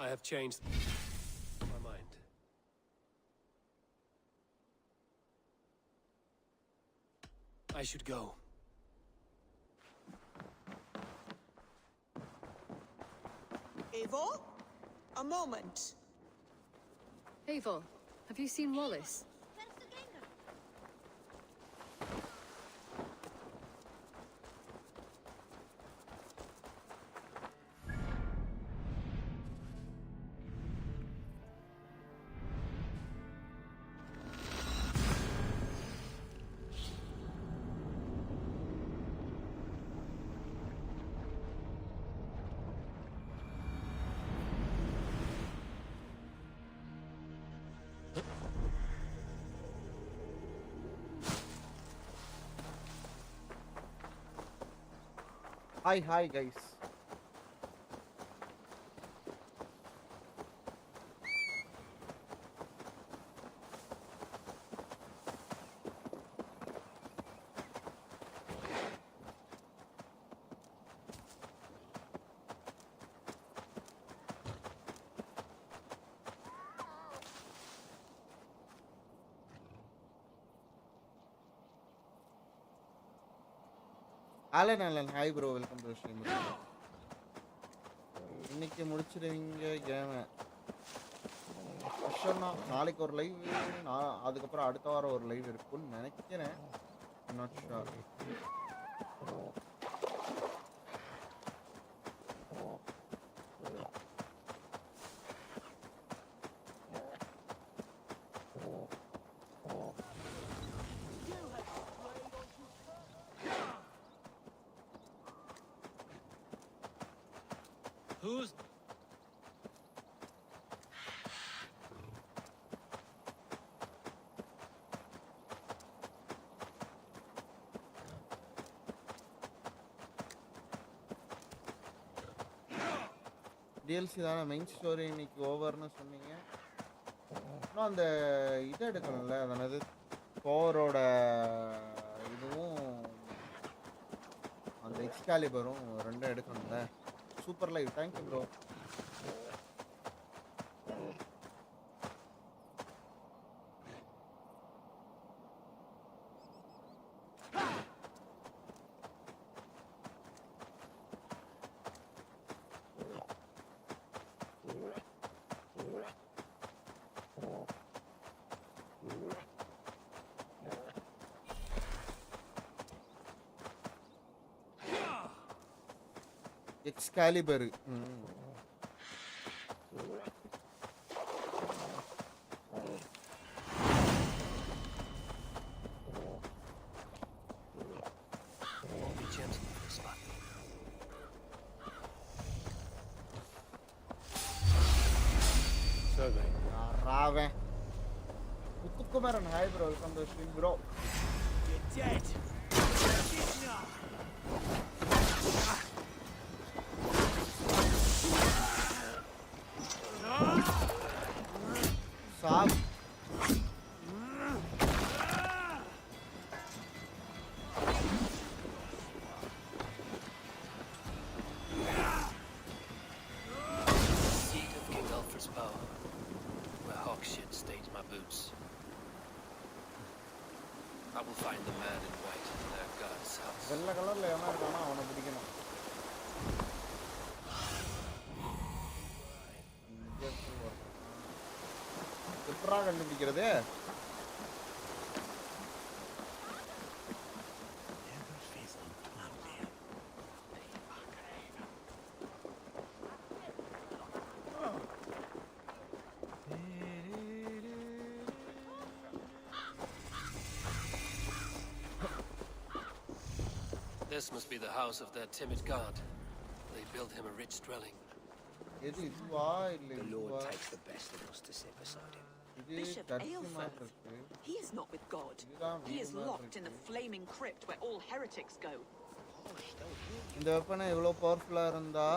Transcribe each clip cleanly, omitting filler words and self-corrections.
I have changed my mind. I should go. Eivor? A moment. Eivor, have you seen Wallace? Hi guys. Alan, hi bro, welcome to the stream. இன்னைக்கு முடிச்சிடுவீங்க game. ஃபர்ஸ்ட்னா நாளைக்கு ஒரு live, அதுக்கப்புறம் அடுத்த வாரம் ஒரு live இருக்கும்னு நினைக்கிறேன். I'm not sure. Who's... DLC தானே மெயின் ஸ்டோரி இன்னைக்கு ஓவர்னு சொன்னீங்க. இன்னும் அந்த இதை எடுக்கணும்ல, அதனது கோரோட இதுவும் அந்த எக்ஸ்காலிபரும் ரெண்டும் எடுக்கணும்ல. Super live, thank you bro. Excalibur Raven Muthukumaran, hi bro, welcome to stream bro. साहब Seat of King Alfred's power, where hawk shit stains my boots. I will find the man in white in their god's house. வெள்ளை கலர்ல எவனா இருக்கானா அவனை பிடிக்கணும். எப்படா கண்டுபிடிக்கிறது? This must be the house of that timid god. They built him a rich dwelling. எது இதுவா இல்ல The Lord இதுவா? takes the best of us to sit beside him. இது Bishop தரிசனமா Aelfirth. இருக்கு. He is not with God. இதுதான் He is வீடுமா locked in the இருக்கு. flaming crypt where all heretics go. இந்த வெப்பனை இவ்வளோ பவர்ஃபுல்லா இருந்தா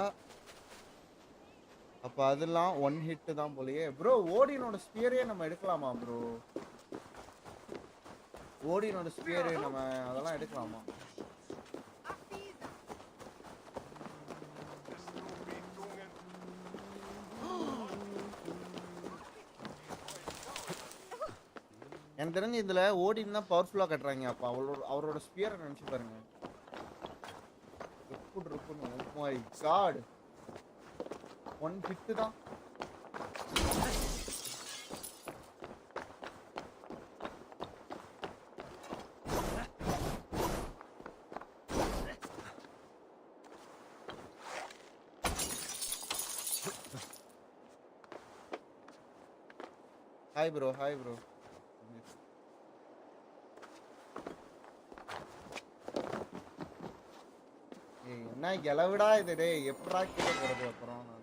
அப்ப அதெல்லாம் ஒன் ஹிட் தான் போலயே. ப்ரோ ஓடினோட ஸ்பியரே நம்ம எடுக்கலாமா ப்ரோ? ஓடினோட ஸ்பியரே நம்ம அதெல்லாம் எடுக்கலாமா? எனக்கு தெரிஞ்சு இதுல ஓடின் தான் பவர்ஃபுல்லா கட்டுறாங்க. அப்ப அவரோட ஸ்பியரை நினைச்சு பாருங்க எப்படி இருக்குன்னு. ஓ மை காட், 1 ஹிட் தான். Hi bro, hi bro. என்ன இளவிடா இது டேய், எப்படா கீழே போறது அப்புறம் நானு.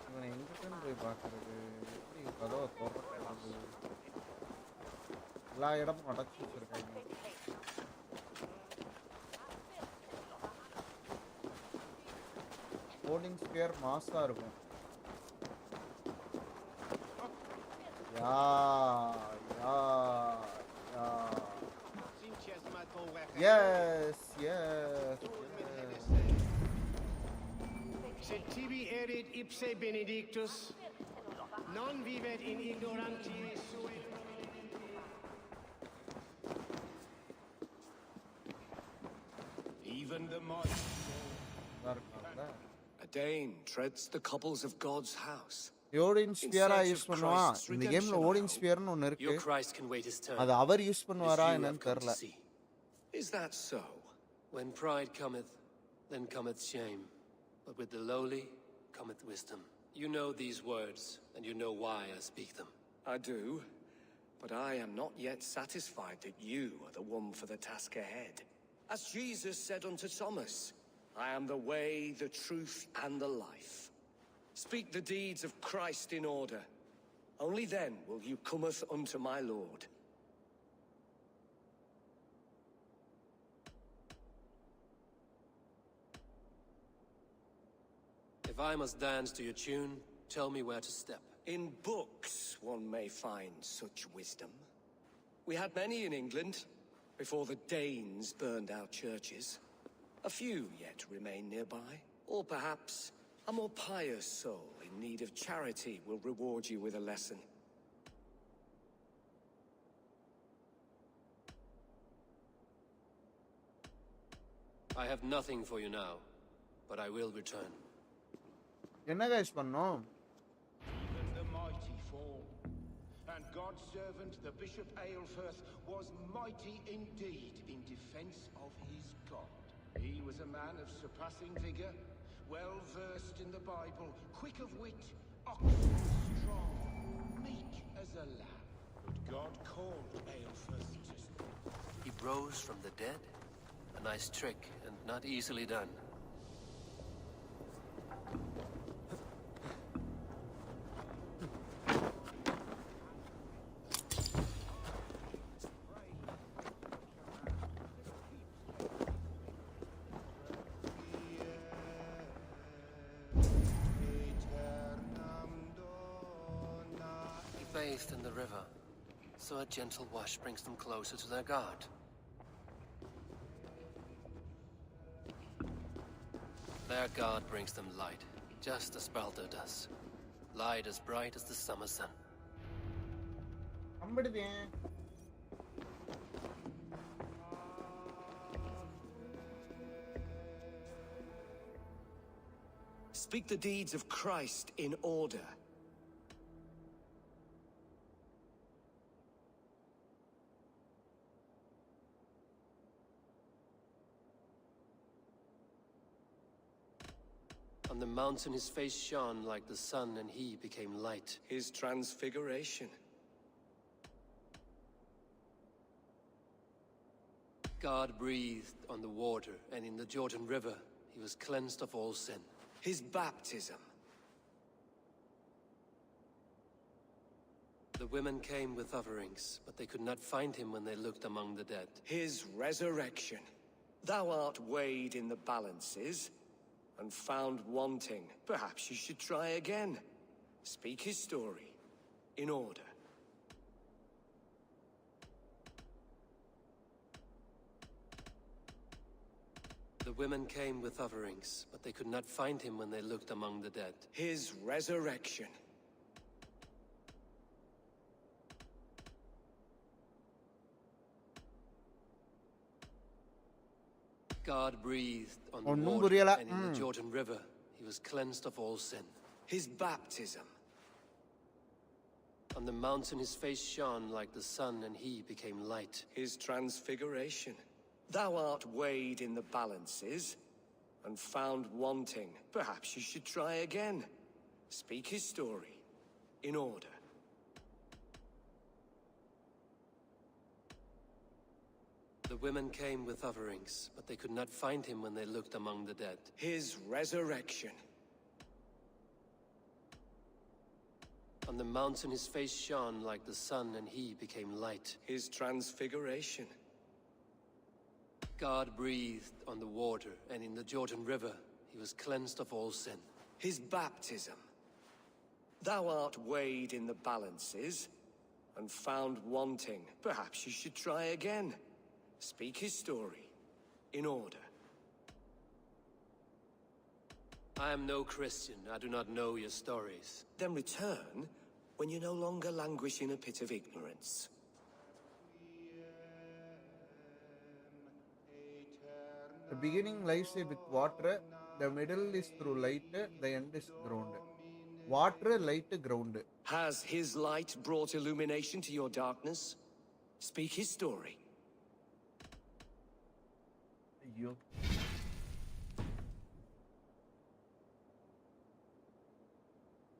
இவனை எங்கிட்ட போய் பாக்குறது, எப்படி கதவை திறக்கிறது? எல்லா இடமும் அடைச்சி வச்சிருக்காங்க. ஹோல்டிங் ஸ்பியர் மாஸா இருக்கும். Yeah yeah yeah yes yes. Sed tibi erit ipse benedictus, non vivet in ignorantiae sue. Even the mighty A Dane treads the cobbles of God's house. Odin ஸ்பியரா யூஸ் பண்ணுவான். இந்த கேம்ல ஓடின் ஸ்பியர்னு ஒன்னு இருக்கு. Your Christ can wait his turn. அது அவர் use பண்ணுவாரா என்னன்னு தெரியல. Is that so? When pride cometh, then cometh shame. But with the lowly cometh wisdom. You know these words, and you know why I speak them. I do, but I am not yet satisfied that you are the one for the task ahead. As Jesus said unto Thomas, I am the way, the truth, and the life. Speak the deeds of Christ in order. Only then will you cometh unto my Lord. If I must dance to your tune, tell me where to step. In books one may find such wisdom. We had many in England, before the Danes burned our churches. A few yet remain nearby. Or perhaps a more pious soul in need of charity will reward you with a lesson. I have nothing for you now, but I will return. என்ன guys பண்ணோம்? Even the mighty fall, and God's servant, the Bishop Aelfirth, was mighty indeed in defense of his God. He was a man of surpassing vigor, well versed in the Bible, quick of wit, oxen strong, meek as a lamb. But God called Aelfirth to... He rose from the dead? A nice trick, and not easily done. Bathed in the river, so a gentle wash brings them closer to their God. Their God brings them light, just as Baldur does. Light as bright as the summer sun. Speak the deeds of Christ in order. On the mountain his face shone like the sun, and he became light. His transfiguration. God breathed on the water, and in the Jordan River he was cleansed of all sin. His baptism. The women came with offerings, but they could not find him when they looked among the dead. His resurrection. Thou art weighed in the balances and found wanting. Perhaps you should try again. Speak his story in order. The women came with offerings, but they could not find him when they looked among the dead. His resurrection. God breathed on the ഒന്നും water, പുരിയല. and in the Jordan River, he was cleansed of all sin. His baptism. On the mountain his face shone like the sun, and he became light. His transfiguration. Thou art weighed in the balances and found wanting. Perhaps you should try again. Speak his story in order. The women came with offerings, but they could not find him when they looked among the dead. His resurrection. On the mountain his face shone like the sun, and he became light. His transfiguration. God breathed on the water, and in the Jordan River, he was cleansed of all sin. His baptism. Thou art weighed in the balances and found wanting. Perhaps you should try again. Speak his story in order. I am no Christian. I do not know your stories. Then return when you no longer languish in a pit of ignorance. The beginning lies with water, the middle is through light, the end is ground. Water, light, ground. Has his light brought illumination to your darkness? Speak his story. ஐயோ.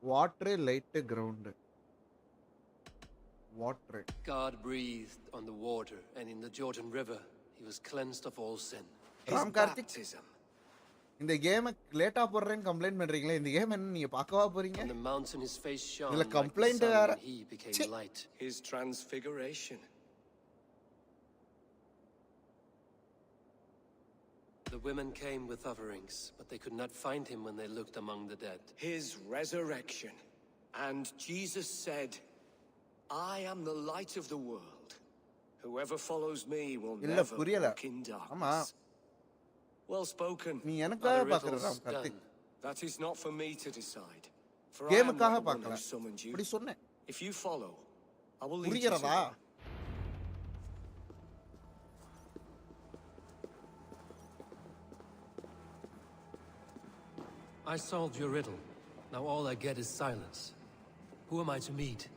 Water, light, ground. Water. God breathed on the water, and in the Jordan River, he was cleansed of all sin. His Ram Karthik. baptism. இந்த கேமை லேட்டா போடுறேன்னு complaint பண்றீங்களே, இந்த game என்ன நீங்க பார்க்கவா போறீங்க? On the mountain his face shone இதுல like the complaint sun, வேற. and he became ச்சே. light. His transfiguration. The women came with offerings, but they could not find him when they looked among the dead. His resurrection. And Jesus said, I am the light of the world. Whoever follows me will இல்ல never புரியல. walk in ஆமா. darkness. Well spoken. நீ எனக்காக Are the பார்க்கற riddles Ram Karthik. done? That is not for me to decide. For I am கேமுக்காக not the one பார்க்கல. who summoned you. அப்படி சொன்னேன். If you follow, I will lead you புரியறதா? somewhere. I solved your riddle. Now all I get is silence. Who am I to meet?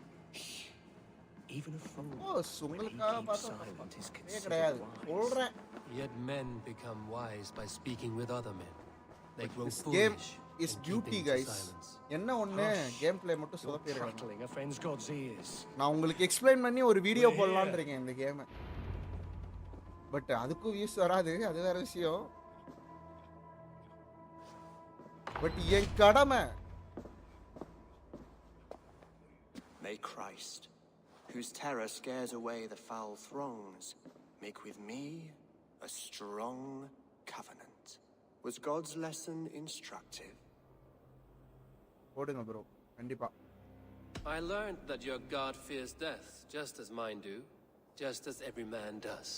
Even a fool, O, when he உங்களுக்காக keeps பார்த்தா silent, is considered கிடையாது. wise. சொல்றேன். Yet men become wise by speaking with other men. They grow This game foolish is in beauty, keeping to guys. silence. என்ன ஒண்ணு game play மட்டும் Your சொதப்பிடுறாங்க. prattling offends God's ears. நான் உங்களுக்கு explain பண்ணி ஒரு video We're போடலாம்னு here. இருக்கேன் இந்த கேமை. பட் அதுக்கும் வியூஸ் வராது, அது வேற விஷயம். பட் என் கடமை. May Christ, whose terror scares away the foul throngs, make with me a strong covenant. Was God's lesson instructive? போடுங்க ப்ரோ, கண்டிப்பா. I learned that your God fears death, just as mine do, just as every man does.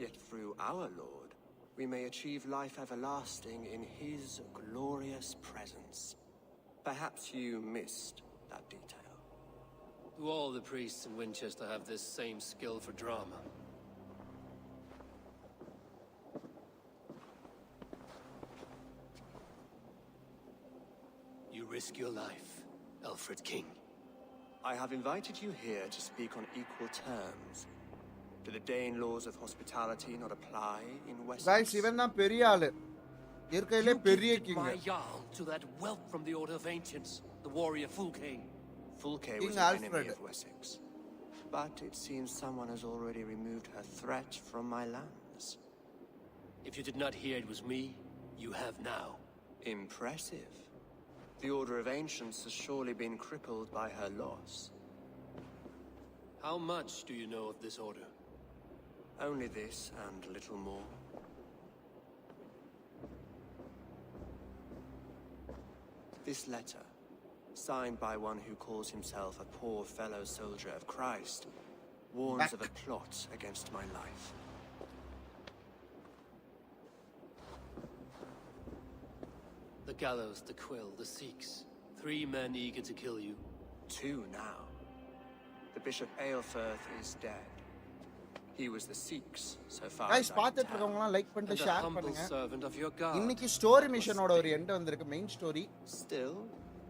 Yet through our Lord, we may achieve life everlasting in his glorious presence. Perhaps you missed that detail. Do all the priests in Winchester have this same skill for drama? You risk your life, Alfred King. I have invited you here to speak on equal terms. Do the Dane laws of hospitality not apply in Wessex? Guys இவன் தான் பெரிய ஆளு. இருக்கையிலே You பெரிய gifted king. my Jarl to that whelp from the Order of Ancients, the warrior Fulke. Fulke King was an Alfred. enemy of Wessex. But it seems someone has already removed her threat from my lands. If you did not hear it was me, you have now. Impressive. The Order of Ancients has surely been crippled by her loss. How much do you know of this order? Only this and little more. This letter, signed by one who calls himself a poor fellow soldier of Christ, warns of a plot against my life. The gallows, the quill, the Sikhs. 3 men eager to kill you. 2 now. The Bishop Aelfirth is dead. He was the Sikhs, so far guys as I பார்த்துட்டு can tell. இருக்கவங்கலாம் like பண்ணிட்டு And the share humble பண்ணுங்க. servant of your God. இன்னைக்கு story மிஷனோட ஒரு end வந்திருக்கு, main story. Still,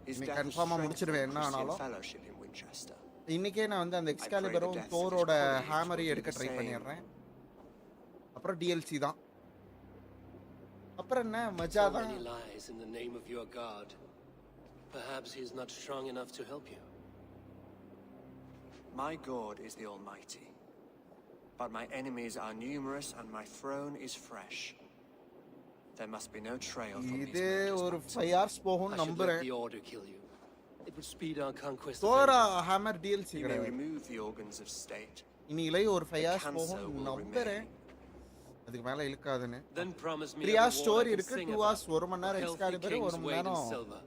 his இன்னைக்கு death has கன்ஃபார்மா strengthened முடிச்சிடுவேன் the என்ன Christian ஆனாலும். fellowship in Winchester. இன்னைக்கே நான் வந்து அந்த எக்ஸ்காலிபரும் தோரோட ஹேமரையும் எடுக்க ட்ரை பண்ணிடுறேன். அப்புறம் டிஎல்சி தான். அப்புறம் என்ன மஜா So தான். many lies in the name of your God. Perhaps he is not strong enough to help you. My God is the Almighty, but my enemies are numerous and my throne is fresh. There must be no trail from these இது murderous ஒரு mountains. 5 hours போகும் I should let நம்புறேன். the order kill you. It would speed our conquest. Torah hammer DLC You may கிடையாது. remove the organs of state. இன்னைக்கு ஒரு 5 hours cancer போகும் will நம்புறேன். remain. அதுக்கு மேல இழுக்காதுன்னு. Then promise me 3 a hours reward story I can இருக்கு, sing 2 about. hours 1 மணி நேரம் Healthy எக்ஸ்காலிபர், kings 1 மணி weighed in நேரம் silver.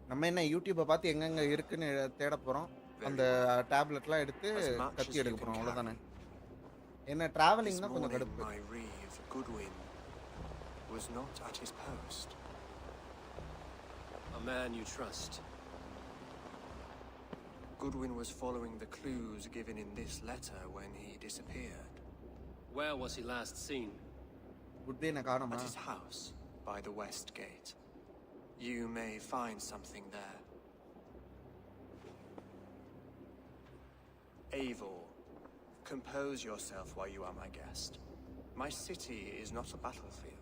நம்ம என்ன யூடியூப்பை பார்த்து எங்கெங்க இருக்குன்னு தேட போறோம். அந்த டேப்லெட்லாம் எடுத்து கத்தி எடுக்க போறோம், அவ்வளவுதானே. என்ன டிராவலிங் This தான் கொஞ்சம் morning, கடுப்பு. my reeve, Goodwin, was not at his post. A man you trust. Goodwin was following the clues given in this letter when he disappeared. Where was he last seen? Good என்ன காணோமா? At his house, by the west gate. You may find something there. Eivor, compose yourself while you are my guest. My city is not a battlefield.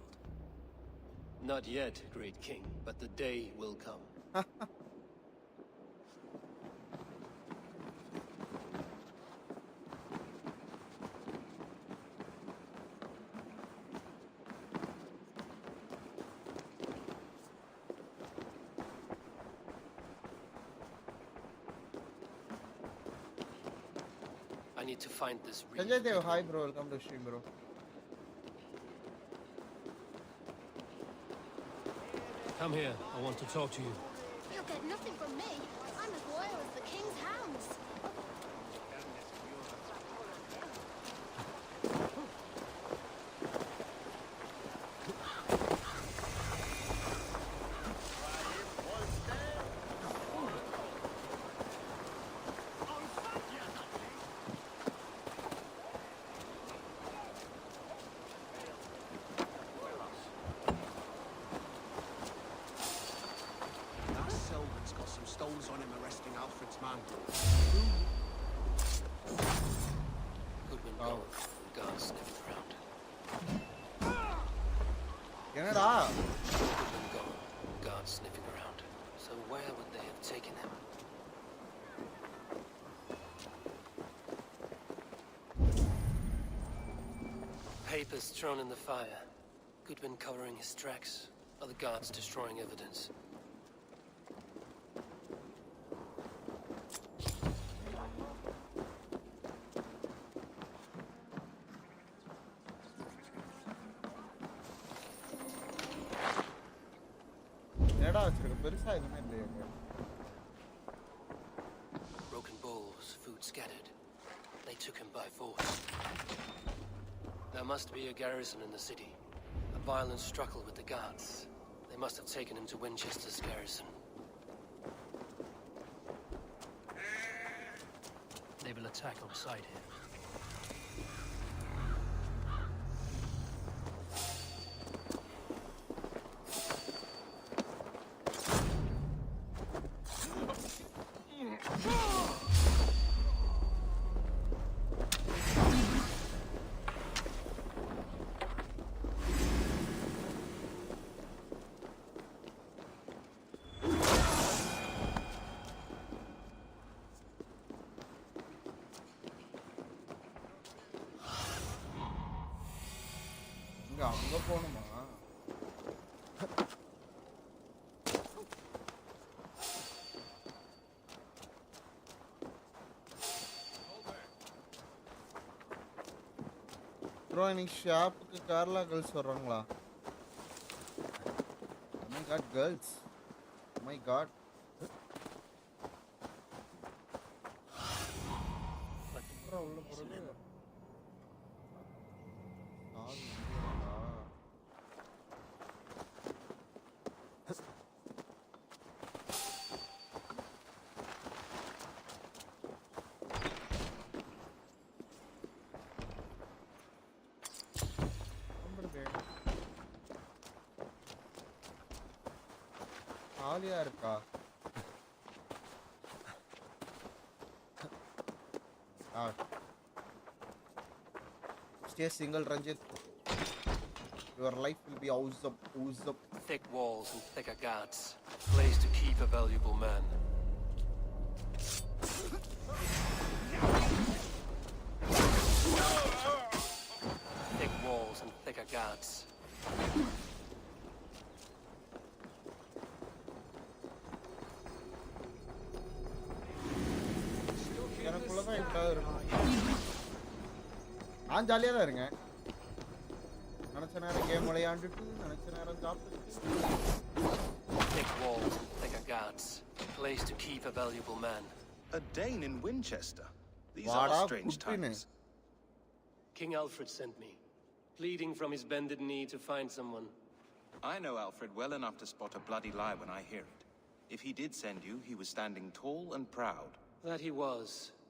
Not yet, great king, but the day will come. I need to find this Sanjay reed. Dev, hi bro, welcome to stream bro. Come here, I want to talk to you. You'll get nothing from me. I'm as loyal as the king's hounds. That Selden's got some stones on him arresting Alfred's man. Goodwin gone, guards sniffing around. என்னடா? Goodwin gone, guards sniffing around. So where would they have taken him? Papers thrown in the fire. Goodwin covering his tracks. Other guards destroying evidence. என்னடா வச்சிருக்க? பெருசா எதுவுமே இல்லையே. Broken bowls, food scattered. They took him by force. There must be a garrison in the city. A violent struggle with the guards. They must have taken him to Winchester's garrison. They will attack on sight here. இங்க அங்க போணுமா? Bro இன்னைக்கு ஷாப்புக்கு Kerala girls வர்றாங்களா? Oh my god, girls. Oh my god. அப்புறம் உள்ள போறது காது இங்கேயா? ஜாலியா இருக்கா? Stay single, Ranjit. Your life will be awesome. Thick walls and thicker guards. Place to keep a valuable man. Thick walls and thicker guards. எனக்குள்ளதான் இப்படிதான் இருக்கும். நான் ஜாலியா தான் இருக்கேன். நினைச்ச நேரம் கேம் விளையாண்டுட்டு நினைச்ச நேரம் சாப்பிட்டு. Thick walls and thicker guards. Place to keep a valuable man. A Dane in Winchester. These are strange times. King Alfred sent me, pleading from his bended knee to find someone. I know Alfred well enough to spot a bloody lie when I hear it. If he did send you, he was standing tall and proud. That he was,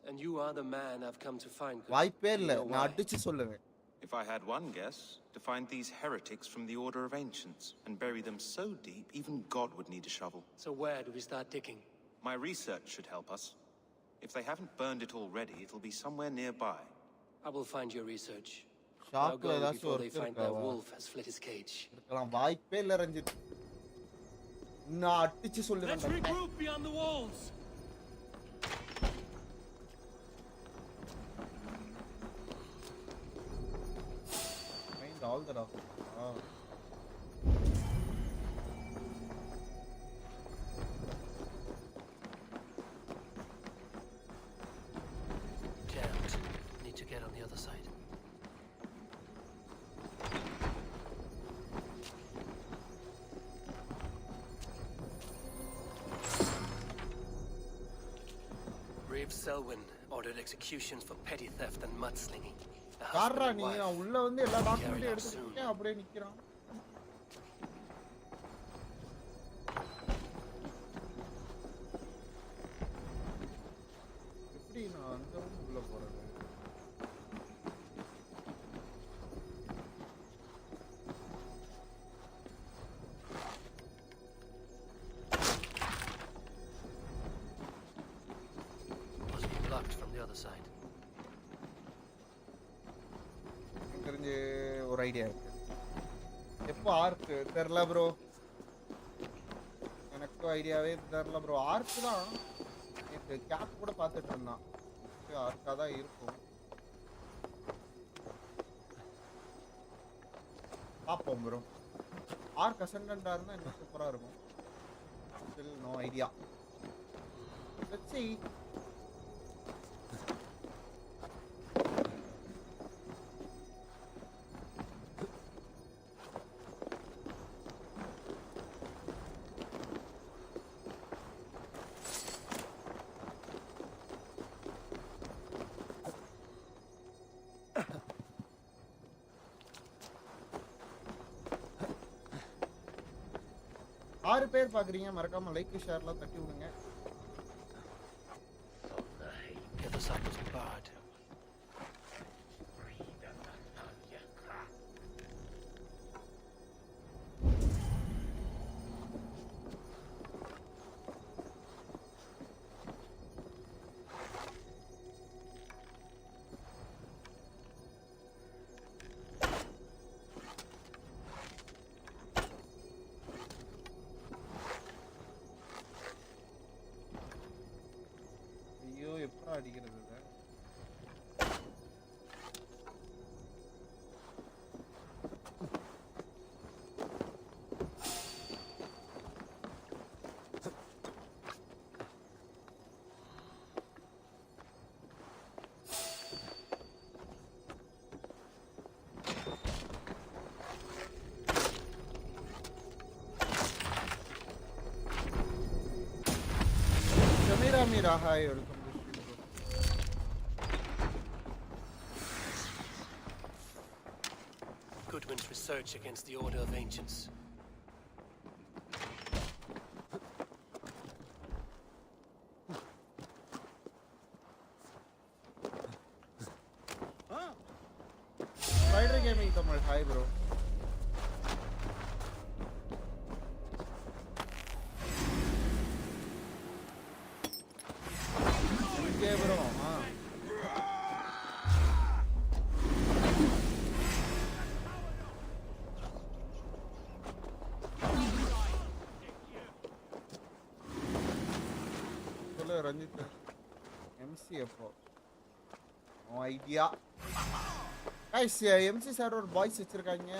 and you are the man I've come to find. வாய்ப்பே இல்ல, நான் அடிச்சு சொல்லுவேன். If I had one guess, to find these heretics from the Order of Ancients and bury them so deep, even God would need a shovel. So where do we start digging? My research should help us. If they haven't burned it already, it'll be somewhere nearby. I will find your research. I'll go before they find their wolf has fled his cage. வாய்ப்பே இல்ல ரஞ்சித். நான் அடிச்சு சொல்லுவேன். Let's regroup beyond the walls. Find all the doctors. Jammed. Need to get on the other side. Brave Selwyn ordered executions for petty theft and mudslinging. கார்ரா நீ உள்ள வந்து எல்லா டாக்குமெண்ட்டையும் எடுத்துட்டு அப்படியே நிக்கிறான். எப்படி நான் அந்த உள்ள போறது? Must be blocked from the other side. தெரிஞ்சு ஒரு ஐடியா இருக்கு. எப்போ ஆர்க் தெரியல ப்ரோ, எனக்கு ஐடியாவே தெரியல ப்ரோ. ஆர்க் தான் நேற்று கேப் கூட பார்த்துட்டு இருந்தான். ஆர்க்காக தான் இருக்கும். பார்ப்போம் ப்ரோ. ஆர்க் அசண்டண்டாக இருந்தால் இன்னும் சூப்பராக இருக்கும். Still no idea. Let's see. ஆறு பேர் பாக்குறீங்க, மறக்காம லைக் ஷேர்லாம் தட்டி விடுங்க. The other side was barred. ஐயோ எப்படா அடிக்கிறது இதை? Samira, hi, welcome to the stream. Goodwin's research against the Order of Ancients. Spider Gaming Tamil, hi bro. Ranjit. MC appo. No idea. Guys, MC sir or boys வச்சிருக்காங்க.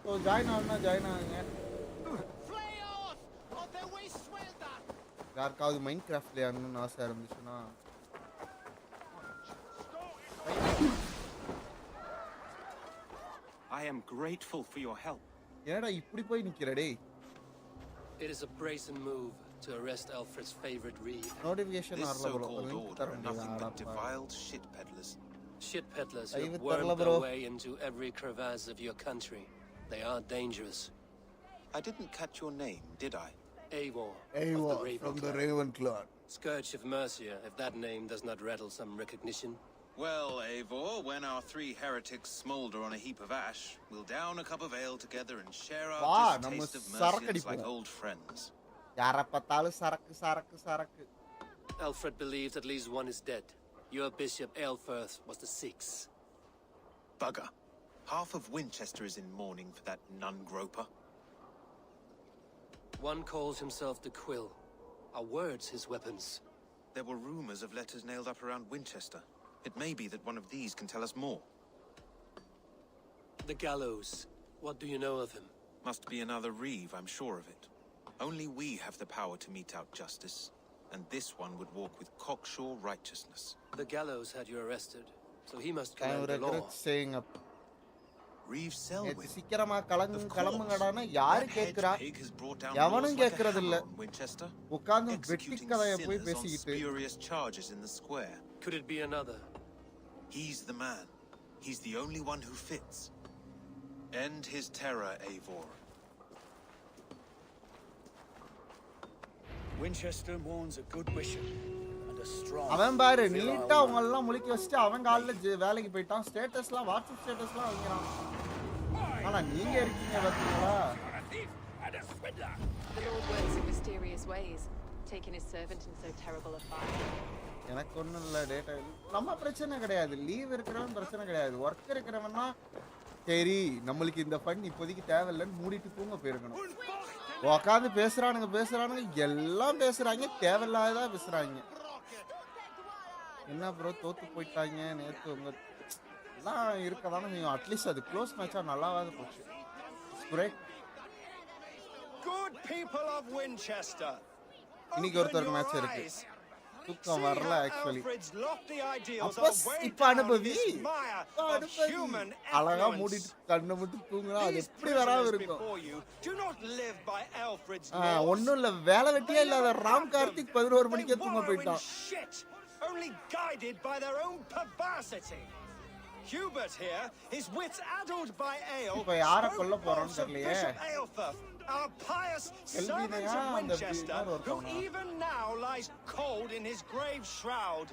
So join ஆகுங்க. யாருக்காவது Minecraft விளையாடணும்னு ஆசை இருந்துச்சுன்னா I am grateful for your help. என்னடா இப்படி போய் நிக்கிற டேய்? It is a brazen move to arrest Alfred's favorite reeve. Notification This வரல bro. so-called order are nothing but defiled shit peddlers. Shit peddlers Ay, who have terla, wormed bro. their way into every crevasse of your country. They are dangerous. I didn't catch your name, did I? Eivor Eivor of the from the Ravenclaw. Ravenclaw. Scourge of Mercia, if that name does not rattle some recognition. Well, Eivor, when our 3 heretics smolder on a heap of ash, we'll down a cup of ale together and share our distaste of Mercians like old friends. யாரை பார்த்தாலும் சரக்கு. Alfred believes at least one is dead. Your bishop, Aelfirth, was the 6th. Bugger. Half of Winchester is in mourning for that nun-groper. One calls himself the Quill. Are words his weapons? There were rumors of letters nailed up around Winchester. It may be that one of these can tell us more. The gallows. What do you know of him? Must be another reeve, I'm sure of it. Only we have the power to mete out justice, and this one would walk with cocksure righteousness. The gallows had you arrested, so he must I command the law. regret saying up. Reeve Selwyn. சீக்கிரமா கிளம்புங்கடானா யாரு கேக்குறா? எவனும் கேக்குறது இல்ல. Winchester. உட்கார்ந்து வெட்டி கதைய போய் பேசிக்கிட்டு. Spurious charges in the square. Could it be another? He's the man. He's the only one who fits. End his terror, Eivor. Winchester mourns a good bishop and a strong. அவன் பாரு நீட்டா அவங்க எல்லாம் முழிக்க வச்சிட்டு அவன் கால்ல வேலைக்கு போயிட்டான். ஸ்டேட்டஸ்லாம் வாட்ஸ்அப் ஸ்டேட்டஸ்லாம் வைக்கிறான். ஆனா நீங்க இருக்கீங்க பாத்தீங்களா? The Lord works in mysterious ways, taking his servant in so terrible a fight. எனக்கு ஒண்ணும் இல்ல டேட்டா. நம்ம பிரச்சனை கிடையாது. லீவ் இருக்கிறவன் பிரச்சனை கிடையாது. வர்க் இருக்கிறவன்னா சரி நம்மளுக்கு இந்த ஃபண்ட் இப்போதைக்கு தேவையில்லைன்னு மூடிட்டு தூங்க போயிருக்கணும். உட்காந்து பேசுறானுங்க எல்லாம் பேசுறாங்க தேவையில்லாததா பேசுறாங்க. என்ன ப்ரோ தோத்து போயிட்டாங்க நேத்து உங்க எல்லாம் இருக்கதானே செய்யும். அட்லீஸ்ட் அது க்ளோஸ் மேட்சா நல்லாவாது போச்சு. Good people of Winchester. இன்னைக்கு ஒருத்தருக்கு மேட்ச் இருக்கு. தூக்கம் வரல ஆக்சுவலி. இப்ப அனுபவி அழகா மூடிட்டு கண்ணை மட்டும் தூங்குனா அது எப்படி வராம இருக்கும். ஒன்னும் இல்ல வேலை வெட்டியே இல்லாத ராம் கார்த்திக் 11 மணிக்கே தூங்க போயிட்டான். Only guided by their own perversity. Hubert here, his wits addled by ale. இப்ப யாரை கொல்ல போறோம்னு தெரியலையே. Our pious servant of Winchester, who even now lies cold in his grave shroud.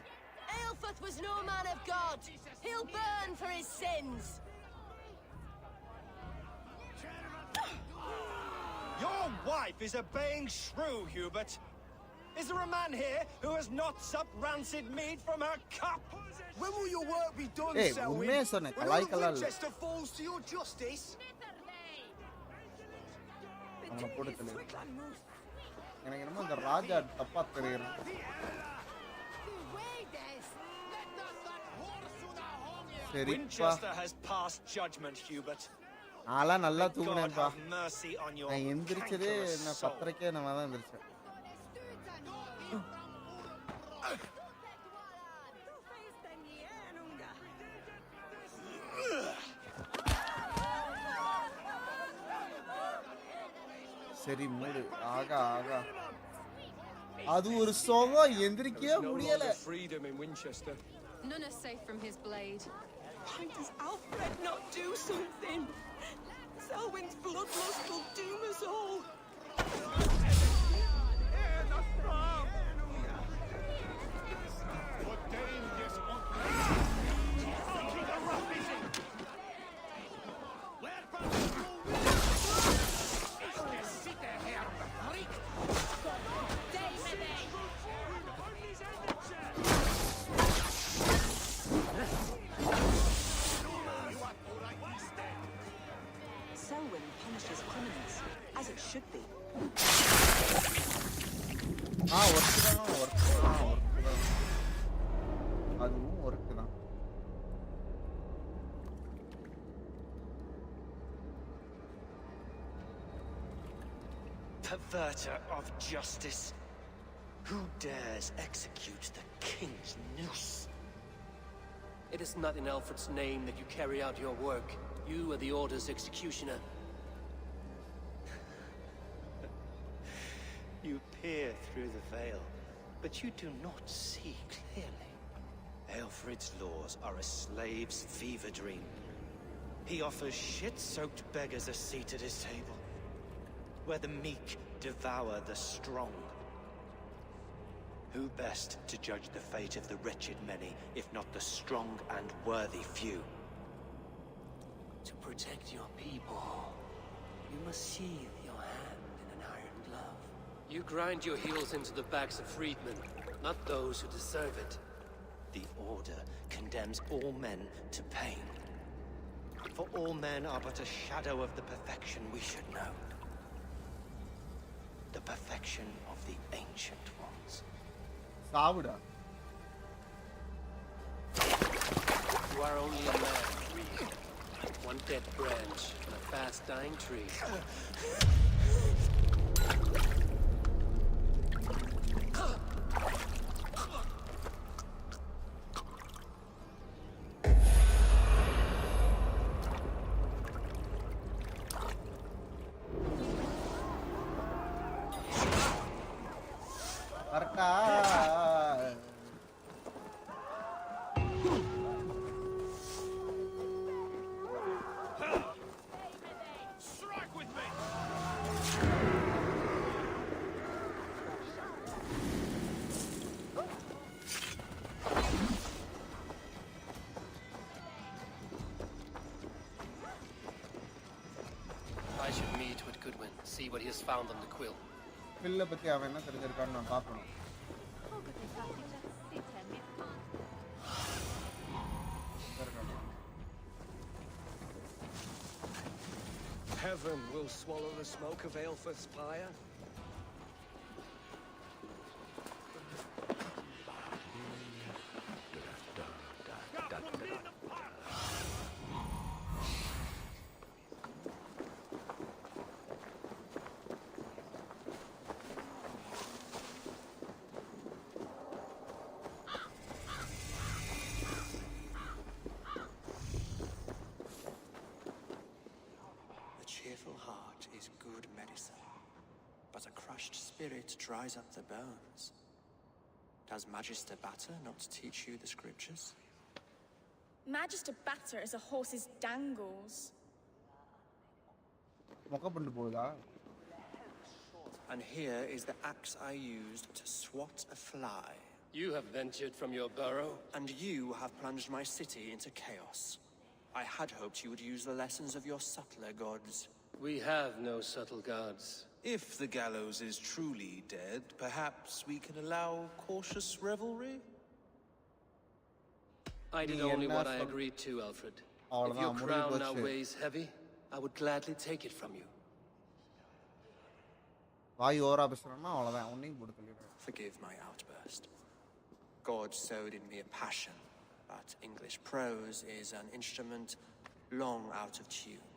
Aelfirth was no man of God. He'll burn for his sins. Your wife is obeying shrew, Hubert. Is there a man here who has not supped rancid mead from her cup? When will your work be done, Selwyn? When all of Winchester falls to your justice? எனக்கு என்னமோ இந்த ராஜா தப்பா தெரியுது. Winchester has passed judgment, Hubert. நான்லாம் நல்லா தூங்குனேன்ப்பா. நான் எந்திரிச்சதே நான் 10:30க்கே நான் தான் எந்திரிச்சேன். சரி மூடு ஆகா அது ஒரு சோகம் எந்திரிக்கவே முடியல. Freedom in Winchester. None are safe from his blade. Why does Alfred not do something? Selwyn's bloodlust will doom us all. Selwyn punishes criminals, as it should be. Work தான் அதுவும் ஒர்க் தான். Perverter of justice. Who dares execute the king's noose? It is not in Alfred's name that you carry out your work. You are the Order's executioner. You peer through the veil, but you do not see clearly. Alfred's laws are a slave's fever dream. He offers shit-soaked beggars a seat at his table, where the meek devour the strong. Who best to judge the fate of the wretched many, if not the strong and worthy few? To protect your people, you must sheathe your hand in an iron glove. You grind your heels into the backs of freedmen, not those who deserve it. The Order condemns all men to pain. For all men are but a shadow of the perfection we should know. The perfection of the ancient ones. Savuda. You are only a man, Reed. One dead branch on a fast-dying tree. I should meet with Goodwin, see what he has found on the quill. Quill பத்தி அவன் என்ன தெரிஞ்சிருக்கான்னு நான் பார்க்கணும். Heaven will swallow the smoke of Aelfred's pyre. Spirit dries up the bones. Does Magister Batter not teach you the scriptures? Magister Batter is a horse's dangles. And here is the axe I used to swat a fly. You have ventured from your burrow? And you have plunged my city into chaos. I had hoped you would use the lessons of your subtler gods. We have no subtle gods. If the gallows is truly dead, perhaps we can allow cautious revelry? I did only what I agreed to, Alfred. If your crown now weighs heavy, I would gladly take it from you. Forgive my outburst. God sowed in me a passion, but English prose is an instrument long out of tune.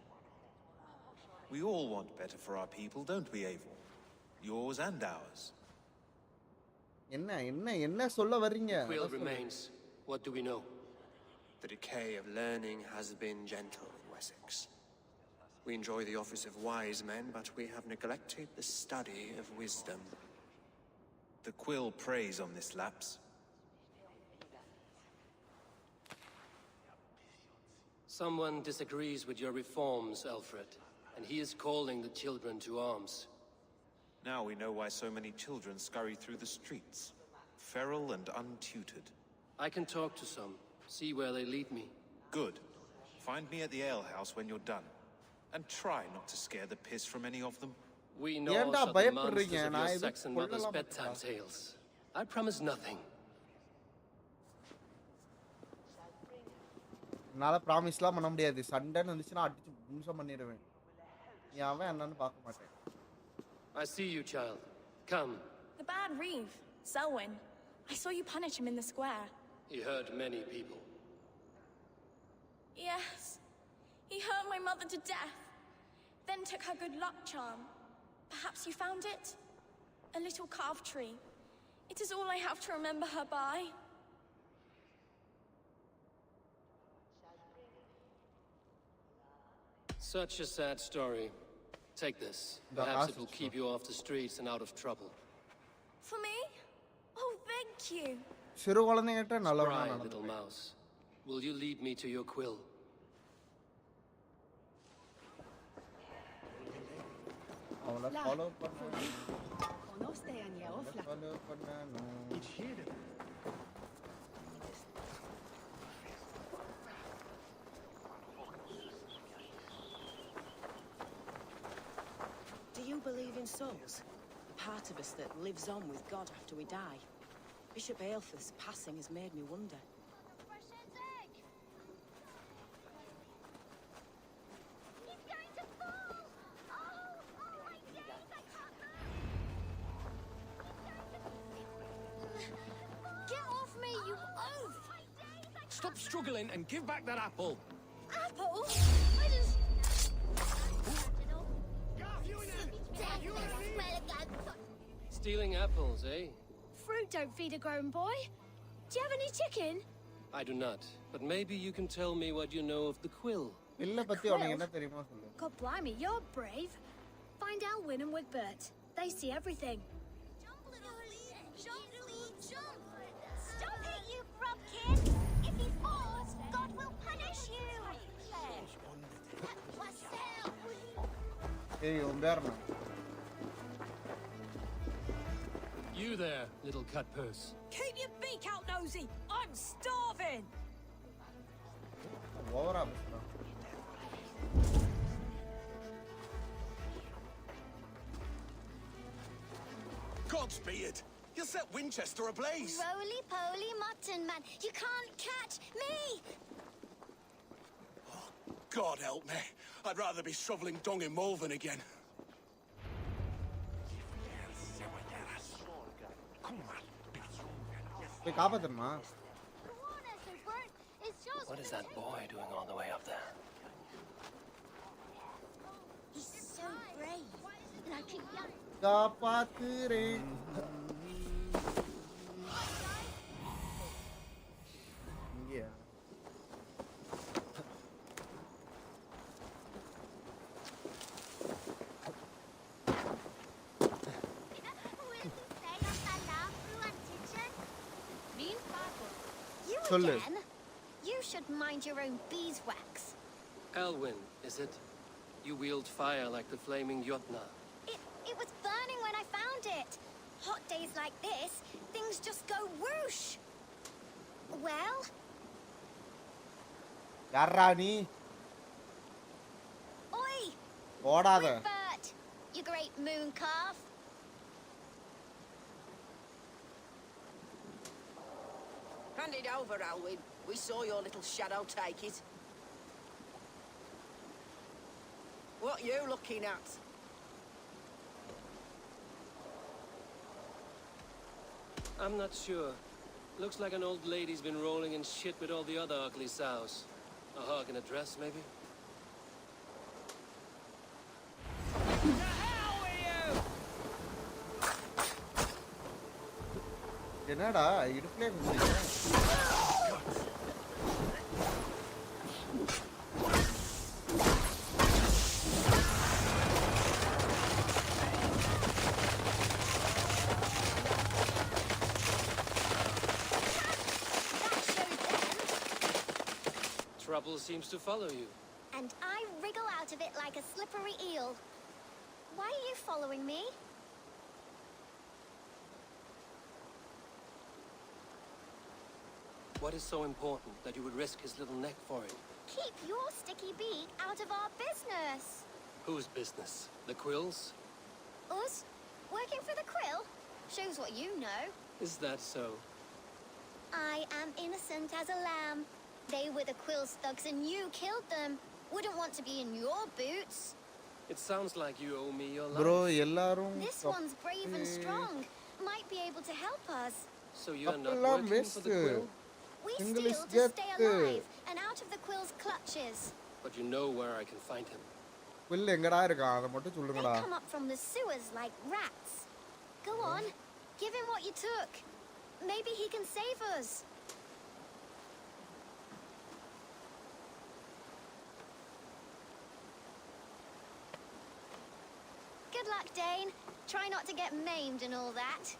We all want better for our people, don't we, Avon? Yours and ours. The quill remains. What do we know? The decay of learning has been gentle in Wessex. We enjoy the office of wise men, but we have neglected the study of wisdom. The quill preys on this lapse. Someone disagrees with your reforms, Alfred. And he is calling the children to arms. Now we know why so many children scurry through the streets, feral and untutored. I can talk to some, see where they lead me. Good. Find me at the alehouse when you're done. And try not to scare the piss from any of them. We know of the monsters of your Saxon mother's bedtime tales. I promise nothing. என்னால ப்ராமிஸ்லாம் பண்ண முடியாது. சண்டைன்னு வந்துச்சுன்னா அடிச்சு பும்சம் பண்ணிடுவேன். நீ அவன் என்னன்னு பார்க்க மாட்டேன். I see you, child. Come. The bad reeve, Selwyn. I saw you punish him in the square. He hurt many people. Yes. He hurt my mother to death. Then took her good luck charm. Perhaps you found it? A little carved tree. It is all I have to remember her by. Such a sad story. Take this. Perhaps it will keep you off the streets and out of trouble. For me? Oh, thank you. சிறு குழந்தைகிட்ட நல்லவனா Spry, நடந்து little mouse. Will you lead me to your quill? அவளை follow பண்ணணும். Follow பண்ணணும். Do you believe in souls? The part of us that lives on with God after we die. Bishop Aelfirth's passing has made me wonder. Get off me, you oaf! Stop struggling and give back that apple. Apple? Stealing apples, eh? Fruit don't feed a grown boy. Do you have any chicken? I do not. But maybe you can tell me what you know of the quill. இல்ல பத்தி உனக்கு என்ன தெரியுமா சொல்லு. God blimey, you're brave. Find Alwyn and Wigbert. They see everything. Jump, little jump! Stop it, you frog kid! If he falls, God will punish you! ஏய் உன் பேர் என்ன? You there, little cut purse. Keep your beak out, nosy! I'm starving! ஓவரா பேசுறான். God's beard! You'll set Winchester ablaze! Roly-poly mutton man, you can't catch me! God help me. I'd rather be shoveling dung in Malvern again. போய் காப்பாத்தணுமா? What is that boy doing all the way up there? He's so brave, like a young... காப்பாத்துறேன். இங்கயா? சொல்லு. You should mind your own beeswax. Alwyn, is it? You wield fire like the flaming Jotna. It was burning when I found it. Hot days like this, things just go whoosh. Well? யாரா நீ? Oi! ஓடாத. Wigbert, you great moon calf. Hand it over, Alwyn. We saw your little shadow take it. What you looking at? I'm not sure. Looks like an old lady's been rolling in shit with all the other ugly sows. A hog in a dress, maybe? என்னடா இடுப்புலயே குதிக்கிறீங்க? Trouble seems to follow you. And I wriggle out of it like a slippery eel. Why are you following me? What is so important that you would risk his little neck for it? Keep your sticky beak out of our business. Whose business? The Quill's? Us? Working for the Quill? Shows what you know. Is that so? I am innocent as a lamb. They were the Quill's thugs and you killed them. Wouldn't want to be in your boots. It sounds like you owe me your life. Bro, எல்லாரும் This one's brave and strong. might be able to help us. So you're not Appallam working for the quill? We English steal to stay get alive and out of the quill's clutches. But you know where I can find him. quill எங்கடா இருக்கான் அத மட்டும் They சொல்லுங்கடா. come up from the sewers like rats. Go on, give him what you took. Maybe he can save us. Good luck, Dane. Try not to get maimed and all that.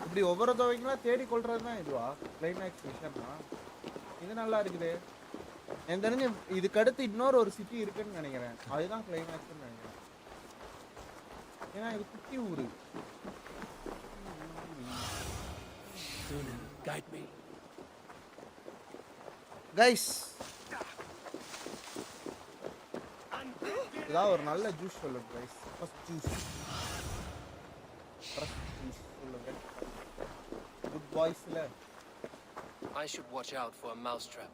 இப்படி ஒவ்வொரு தடவைங்களா தேடி கொள்றது தான் இதுவா climax விஷயமா இது நல்லா இருக்குது எனக்கு தெரிஞ்சு இதுக்கு அடுத்து இன்னொரு ஒரு சிட்டி இருக்குன்னு நினைக்கிறேன் அதுதான் கிளைமேக்ஸ்னு நினைக்கிறேன் ஏன்னா இது குட்டி ஊரு Guide me. கைஸ் இதான் ஒரு நல்ல ஜூஸ் சொல்லுங்க கைஸ் ஃபர்ஸ்ட் ஜூஸ் சொல்லுங்க குட் பாய்ஸ்ல I should watch out for a mousetrap.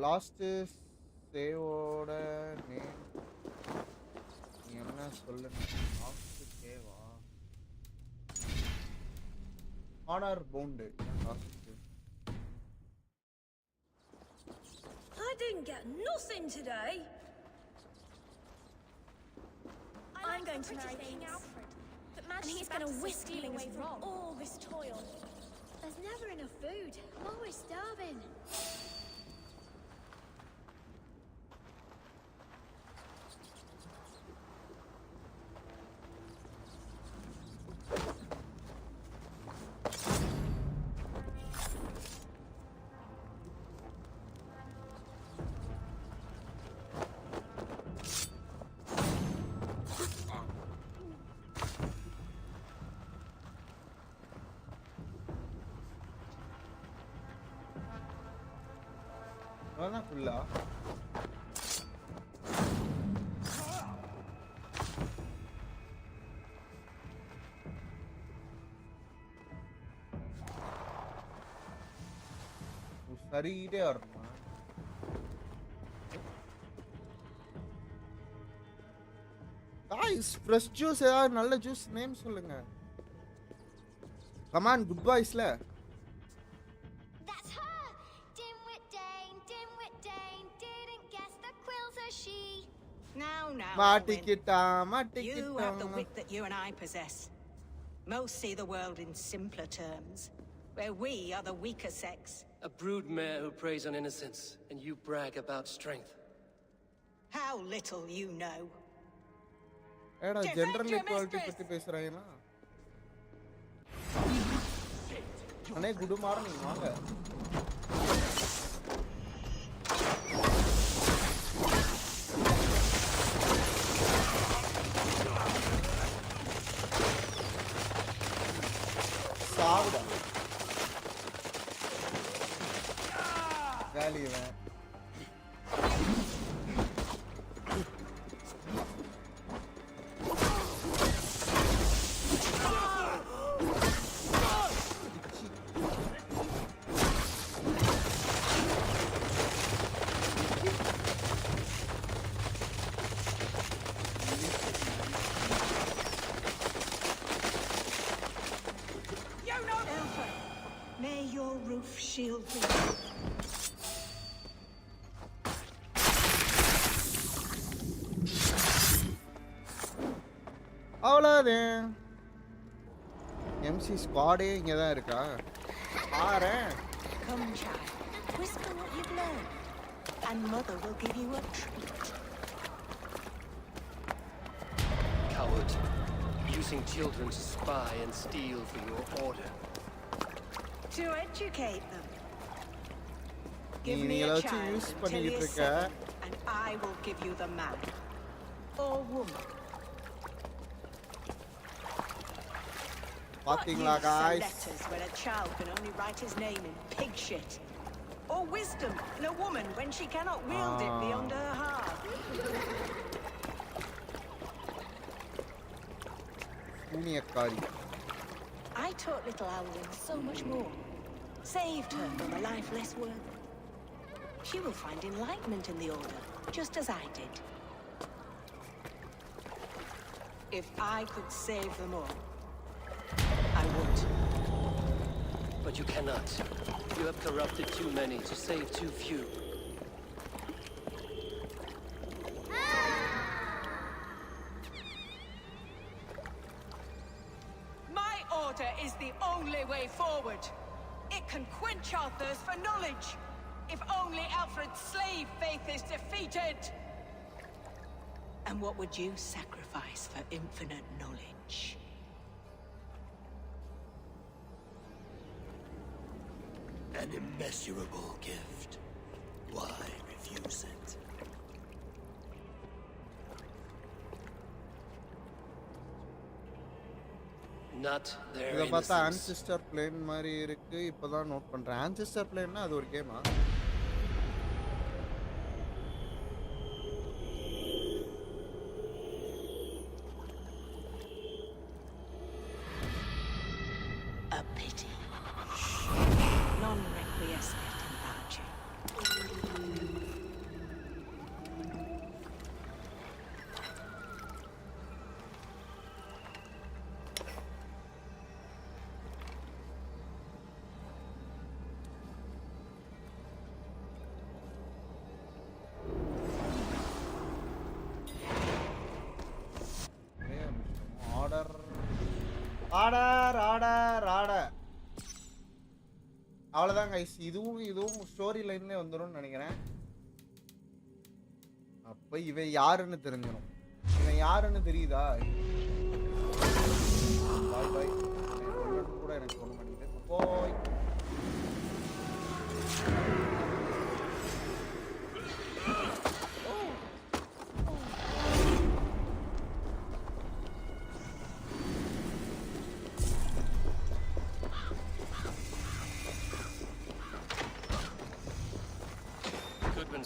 Last சேவோட நேம் என்ன சொல்லுங்க லாஸ்ட் சேவா honour bound last I didn't get nothing today. I'm going to marry King Alfred. But and he's going to whisk me away from all this toil. There's never enough food. I'm always starving. அதான் ஃபுல்லா சரியிட்டே வரணுமா guys fresh juice ஏதாவது நல்ல juice name சொல்லுங்க come on good பாய்ஸ்ல That's her! Dimwit Dane didn't guess the quill's a she. Now, மாட்டிக்கிட்டா You மாட்டிக்கிட்டா have the wit that you and I possess. Most see the world in simpler terms, where we are the weaker sex. A broodmare who preys on innocence, and you brag about strength. How little you know. ஏடா general equality பத்தி பேசுறாங்கன்னா அண்ணே good morning வாங்க சாவுடா காலிவன் May your roof shield thee. அவ்வளோதான் MC ஸ்குவாடே இங்கே தான் இருக்கா ஆறேன் Come, child. Whisper what you've learned, and Mother will give you a treat. Coward. Using children to spy and steal for your order. To educate them. நீ Give me நீங்கள a வச்சு child use until பண்ணிக்கிட்டு you're இருக்க 7, and I will give you the man. Or woman. பாத்தீங்களா use are guys? letters when a child can only write his name in pig shit? Or wisdom in a woman when she cannot wield it beyond her heart? Uniyakari. I taught little Alwyn so much more. Saved her from a life less worthy. She will find enlightenment in the Order, just as I did. If I could save them all, I would. But you cannot. You have corrupted too many to save too few. My Order is the only way forward. It can quench our thirst for knowledge. If only Alfred's slave faith is defeated. And what would you sacrifice for infinite knowledge? An immeasurable gift. Why refuse it? Not their இத பார்த்தா innocence. Ancestor plane மாதிரி இருக்கு. இப்போதான் note பண்றேன். Ancestor பிளேன்னா அது ஒரு கேமா? A pity. Non requiescat in pace. Order அவ்வளோதான் கைஸ். இதுவும் ஸ்டோரி லைன்லேயே வந்துடும் நினைக்கிறேன். அப்போ இவன் யாருன்னு தெரிஞ்சிடும். இவன் யாருன்னு தெரியுதா? பாய் பாய். கூட எனக்கு சொல்ல மாட்டேங்குது. போய்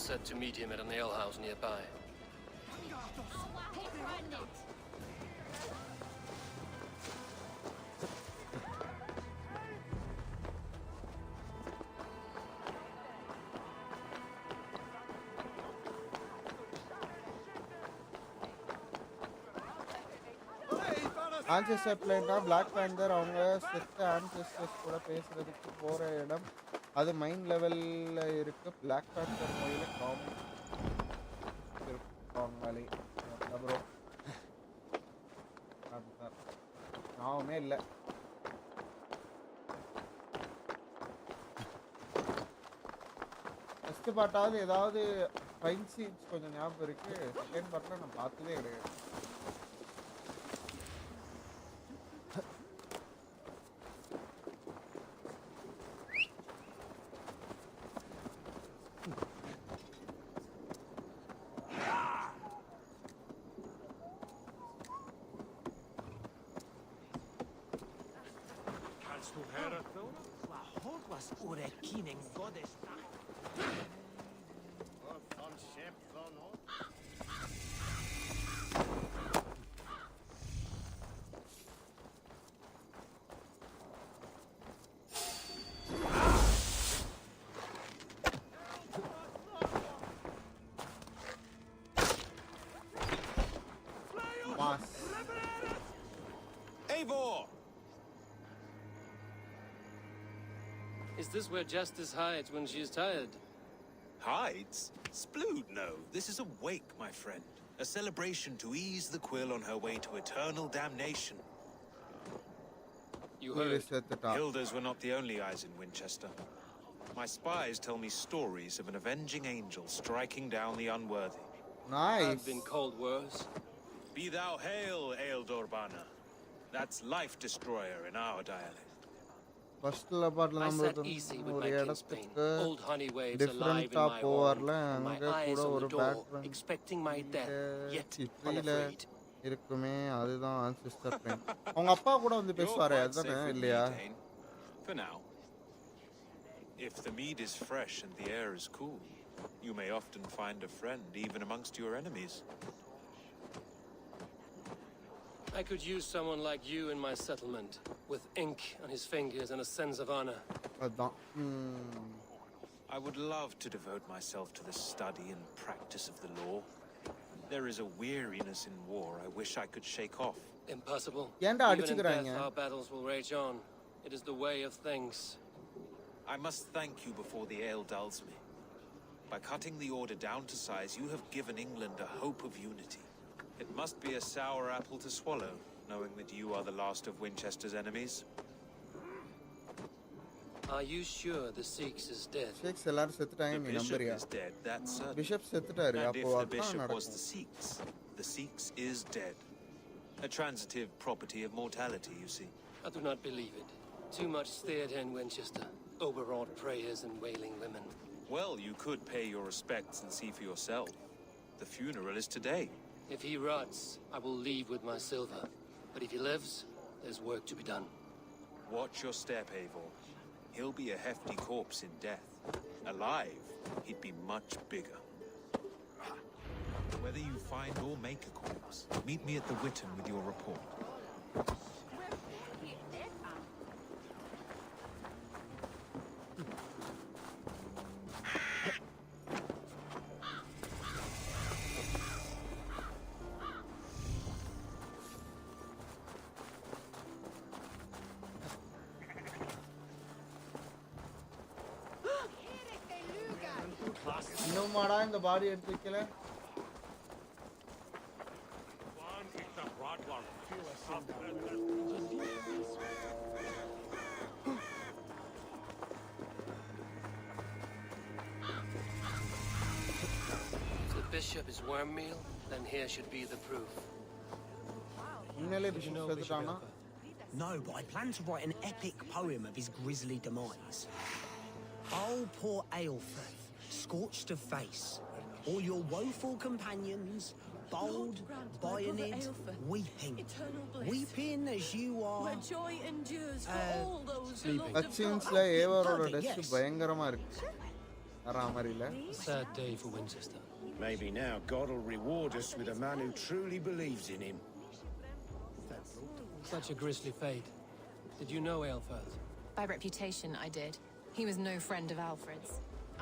Said to meet him at an alehouse nearby. Ancestor பிளேன்னா பிளாக் பேந்தர் அவங்க செத்த ஆன்செஸ்டர்ஸ் கூட பேசுறதுக்கு போகிற இடம். அது மைண்ட் லெவலில் இருக்கு. பிளாக் பேந்தர் மொழியில் காமன் இருப்பாங்களே. ப்ரோ ஞாபகமே இல்லை. ஃபஸ்ட்டு பார்ட்டாவது ஏதாவது ஃபைன் சீன்ஸ் கொஞ்சம் ஞாபகம் இருக்குது. செகண்ட் பார்ட்டில் நான் பார்த்ததே கிடையாது. Is this where Justice hides when she is tired? Hides? Splood, no. This is a wake, my friend. A celebration to ease the quill on her way to eternal damnation. You heard. Hilda's were not the only eyes in Winchester. My spies tell me stories of an avenging angel striking down the unworthy. Nice. I've been called worse. Be thou hail, Ealdorbanna. That's life destroyer in our dialect. ஃபர்ஸ்ட்ல பாட்டில் நம்மளுக்கு ஒரு இடத்துக்கு டிஃப்ரெண்ட்டாக போவார்ல. அங்கே கூட ஒரு background இருக்குமே அதுதான் சிஸ்டர் ட்ரெயின். அவங்க அப்பா கூட வந்து பேசுவாரே அதுதானே இல்லையா? For now. If the mead is fresh and the air is cool, you may often find a friend even amongst your enemies. I could use someone like you in my settlement, with ink on his fingers and a sense of honor. அதான். I would love to devote myself to the study and practice of the law. There is a weariness in war I wish I could shake off. Impossible. ஏன்டா Even in அடிச்சுக்கறாங்க? death, our battles will rage on. It is the way of things. I must thank you before the ale dulls me. By cutting the order down to size, you have given England a hope of unity. It must be a sour apple to swallow, knowing that you are the last of Winchester's enemies. Are you sure the Sikhs is dead? Sikhs எல்லாரும் செத்துட்டாங்க நீ Bishop நம்புறியா? is dead, that's certain. Bishop செத்துட்டாரு And அப்போ if the அதான் bishop was நடக்கும். the Sikhs is dead. A transitive property of mortality, you see. I do not believe it. Too much theatre in Winchester. Overwrought prayers and wailing women. Well, you could pay your respects and see for yourself. The funeral is today. If he rots, I will leave with my silver. But if he lives, there's work to be done. Watch your step, Eivor. He'll be a hefty corpse in death. Alive, he'd be much bigger. Whether you find or make a corpse, meet me at the Witten with your report. இன்னுமாடா இந்த பாடி எடுத்து வைக்கல? If the bishop is worm meal, then here should be the proof. உண்மையிலே Did you bishop know Bishop செத்துட்டானா? Elfer? No, but I plan to write an epic poem of his grisly demise. Oh, poor Aelfrith, scorched of face, all your woeful companions, bold, bionid, weeping, weeping as you are. Where joy endures for all those who loved of கட்சின்ஸ்ல ஏவரோட test பயங்கரமா இருக்கு. வரா மாதிரி இல்ல? A sad day for Winchester. Maybe now God will reward us with a man who truly believes in him. Such a grisly fate. Did you know Aelfirth? By reputation, I did. He was no friend of Alfred's.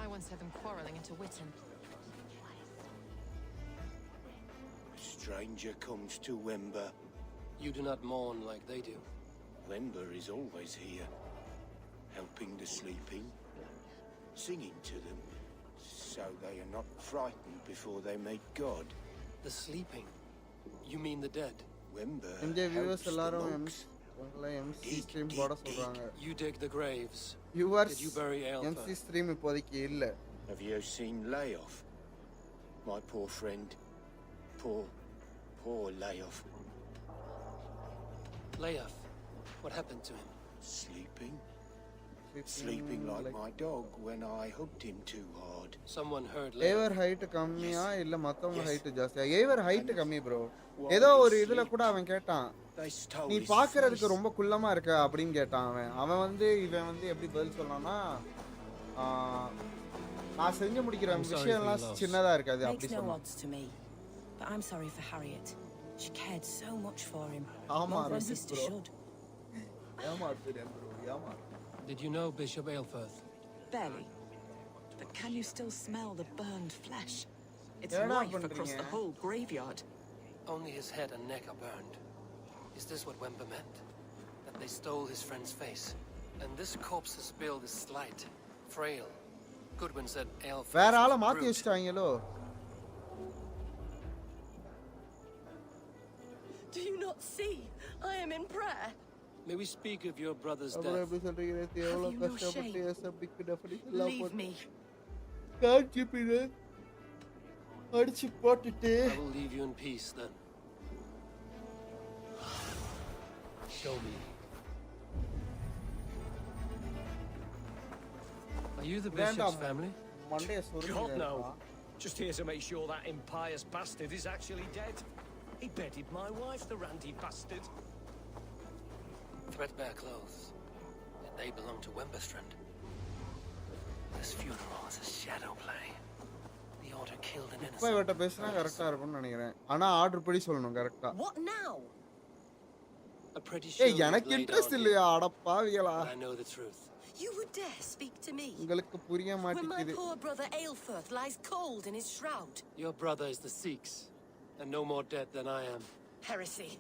I once heard them quarrelling at a Witten. Stranger comes to Wember. You do not mourn like they do. Wember is always here, helping the sleeping, singing to them, so they are not frightened before they meet God. The sleeping? You mean the dead? Wember இந்த viewers helps the எல்லாரும் monks. உங்களை MC stream போட சொல்றாங்க. You dig the graves. Viewers Did you bury Aelfirth? MC stream இப்போதைக்கு இல்ல. Have you seen Layoff? My poor friend. Poor Layoff. Layoff. What happened to him? Sleeping like my dog when I hooked him too hard. Someone heard ever height கம்மியா இல்ல மத்தவங்க height ஜாஸ்தியா? ஏவர் height கம்மி bro. ஏதோ ஒரு இதுல கூட அவன் கேட்டான். நீ பாக்குறதுக்கு ரொம்ப குள்ளமா இருக்க அப்படின்னு கேட்டான் அவன். அவன் வந்து இவன் வந்து எப்படி பதில் சொன்னான்னா நான் செஞ்சு முடிக்கிற விஷயம்லாம் சின்னதா இருக்காது அப்படி சொன்னான். But I'm sorry for Harriet. She cared so much for him. More than a sister should. Did you know Bishop Aelfirth? Barely. But can you still smell the burned flesh? It's Yeah, rife but across the whole graveyard. Only his head and neck are burned. Is this what Wember meant? That they stole his friend's face? And this corpse's build is slight, frail. Goodwin said Aelfirth வேற ஆளை was மாத்தி brute. வச்சிட்டாங்களோ? Do you not see? I am in prayer. May we speak of your brother's அப்புறம் death? எப்படி சொல்றீங்க? எவ்வளவு Have you no கஷ்டப்பட்டு shame? எஸ்எம்பிக்கு definition எல்லாம் Leave போட்டு me. காட்சி பின்ன அடிச்சு போட்டுட்டு I will leave you in peace then. Show me. Are you the bishop's family? மண்டைய God, சொருங்க. no. Just here to make sure that impious bastard is actually dead. He bedded my wife, the randy bastard. Threadbare clothes. Yet they belong to Wemberstrand. This funeral is a shadow play. The order killed an innocent. இவட்ட பேசினா கரெக்டா இருக்கும்னு நினைக்கிறேன். ஆனா order படி சொல்லணும் கரெக்ட்டா. What now? ஏய் எனக்கு இன்ட்ரஸ்ட் இல்லையா அடப்பாவிகளா. I know the truth. You would dare speak to me? உங்களுக்கு புரிய மாட்டேங்குது. When my poor brother Aelfirth lies cold in his shroud. Your brother is the Sikhs, and no more dead than I am. Heresy.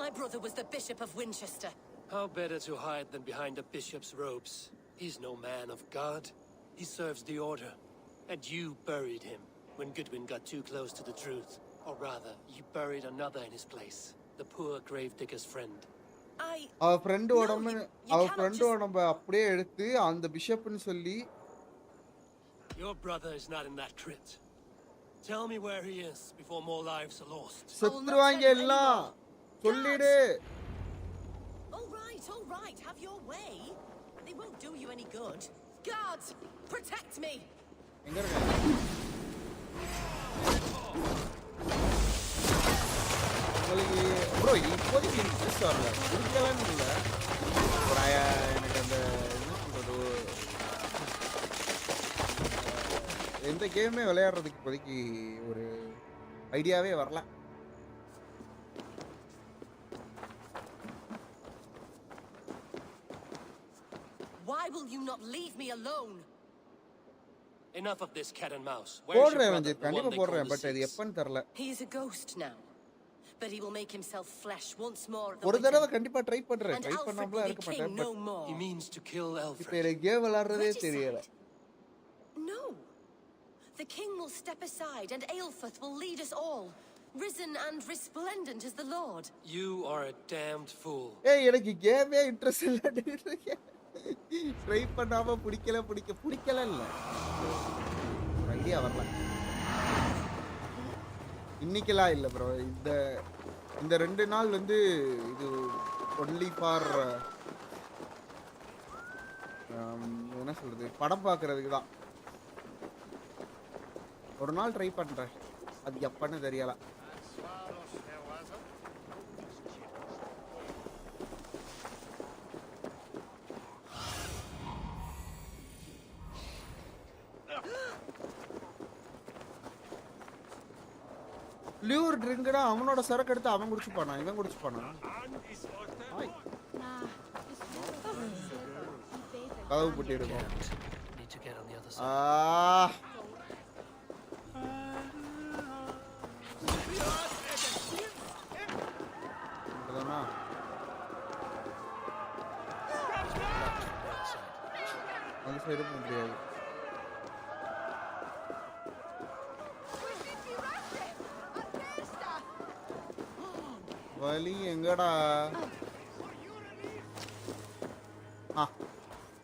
My brother was the Bishop of Winchester. How better to hide than behind a bishop's robes? He's no man of God. He serves the order. And you buried him when Goodwin got too close to the truth. Or rather, you buried another in his place. The poor gravedigger's friend. அவ friend உடம்ப அப்படியே எடுத்து அந்த பிஷப்னு சொல்லி Your brother is not in that crypt. Tell me where he is before more lives are lost. செத்துருவாங்க எல்லாம் சொல்லிடு. All right, have your way. They won't do you any good. Guards, protect me. எங்க இருக்க? உங்களுக்கு bro இப்போதைக்கு interest வரல குடிக்கலான்னு இல்லை ஒரு எனக்கு அந்த என்ன சொல்கிறது எந்த கேமே விளையாடுறதுக்கு இப்போதைக்கு ஒரு ஐடியாவே வரல. Why will you not leave me alone? Enough of this cat and mouse. போடுறேன் வந்து கண்டிப்பா போடுறேன் பட் அது எப்பன்னு தெரியல. He is a ghost now. But he will make himself flesh once more. ஒரு தடவை கண்டிப்பா ட்ரை பண்றேன். ட்ரை பண்ணாமல இருக்க மாட்டேன். He means to kill Alfred. இப்போ எனக்கு கேம் விளையாடுறதே தெரியல. No. The king will step aside and Aelfirth will lead us all, risen and resplendent as the Lord. You are a damned fool. ஏய் எனக்கு கேமே interest இல்ல. Try பண்ணாம பிடிக்கல இல்ல. ஐடியா வரல. இன்னைக்கெல்லாம் இல்லை ப்ரோ. இந்த 2 நாள் வந்து இது ஒன்லி ஃபார் என்ன சொல்றது படம் பார்க்கறதுக்கு தான். ஒரு நாள் ட்ரை பண்றேன். அது எப்பன்னு தெரியல. லியூர் ட்ரிங்க்னா அவனோட சரக்கு எடுத்து அவன் குடிச்சு போனான். இவன் குடிச்சு போனான். கதவு பூட்டி இருக்கும். அந்த சைடு போக முடியாது. வலி எங்கடா?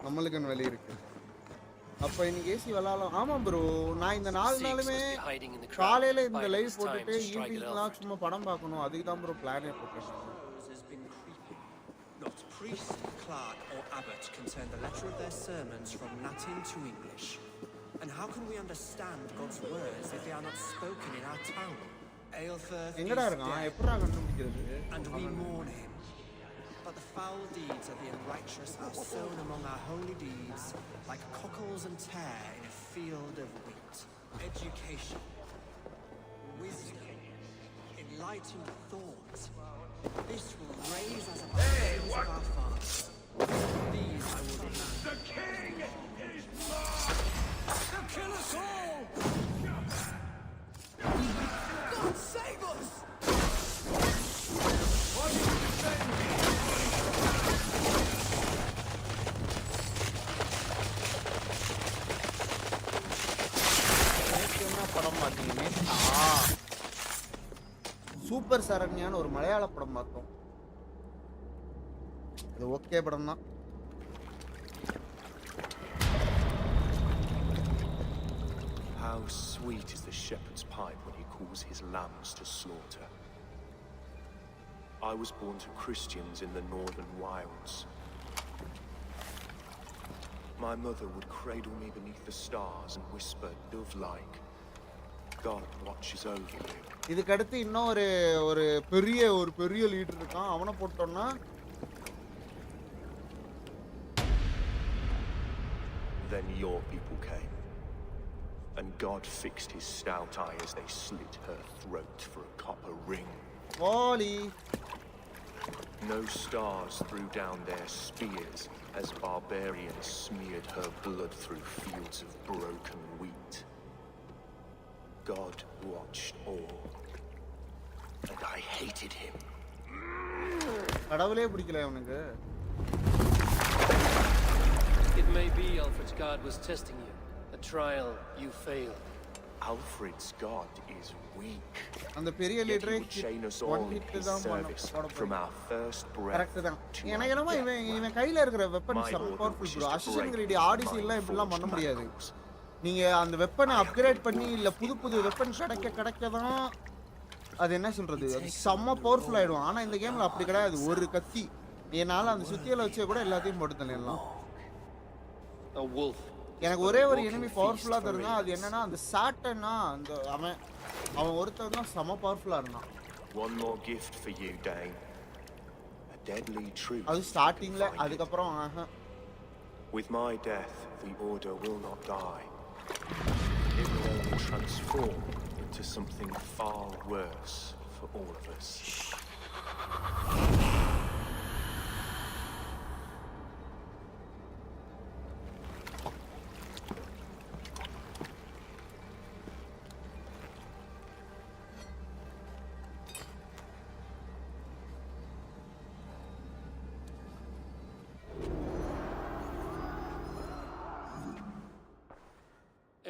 நம்மளுக்குன்னு வலி இருக்கு. அப்ப இன்னைக்கு ஏசி விளாடலாம். ஆமா ப்ரோ நான் இந்த 4 நாளுமே காலையில இந்த லைவ் போட்டுட்டு ஈவினிங்லாம் சும்மா படம் பார்க்கணும். அதுக்கு தான் ப்ரோ பிளானே போட்டேன். Not priest, clerk or abbot can turn the letter of their sermons from Latin to English. And how can we understand God's words if they are not spoken in our tongue? Aelfirth is dead, and we mourn him. But the foul deeds of the unrighteous are sown among our holy deeds, like cockles and tare in a field of wheat. Education, wisdom, enlightened thought. This will raise us above the sins of our fathers. These I will demand. The king is lost! To kill us all! God save us! What did you say? படம் பார்த்தீங்கன்னா super சரண்யான்னு ஒரு மலையாள படம் பார்த்தோம். அது okay படம் தான். How sweet is the shepherd's pipe when he calls his lambs to slaughter. I was born to Christians in the northern wilds. My mother would cradle me beneath the stars and whisper dove-like, God watches over you. இதுக்கு அடுத்து இன்னும் ஒரு பெரிய leader இருக்கான். அவனை போட்டோம்னா Then your people came, and God fixed his stout eye as they slit her throat for a copper ring. Wally. No stars threw down their spears as barbarians smeared her blood through fields of broken wheat. God watched all, and I hated him. கடவுளே பிடிக்கல அவனுக்கு. It may be Alfred's God was testing you. A trial you failed. Alfred's God is weak. அந்த பெரிய லீடரே chain us all in his service from our first breath. Correct தான். எனக்கு என்னமோ இவன் கையில இருக்கிற வெப்பன் செம powerful bro. Assistant Grady odyssey எல்லாம் இப்படிலாம் பண்ண முடியாது. நீங்க அந்த வெப்பனை அப்கிரேட் பண்ணி இல்ல புது வெப்பன் கிடைக்க தான் அது என்ன சொல்றது, அது செம்ம பவர்ஃபுல் ஆயிடும். ஆனா இந்த கேம்ல அப்படி கிடையாது. ஒரு கத்தி என்னால அந்த சுத்தியல வச்சே கூட எல்லாத்தையும் போட்டு தள்ளிடலாம். எனக்கு ஒரே ஒரு எனிமி பவர்ஃபுல்லா தெரிஞ்சா அது என்னன்னா அந்த சாட்டனா அந்த அவன் ஒருத்தன் தான் செம பவர்ஃபுல்லா இருந்தான். One more gift for you, Dane. A deadly truth. அது ஸ்டார்டிங்ல அதுக்கப்புறம் With my death, the order will not die. It will only transform into something far worse for all of us.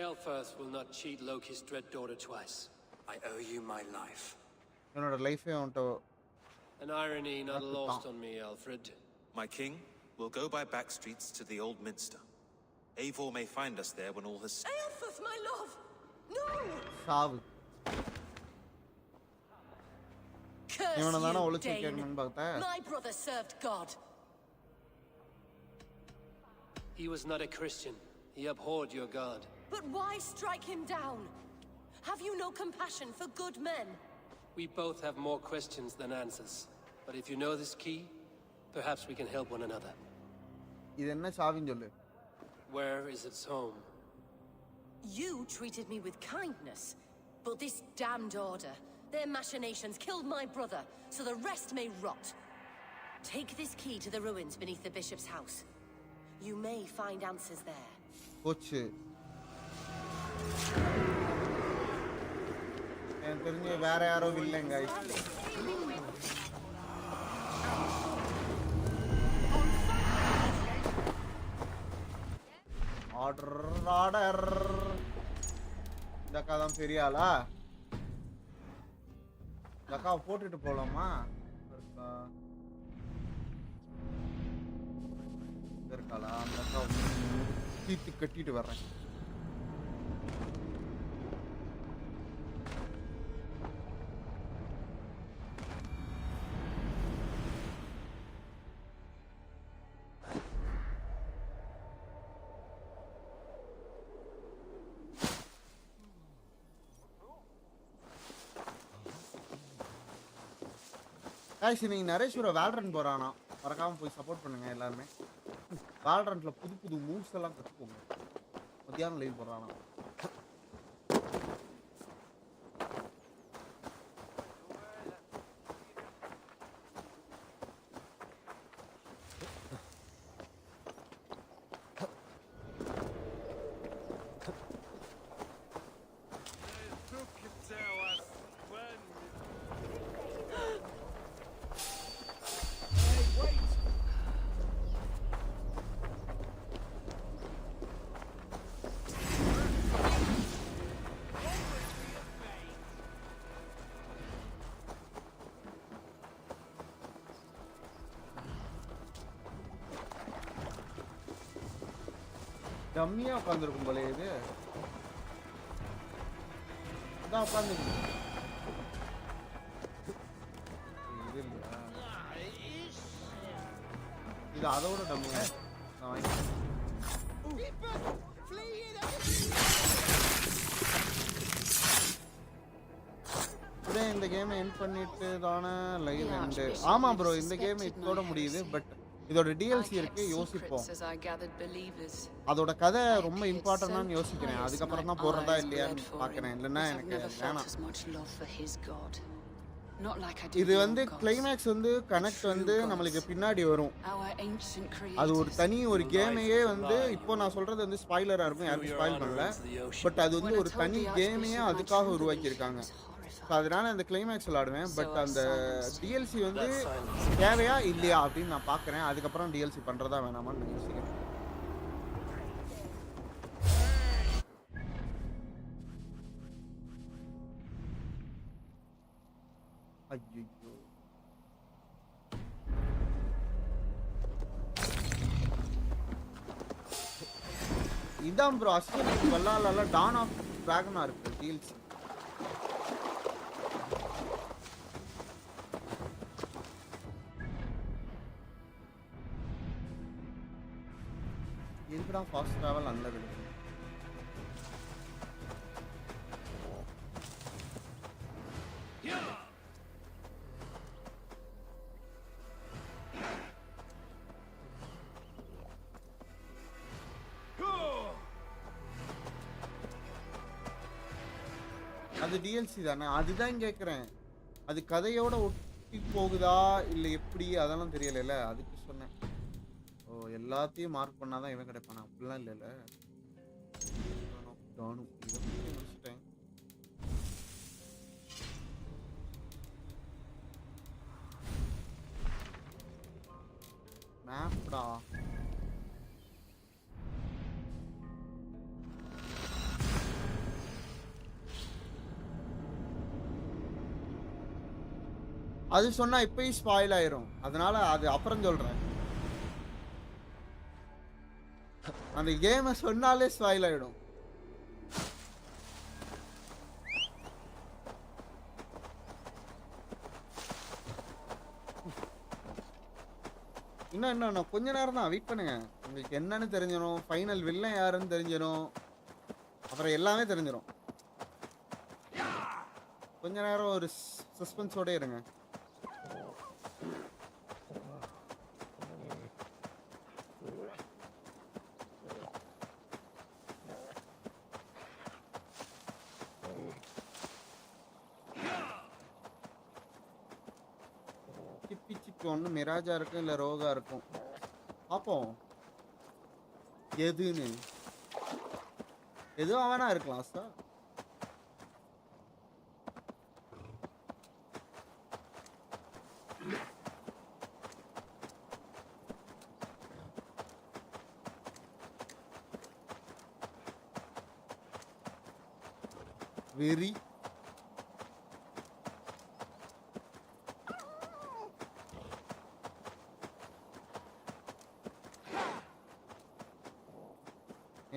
Aelfirth will not cheat Loki's dread daughter twice. I owe you my life. என்னோட லைஃபே அவன்ட்ட. An irony not lost on me, Alfred. My king will go by back streets to the old minster. Eivor may find us there when all has... Aelfirth, my love! No! சாவு. Curse you, Dane. My brother served God. He was not a Christian. He abhorred your God. But why strike him down? Have you no compassion for good men? We both have more questions than answers. But if you know this key, perhaps we can help one another. இது என்ன சாவின்னு சொல்லு. Where is its home? You treated me with kindness, but this damned order, their machinations killed my brother, so the rest may rot. Take this key to the ruins beneath the bishop's house. You may find answers there. போச்சு. எனக்கு தெரிஞ்சு வேற யாரோ இல்லைங்க. Order. இந்த அக்கா தான் பெரிய ஆளா? இந்த அக்காவை போட்டுட்டு போலாமா? இருக்காளா? அந்த அக்காவை தீத்து கட்டிட்டு வர்றேன். இன்னைக்கு நரேஸ்வர வேல்ரன் போறானா, மறக்காம போய் சப்போர்ட் பண்ணுங்க எல்லாருமே. வேல்ரன்ட்ல புது மூவ்ஸ் எல்லாம் கற்றுக்கோங்க. மத்தியானம் லைவ் போறானா. டம்மியா உட்காந்துருக்கும் போல இது. அதான் உட்காந்துருக்கு. இது இல்லையா? இது அதோட டம்மியா. நான் வாங்கிக்கிறேன். இந்த கேமை எண்ட் பண்ணிட்டு தானே லைவ் எண்டு. ஆமா ப்ரோ, இந்த கேம் இதோட முடியுது. பட் இதோட டிஎல்சி இருக்கு, யோசிப்போம். அதோட கதை ரொம்ப இம்பார்ட்டன்டானு யோசிக்கிறேன். அதுக்கப்புறம் தான் போடுறதா இல்லையான்னு பார்க்குறேன். இல்லைன்னா எனக்கு வேணாம். இது வந்து கிளைமேக்ஸ் வந்து கனெக்ட் வந்து நம்மளுக்கு பின்னாடி வரும். அது ஒரு தனி ஒரு கேமையே வந்து இப்போ நான் சொல்றது வந்து ஸ்பாய்லரா இருக்கும், யாருக்கும் ஸ்பாயில் பண்ணல. பட் அது வந்து ஒரு தனி கேமையே அதுக்காக உருவாக்கியிருக்காங்க. ஸோ அதனால அந்த கிளைமேக்ஸ் விளாடுவேன். பட் அந்த டிஎல்சி வந்து தேவையா இல்லையா அப்படின்னு நான் பார்க்குறேன். அதுக்கப்புறம் டிஎல்சி பண்ணுறதா வேணாமான்னு நான் யோசிக்கிறேன். ஐயோ, இதான் ப்ரோ அஸ்வின் வல்லால டான் ஆஃப் டிராகனா இருக்கு டிஎல்சி. எதுக்குடா ஃபாஸ்ட் டிராவல் அன்லெவல்? அது டிஎல்சி தானே, அதுதான் கேட்குறேன். அது கதையோட ஒட்டி போகுதா இல்லை எப்படி அதெல்லாம் தெரியல. அதுக்கு சொன்னேன். ஓ, எல்லாத்தையும் மார்க் பண்ணாதான் இவன் கிடைப்பானா? அப்படிலாம் இல்லைல்ல. நானும் இதை முடிச்சிட்டேன். மேப்டா அது சொன்னா இப்பயும் ஸ்பாயில் ஆயிரும். அதனால அது அப்புறம் சொல்றேன். அந்த கேமை சொன்னாலே ஸ்பாயில் ஆயிடும். இன்னும் கொஞ்ச நேரம் தான் வெயிட் பண்ணுங்க. உங்களுக்கு என்னன்னு தெரிஞ்சிடும், ஃபைனல் வில்லன் யாருன்னு தெரிஞ்சிடும், அப்புறம் எல்லாமே தெரிஞ்சிடும். கொஞ்ச நேரம் ஒரு சஸ்பென்ஸோட இருங்க. ஒன்று மிராஜா இருக்கும் இல்லை ரோகா இருக்கும். பார்ப்போம் எதுன்னு. எதுவும் அவனா இருக்கலாம் சார். வெரி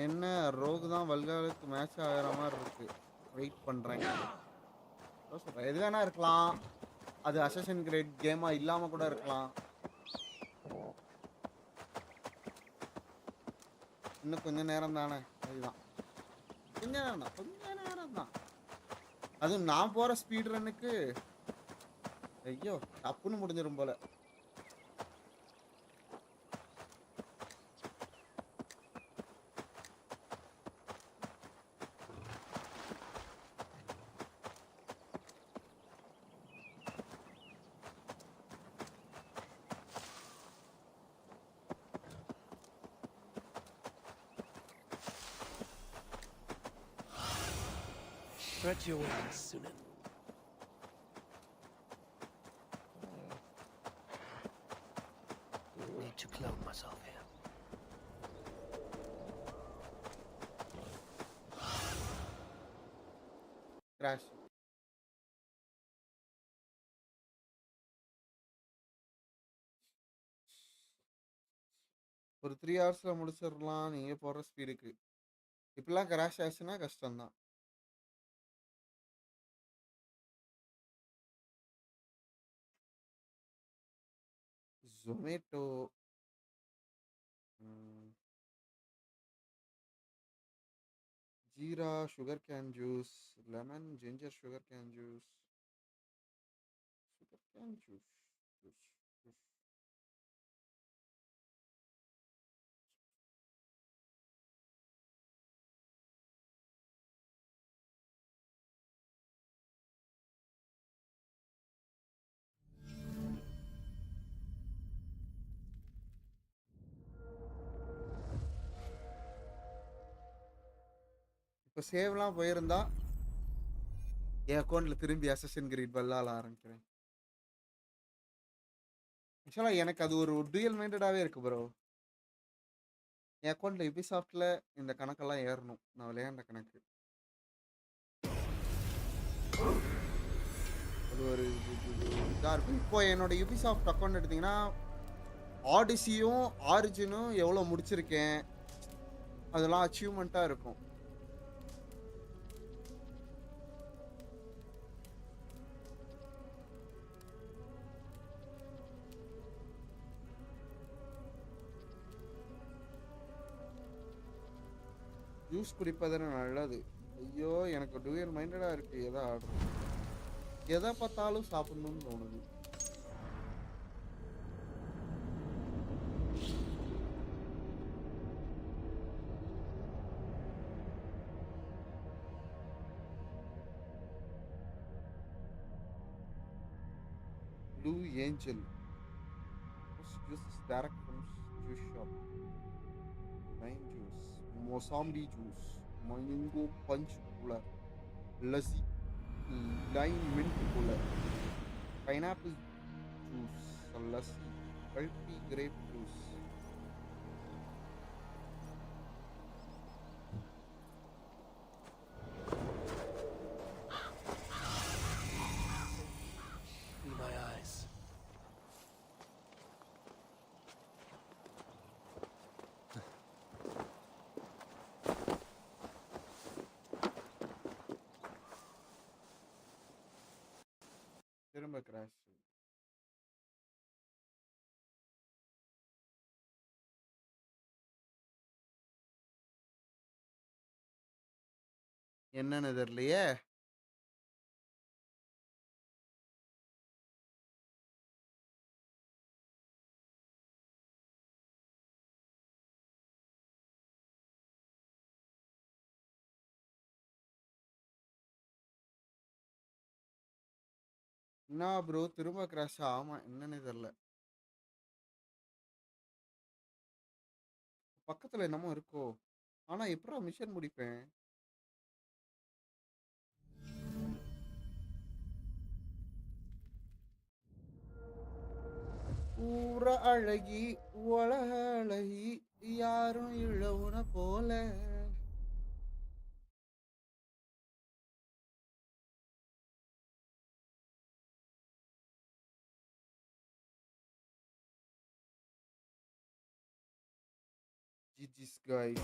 என்ன ரோகு தான் வல்காலுக்கு மேட்ச் ஆகிற மாதிரி இருக்கு. வெயிட் பண்ணுறேன். சொல்கிறேன் எது வேணா இருக்கலாம். அது அசசின் கிரேட் கேமாக இல்லாமல் கூட இருக்கலாம். இன்னும் கொஞ்ச நேரம் தானே. அதுதான் கொஞ்ச நேரம் தான். அதுவும் நான் போகிற ஸ்பீட் ரன்னுக்கு ஐயோ தப்புன்னு முடிஞ்சிடும் போல. Spread your wings, Sunan. Need to clone myself here. Crash. ஒரு 3 ஹவர்ஸில் முடிச்சிடலாம் நீங்கள் போடுற ஸ்பீடுக்கு. இப்பெல்லாம் கிராஷ் ஆச்சுன்னா கஷ்டம்தான். Zomato jeera sugar cane juice, lemon ginger sugar cane juice, juice. இப்போ சேவ்லாம் போயிருந்தா என் அக்கௌண்ட்ல திரும்பி அசசின் கிரீட் வல்லால ஆரம்பிக்கிறேன். ஆக்சுவலாக எனக்கு அது ஒரு டுயல் மைண்டடாகவே இருக்கு ப்ரோ. என் அக்கௌண்ட்ல யுபிசாஃப்ட்ல இந்த கணக்கெல்லாம் ஏறணும், நான் விளையாண்ட கணக்கு. அது ஒரு இதாக இருக்கும். இப்போ என்னோட யுபிசாஃப்ட் அக்கௌண்ட் எடுத்தீங்கன்னா ஆடிசியும் ஆரிஜினும் எவ்வளோ முடிச்சிருக்கேன் அதெல்லாம் அச்சீவ்மெண்ட்டாக இருக்கும். ஜூஸ் குடிப்பதுன்னு நல்லது. ஐயோ எனக்கு டுயல் மைண்டடாக இருக்குது. எதை ஆர்டர் எதை பார்த்தாலும் சாப்பிடணும்னு தோணுது. Blue angel juice is direct from juice shop. Lime juice, Mosambie juice, mango punch cooler, lassi, lime mint cooler, pineapple juice, lassi, pulpy grape juice. In my eyes. திரும்ப கிராஷ். என்னன்னு தெரியலையே. என்ன ப்ரோ திரும்ப crash? ஆமாம், என்னன்னு தெரில. பக்கத்தில் என்னமோ இருக்கோ, ஆனால் எப்படா மிஷன் முடிப்பேன்? ஊர அழகி உலக அழகி யாரும் இழவுன போல. ஜிஜிஸ் காய்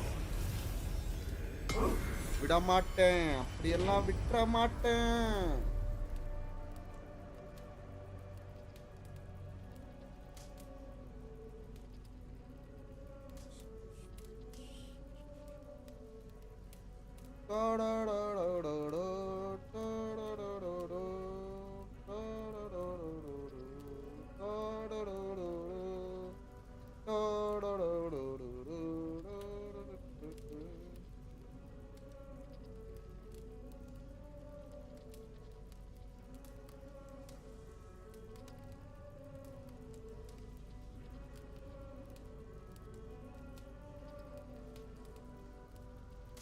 விட மாட்டேன், அப்படியெல்லாம் விட்டுற மாட்டேன்.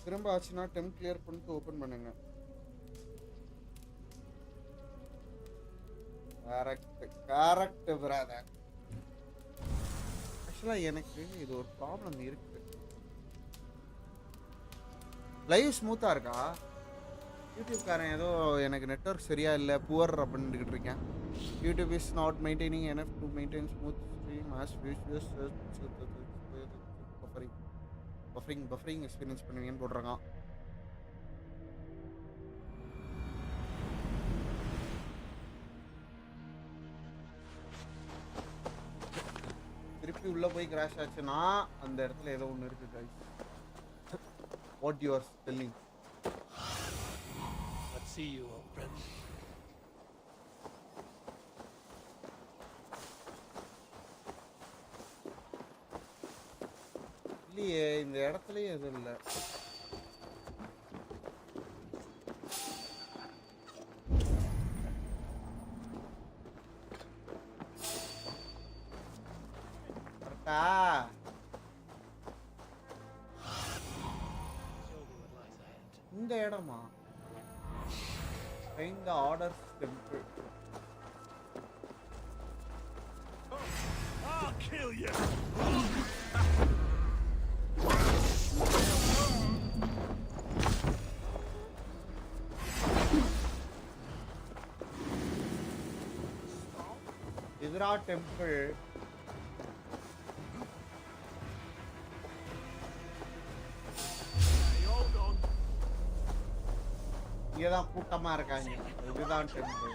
திரும்ப ஆச்சுன்னா டெம் கிளியர் பண்ணிட்டு ஓப்பன் பண்ணுங்க. Correct brother. ஆக்சுவலாக எனக்கு இது ஒரு ப்ராப்ளம் இருக்கு. லைவ் ஸ்மூத்தாக இருக்கா? யூடியூப்காரன் ஏதோ எனக்கு நெட்வொர்க் சரியா இல்லை புவர் அப்படின்ட்டு இருக்கேன். YouTube is not maintaining enough to maintain smooth stream as usual. Buffering experience பண்ணுவீங்கன்னு போடுறாங்க. திருப்பி உள்ள போய் கிராஷ் ஆச்சுன்னா அந்த இடத்துல ஏதோ ஒன்று இருக்கு guys. What you are telling? Let's see you, old friend. இல்லையே இந்த இடத்துலயே எதுவும் இல்லை. கரெக்டா? இந்த இடமா? Find the Order's temple. I'll kill you. Isra temple. இங்கதான் கூட்டமா இருக்காங்க. இதுதான் temple.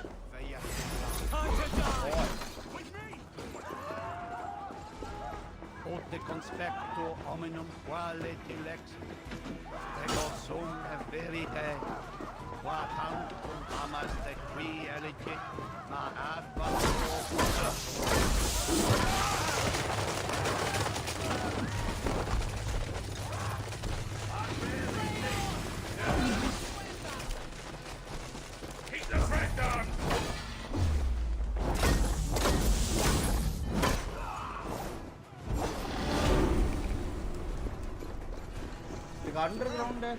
Ut conspecto hominum quale dilex ego sum verite qua tantum amas de qui elegit ma advat Keep the threat down. இது அண்டர்கிரவுண்ட்.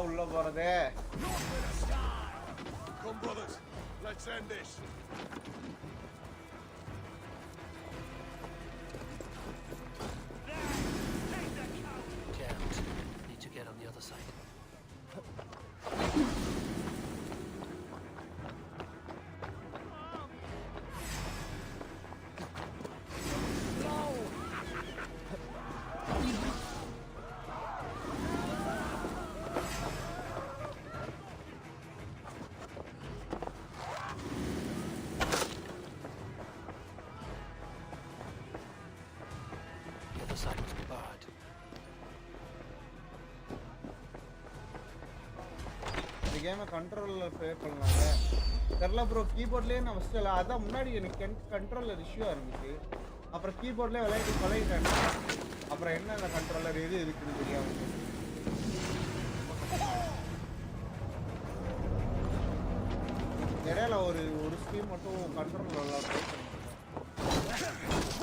உள்ள போறது. Come brothers, let's end this. Can't. Need to get on the other side. கேமை கண்ட்ரோலில் play பண்ணலாங்க. தெரில bro, கீபோர்ட்லேயே நான் first அதான் முன்னாடி எனக்கு கண்ட்ரோலர் இஷ்யூவாக இருந்துச்சு. அப்புறம் கீபோர்ட்லேயே பழகிட்டேன். அப்புறம் என்ன அந்த கண்ட்ரோலர் எது இருக்குன்னு தெரியாமல் இடையில ஒரு ஸ்கீம் மட்டும் கண்ட்ரோலர் ட்ரை பண்ணிட்டேன்.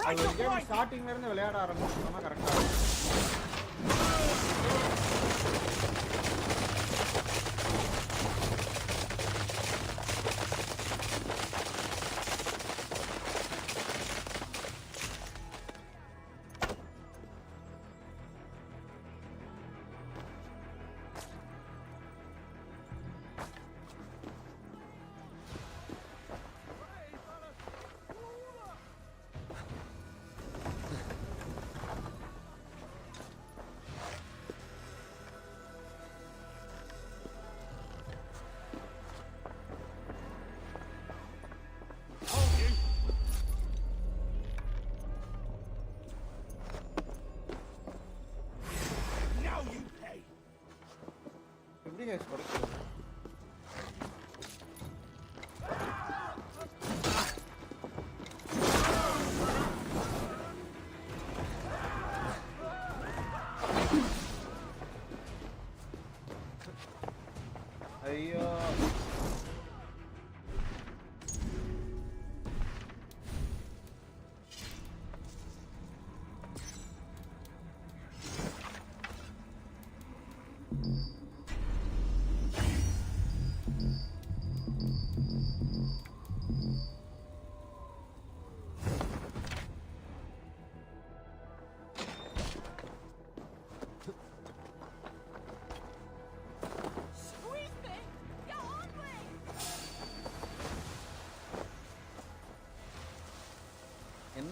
அது ஒரு கேம் ஸ்டார்டிங்லேருந்து விளையாட ஆரம்பிச்சோம்னா கரெக்டாக இருக்கும். ஐயோ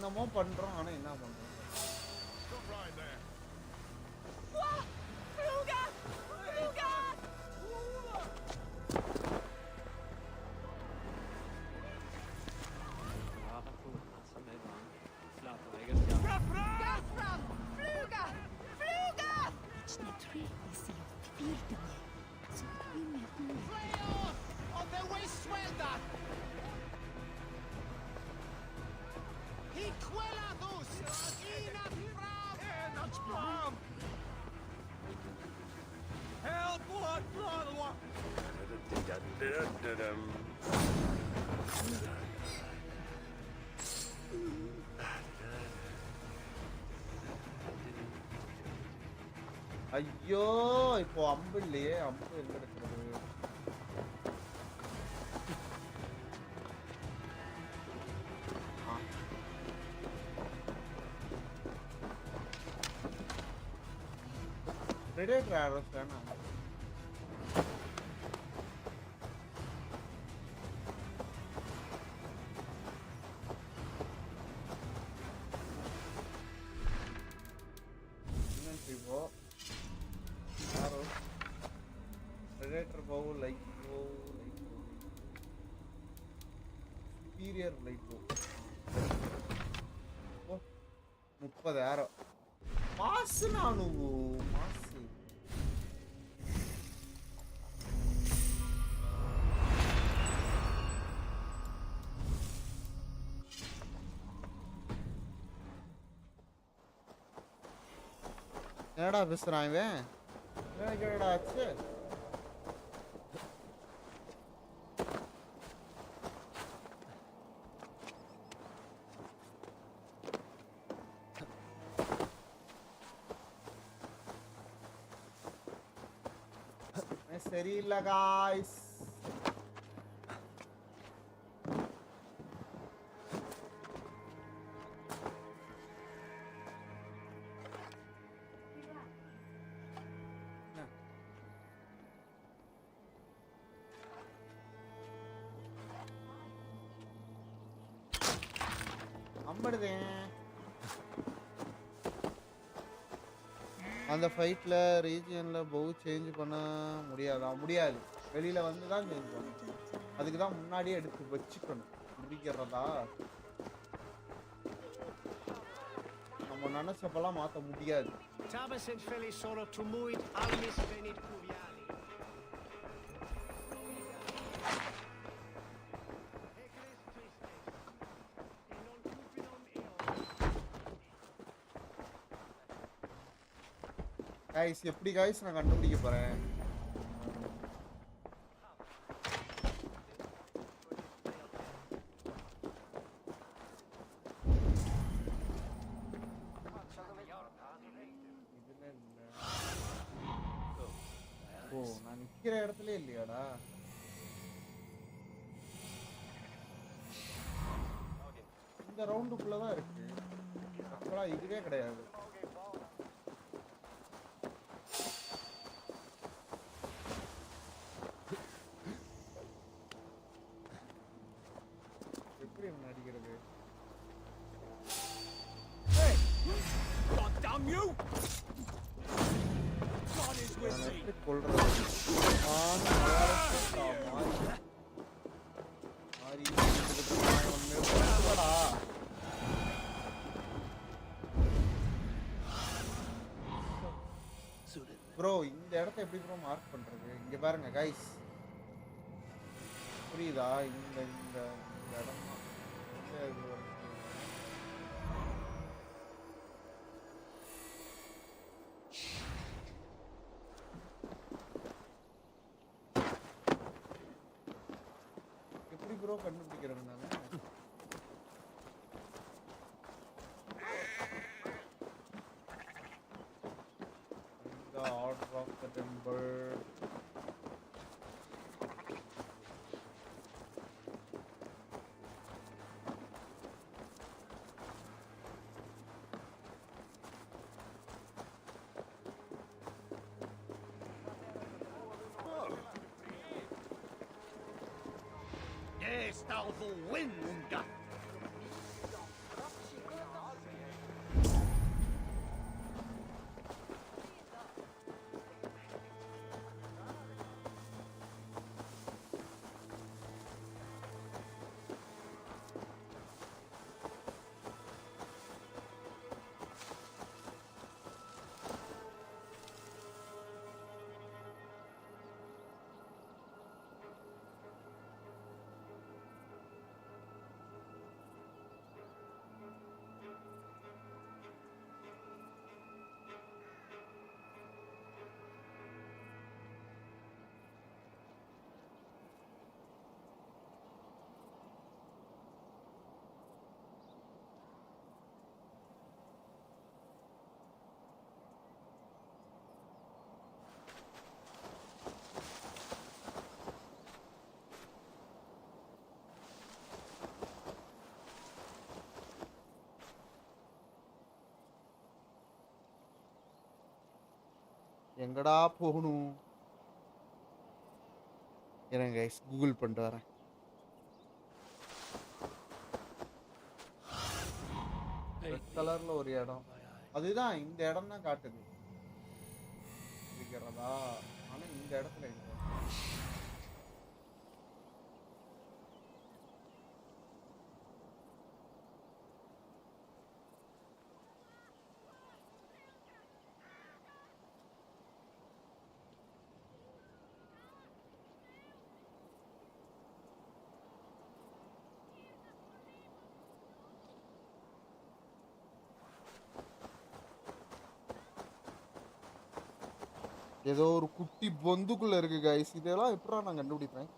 என்னமோ பண்றோம் ஆனா என்ன பண்றோம் ஐயோ இப்போ அம்பு இல்லையே அம்பு எங்க எடுக்கிறது Predator arrows வேணாம் Predator bow, light bow, superior light bow. Oh, 30 arrow. Mass nanu mass. என்னடா பேசுறான் இவன்? என்னடா ஆச்சு? சரியில்ல guys. அம்படுதே அந்த ஃபைட்ல ரீஜியன்ல பவு சேஞ்ச் பண்ண முடியாது வெளியில வந்து தான் சேஞ்ச் பண்ணணும் அதுக்கு தான் முன்னாடியே எடுத்து வச்சுக்கணும் முடிக்கிறதா நம்ம நினைச்சப்பெல்லாம் மாற்ற முடியாது guys எப்படி guys நான் கண்டுபிடிக்க போறேன் ஓ நான் நிக்கிற இடத்துல இல்லையாடா இந்த ரவுண்டுக்குள்ள தான் இருக்கு அப்பலாம் இதுவே கிடையாது ப்ரோ இந்த இடத்தை எப்படி ப்ரோ மார்க் பண்றது இங்க பாருங்க गाइस புரியுதா இந்த இந்த இடம் எப்படி ப்ரோ கண்டுபிடிக்கிறது நானு order of the timber Yes, thou the wind. எங்கடா போகணும்? இருங்க கைஸ், கூகுள் பண்ணிட்டு வரேன். ரெட் கலர்ல ஒரு இடம், அதுதான் இந்த இடம் தான் காட்டுது இருக்கிறதா. ஆனா இந்த இடத்துல எங்க? ஏதோ ஒரு குட்டி பொந்துக்குள்ள இருக்கு கைஸ். இதெல்லாம் எப்படா நான் கண்டுபிடிப்பேன்?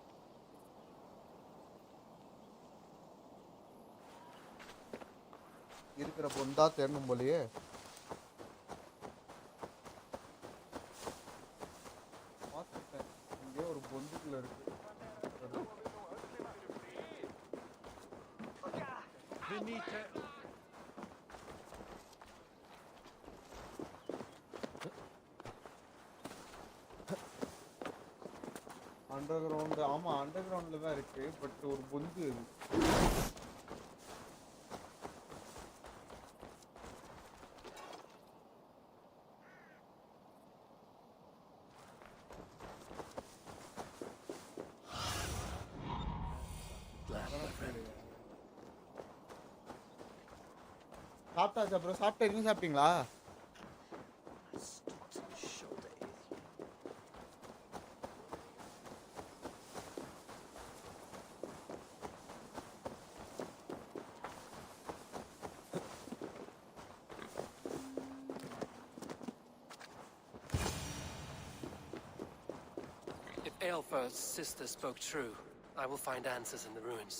இருக்கிற பொந்தா தேடணும் போலயே. பார்த்துட்டேன், இங்கே ஒரு பொந்துக்குள்ள இருக்கு. அண்டர் கிரவுண்ட், ஆமா அண்டர் கிரவுண்ட்ல தான் இருக்கு. பட் ஒரு பொந்து இது. சாப்பிட்டாச்சா ப்ரோ? சாப்பிட்டேன். நீங்க சாப்பிட்டீங்களா? Aelfir's sister spoke true. I will find answers in the ruins.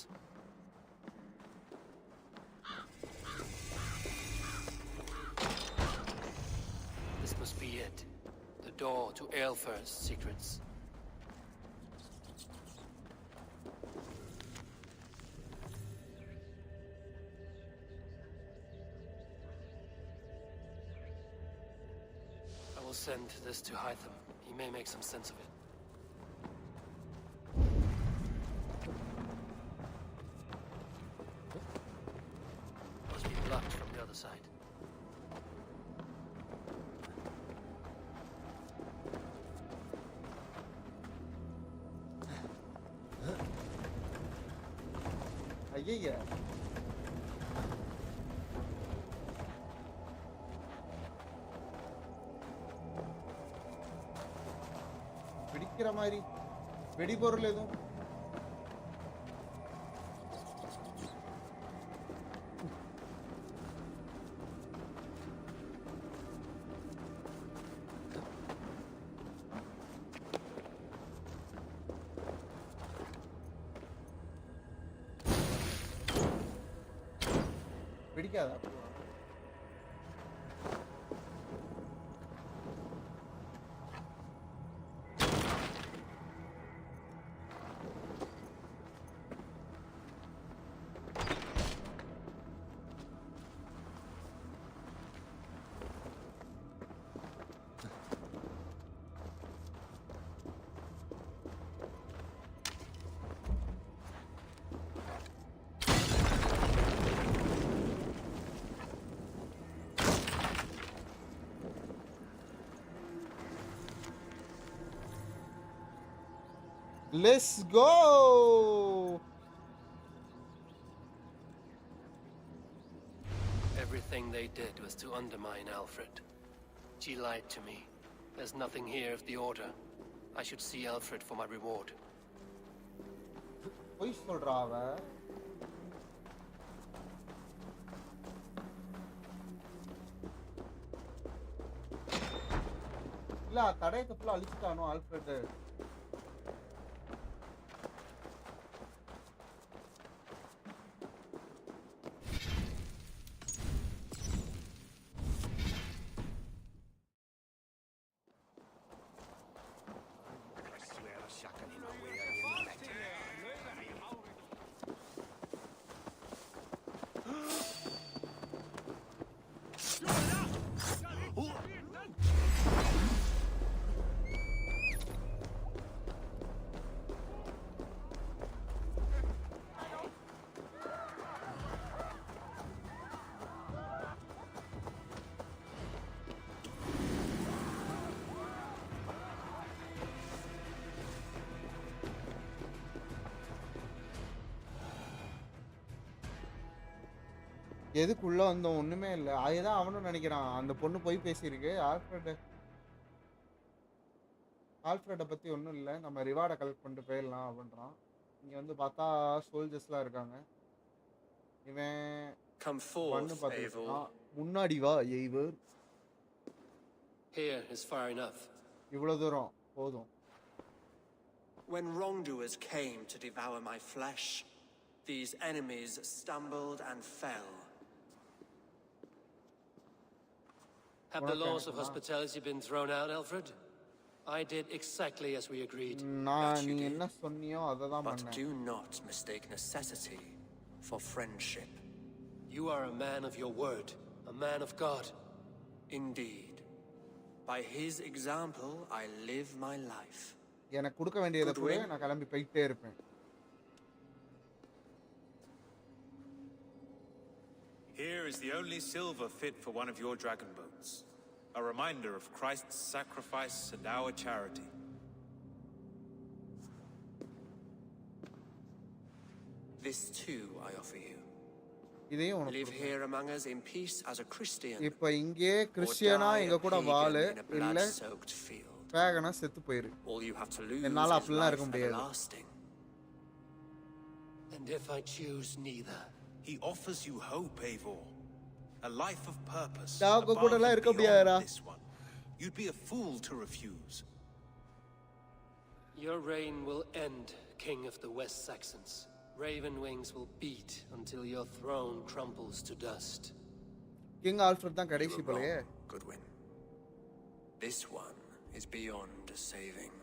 This must be it. The door to Aelfir's secrets. I will send this to Hytham. He may make some sense of it. Side. ஐயா, பிடிக்கிற மாதிரி வெடிபொருள் எதுவும்? பிடிக்காதா? Let's go! Everything they did was to undermine Alfred. She lied to me. There's nothing here of the Order. I should see Alfred for my reward. பொய் சொல்றா அவ. இல்ல தடையத்தை ஃபுல்லா அழிச்சிட்டானோ ஆல்ஃபிரட். எதுக்குள்ள வந்தோம் ஒண்ணுமே இல்லை. அதுதான் அவனும் நினைக்கிறான். அந்த பொண்ணு போய் பேசியிருக்கு. ஆல்ஃப்ரெட்டை பற்றி ஒன்றும் இல்லை, நம்ம ரிவார்டை கலெக்ட் பண்ணிட்டு போயிடலாம் அப்படின்றான். இங்கே வந்து பார்த்தா சோல்ஜர்ஸ்லாம் இருக்காங்க. இவன் பண்ணு பார்த்துருக்கான். முன்னாடி வா எய்வர். இவ்வளோ தூரம் போதும். When wrongdoers came to devour my flesh, these enemies stumbled and fell. Have the laws of hospitality been thrown out, Alfred? I did exactly as we agreed. நீ என்ன சொன்னியோ அததான் பண்ணேன். But do not mistake necessity for friendship. You are a man of your word, a man of God. Indeed. By his example, I live my life. எனக்கு கொடுக்க வேண்டியதை கூட நான் கிளம்பி போயிட்டே இருப்பேன். Here is the only silver fit for one of your dragon boats. A reminder of Christ's sacrifice and our charity. This too I offer you. Live here among us in peace as a Christian. இப்போ இங்கே கிறிஸ்டியனா எங்க கூட வாழு, இல்ல வேகனா செத்து போயிரு. என்னால அப்படிலாம் இருக்க முடியாது. And if I choose neither, he offers you hope, Eivor. A life of purpose. This one. You'd be a fool to refuse. Your reign will end, King of the West Saxons. Raven wings will beat until your throne crumbles to dust. King Alfred தான் கடைசி போலயே. Goodwin. This one is beyond saving.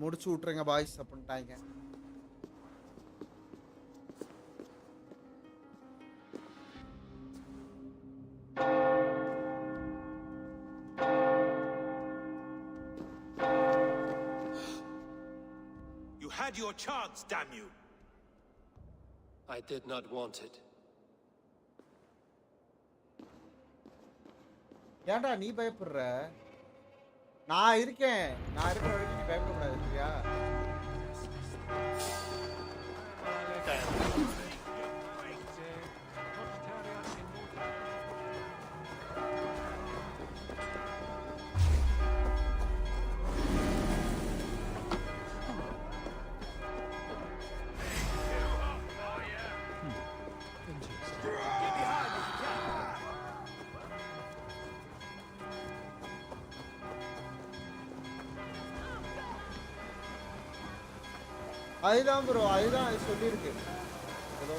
முடிச்சு விட்டுருங்க boys அப்படின்ட்டாங்க. You had your chance, damn you. I did not want it. ஏன்டா நீ பயப்படுற? நான் இருக்கேன். நான் இருக்கிற வரைக்கும் நீ பயப்படக்கூடாது சரியா? அதுதான் ப்ரோ, அதுதான் சொல்லியிருக்கு. ஏதோ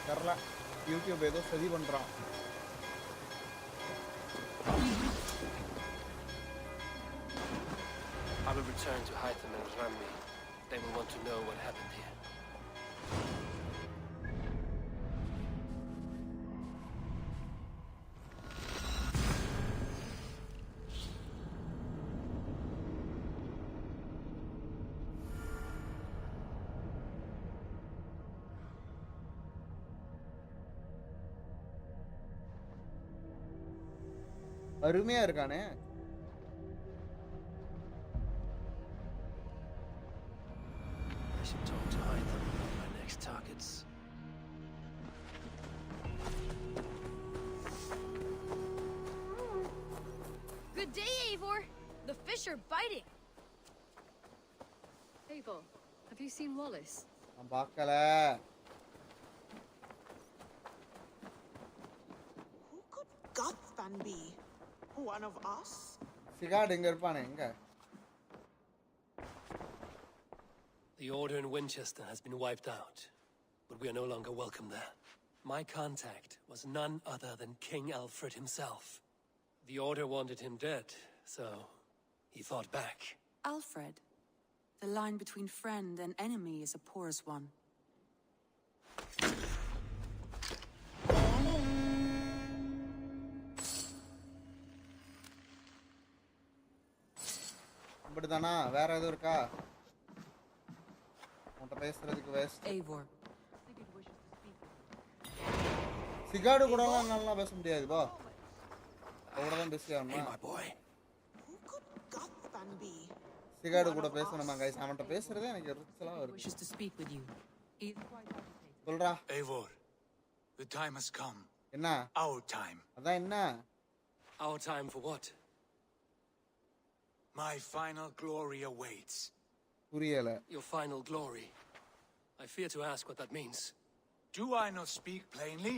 தெரில, யூடியூப் ஏதோ சதி பண்ணுறான். I will return to Hytham and Rammi. They will want to know what happened here. அருமையா இருக்கானே. I should talk to Hytham about my next targets. Good day, Eivor. The fish are biting. Eivor, have you seen Wallace? நான் பார்க்கல. Who could Guthban be? One of us? சிகாட் எங்க இருப்பானே எங்க? The order in Winchester has been wiped out, but we are no longer welcome there. My contact was none other than King Alfred himself. The order wanted him dead, so he fought back. Alfred, the line between friend and enemy is a porous one. இப்படிதானா? வேற எதுவும் இருக்கா? உன்கிட்ட பேசுறதுக்கு waste. Eivor. சிகாடு கூட நல்லா பேச முடியாது பா. அவரோட தான் பேசியாமா. Who could Guthban be? சிகாடு கூட பேசணுமா guys? அவன்கிட்ட பேசுறதே எனக்கு எரிச்சலா வருது. Wishes to speak with you. சொல்றா. Eivor, the time has come. என்ன? Our time. அதான் என்ன? Our time for what? My final glory awaits. புரியல. Your final glory. I fear to ask what that means. Do I not speak plainly?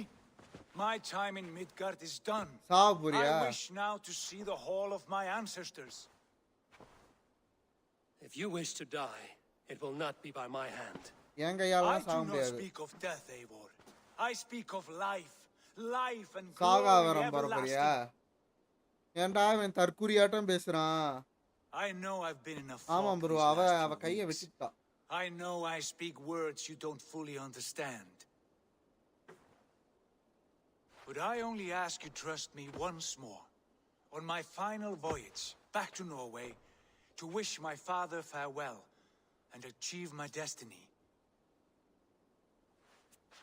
My time in Midgard is done. சாபுரியா. I wish now to see the hall of my ancestors. If you wish to die, it will not be by my hand. என் கையால I சாக do not முடியாது. speak of death, Eivor. I speak of life. Life and Saka glory வரம் பரபரியா. everlasting. ஏன்டா அவன் தற்குறியாட்டம் பேசுறான்? I know I've been in a ஆமா fog bro, these அவ last அவ 2 கையை weeks. வெட்டிட்டா. I know I speak words you don't fully understand. But I only ask you trust me once more, on my final voyage back to Norway, to wish my father farewell and achieve my destiny.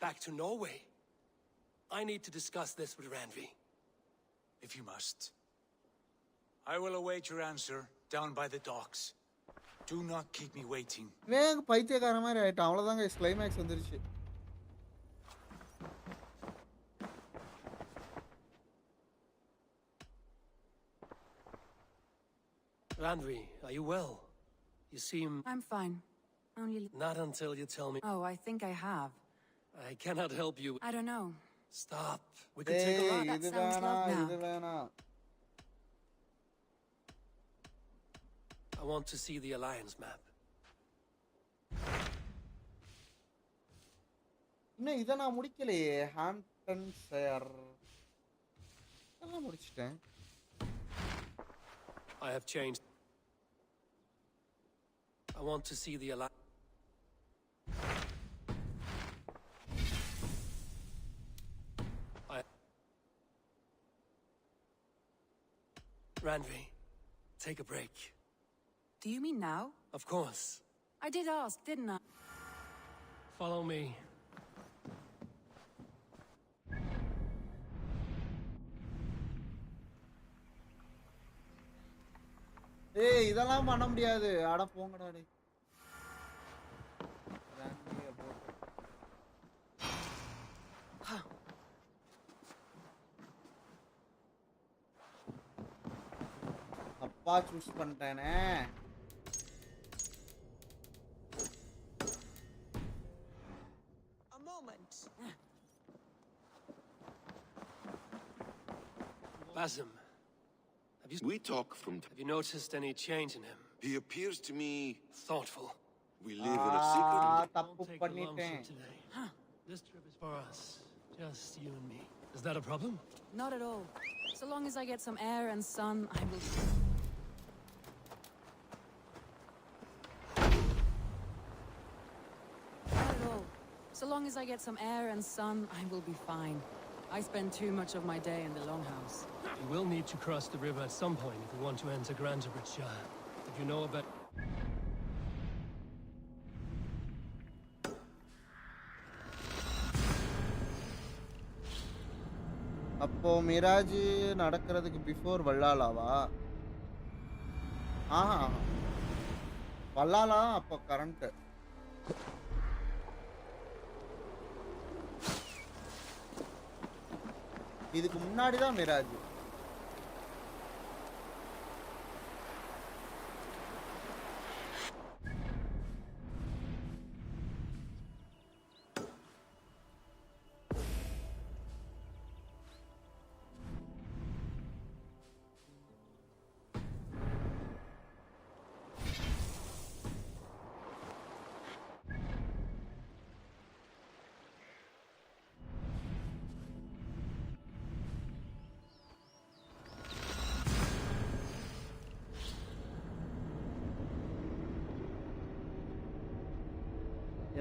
Back to Norway? I need to discuss this with Randvi. If you must. I will await your answer down by the docks. Do not keep me waiting. வேக பைத்தியக்கார மாதிரி ஆயிட்டான். அவ்வளவுதான் guys, climax வந்துருச்சு. Randvi, are you well? You seem... I'm fine. Only... Not until you tell me. Oh, I think I have. I cannot help you. I don't know. Stop. We could take a look. That sounds love now. இது வேணாம். I want to see the Alliance map. இன்னும் இதை நான் முடிக்கலையே. Hampton shire எல்லாம் முடிச்சிட்டேன். I have changed. I want to see the Alliance. Randvi, take a break. Do you mean now? Of course. I did ask, didn't I? Follow me. ஏய் இதெல்லாம் பண்ண முடியாது. அட போங்கடா டேய். அப்பா choose பண்ணிட்டேனே. A moment. Basim, We talk from... have you noticed any change in him? He appears to me... Thoughtful. We live in a secret... தப்பு பண்ணிட்டேன். This trip is for us. Just you and me. Is that a problem? Not at all. So long as I get some air and sun, I will... Not at all. So long as I get some air and sun, I will be fine. I spend too much of my day in the longhouse. You will need to cross the river at some point if you want to enter Grantabridgeshire. If you know about... அப்போ Mirage நடக்கிறதுக்கு before வல்லாலாவா? ஆஹா, வல்லாலா அப்போ current. இதுக்கு முன்னாடி தான் Mirage.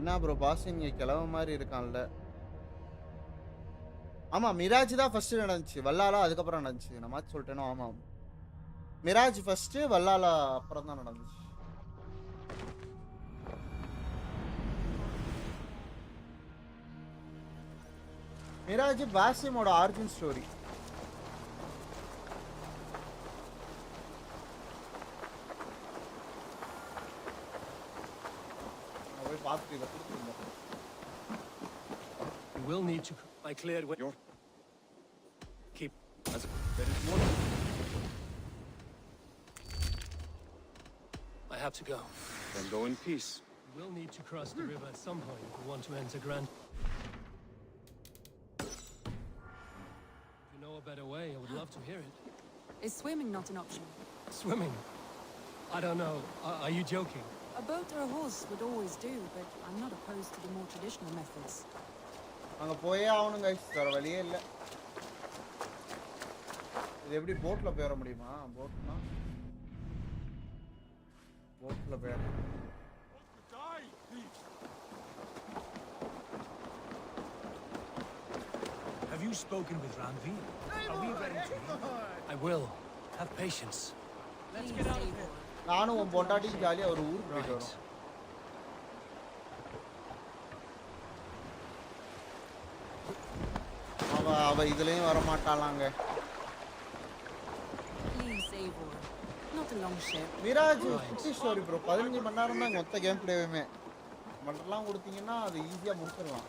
என்ன bro pass இங்கே கிளம்ப மாதிரி இருக்கான்ல? ஆமாம், மிராஜ் தான் ஃபர்ஸ்ட் நடந்துச்சு, வல்லாலா அதுக்கப்புறம் நடந்துச்சு. நான் மாற்றி சொல்லிட்டேனோ? ஆமாம், மிராஜ் ஃபர்ஸ்ட்டு, வல்லாலா அப்புறம் தான் நடந்துச்சு. மிராஜ் பாசிமோட ஆரிஜின் ஸ்டோரி. பார்த்து இதை கொடுத்துருங்க. You will need to... I cleared what you're... Keep... There is one... I have to go. Then go in peace. You will need to cross the river at some point if you want to enter Grand... If you know a better way, I would love to hear it. Is swimming not an option? Swimming? I don't know. Are you joking? A boat or a horse would always do, but I'm not opposed to the more traditional methods. அங்கே போயே ஆகணும் guys, வேற வழியே இல்லை. இது எப்படி போட்டில் போயிட முடியுமா? போட்னா போட்டில் போயிடலாம். Have you spoken with Ranvi? Are we ready to leave? I will. Have patience. Let's get out of here. நானும் உன் பொண்டாட்டியும் ஜாலியாக ஒரு ஊருக்கு போயிட்டு வரோம். அவ இதுலயும் வர மாட்டாளாங்க. Please, Eivor. Not a long ship. Mirage குட்டி ஸ்டோரி ப்ரோ. 15 மணி நேரம் தான் மொத்த கேம் பிளேவுமே. மட்டெல்லாம் கொடுத்தீங்கன்னா அது ஈஸியா முடிச்சிடலாம்.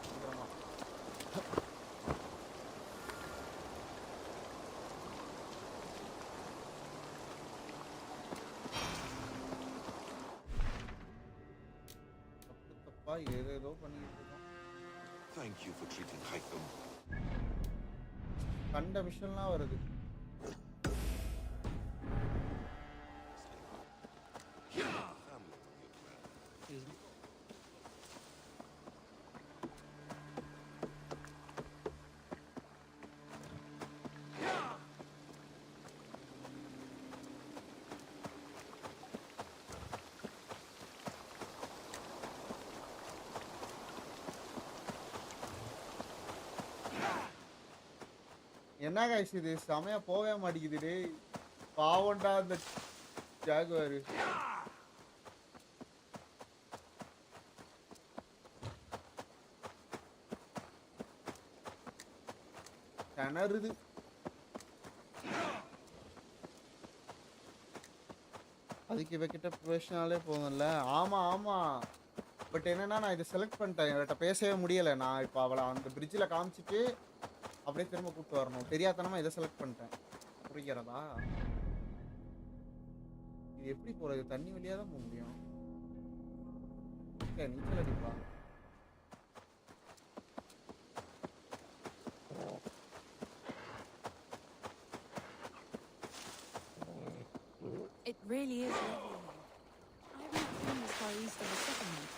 தப்பா ஏதேதோ பண்ணிட்டு இருக்கோம். Thank you for treating Haitham. கண்ட மிஷன்லாம் வருது. என்ன கைஸ் இது செமையா போகவே மாட்டேங்குது டேய். பாவண்டா அந்த ஜாகுவார். கனறுது. அதுக்கு இவகிட்ட பேசினாலே போதும்ல. ஆமா ஆமா. பட் என்னன்னா நான் இதை செலக்ட் பண்ணிட்டேன். இவர்கிட்ட பேசவே முடியலை. நான் இப்போ அவளை அந்த பிரிட்ஜில் காமிச்சிட்டு அப்படியே திரும்ப கூப்பிட்டு வரணும். தெரியாதனமா இதை செலக்ட் பண்ணிட்டேன். புரிகிறதா? இது எப்படி போறது? தண்ணி வழியா தான் போக முடியும். நீச்சல் அடிப்பா. It really is lovely. I haven't been this far east of a settlement.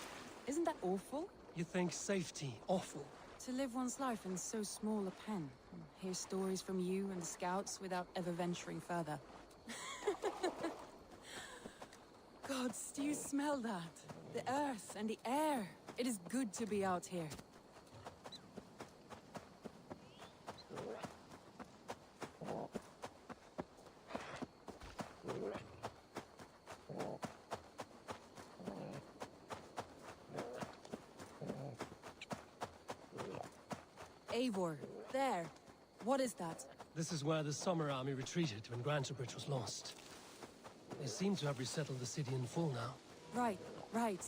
Isn't that awful? You think safety awful? To live one's life in so small a pen, and hear stories from you and the scouts without ever venturing further. Gods, do you smell that? The earth and the air. It is good to be out here. Eivor, there. What is that? This is where the Summer Army retreated when Grantebridge was lost. They seem to have resettled the city in full now. Right, right.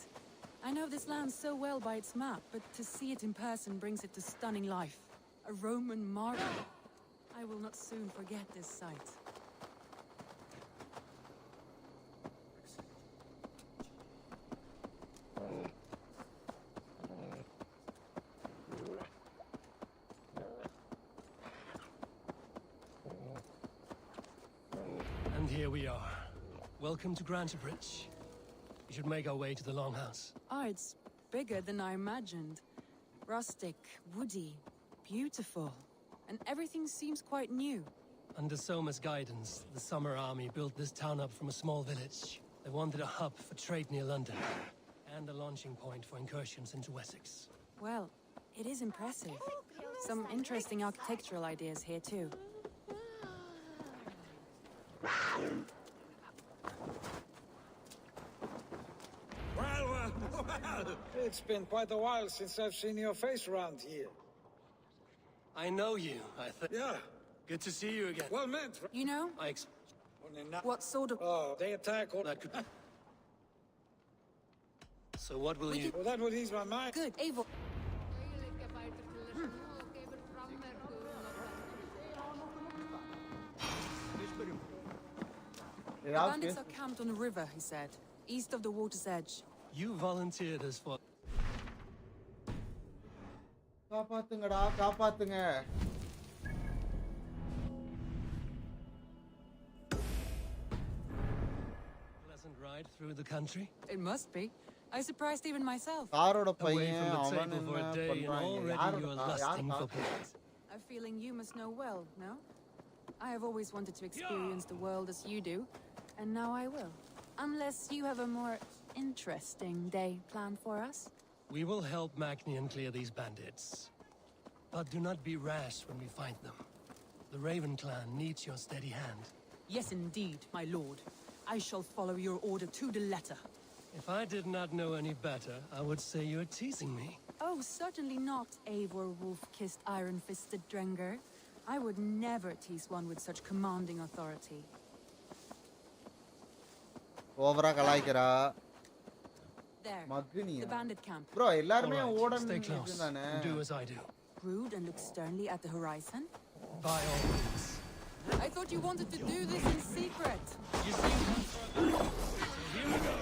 I know this land so well by its map, but to see it in person brings it to stunning life. A Roman marvel. I will not soon forget this sight. And here we are. Welcome to Grantebridge. We should make our way to the Longhouse. Ah, it's bigger than I imagined. Rustic, woody, beautiful. And everything seems quite new. Under Soma's guidance, the Summer Army built this town up from a small village. They wanted a hub for trade near London, and a launching point for incursions into Wessex. Well, it is impressive. Some interesting architectural ideas here too. Well, it's been quite a while since I've seen your face around here. I know you, I think. Yeah. Good to see you again. Well met. You know? Only not... What sort of... Oh, they attack all... That could... So what will you... Well, that would ease my mind. Good, Eivor. The bandits are camped on the river, he said, east of the water's edge. You volunteered us for... காப்பாத்துங்கடா காப்பாத்துங்க. Pleasant ride through the country? It must be. I surprised even myself. காரோட Away பையன் from the அவன் table for a என்ன day and பண்றாங்க? already you are lusting for blood. A feeling you must know well, no? I have always wanted to experience the world as you do, and now I will. Unless you have a more interesting day planned for us. We will help Magnian clear these bandits. But do not be rash when we find them. The Raven clan needs your steady hand. Yes, indeed, my lord. I shall follow your order to the letter. If I did not know any better, I would say you're teasing me. Oh, certainly not, Eivor wolf-kissed iron-fisted Drenger. I would never tease one with such commanding authority. ஓவரா கலாய்க்கிறா. There, மக்னியா. the bandit camp. Bro, எல்லாருமே Odin Stay close. இதுதானே. Do as I do. Brood and look sternly at the horizon? By all means. I thought you wanted to do this in secret. You seem to... Here we go.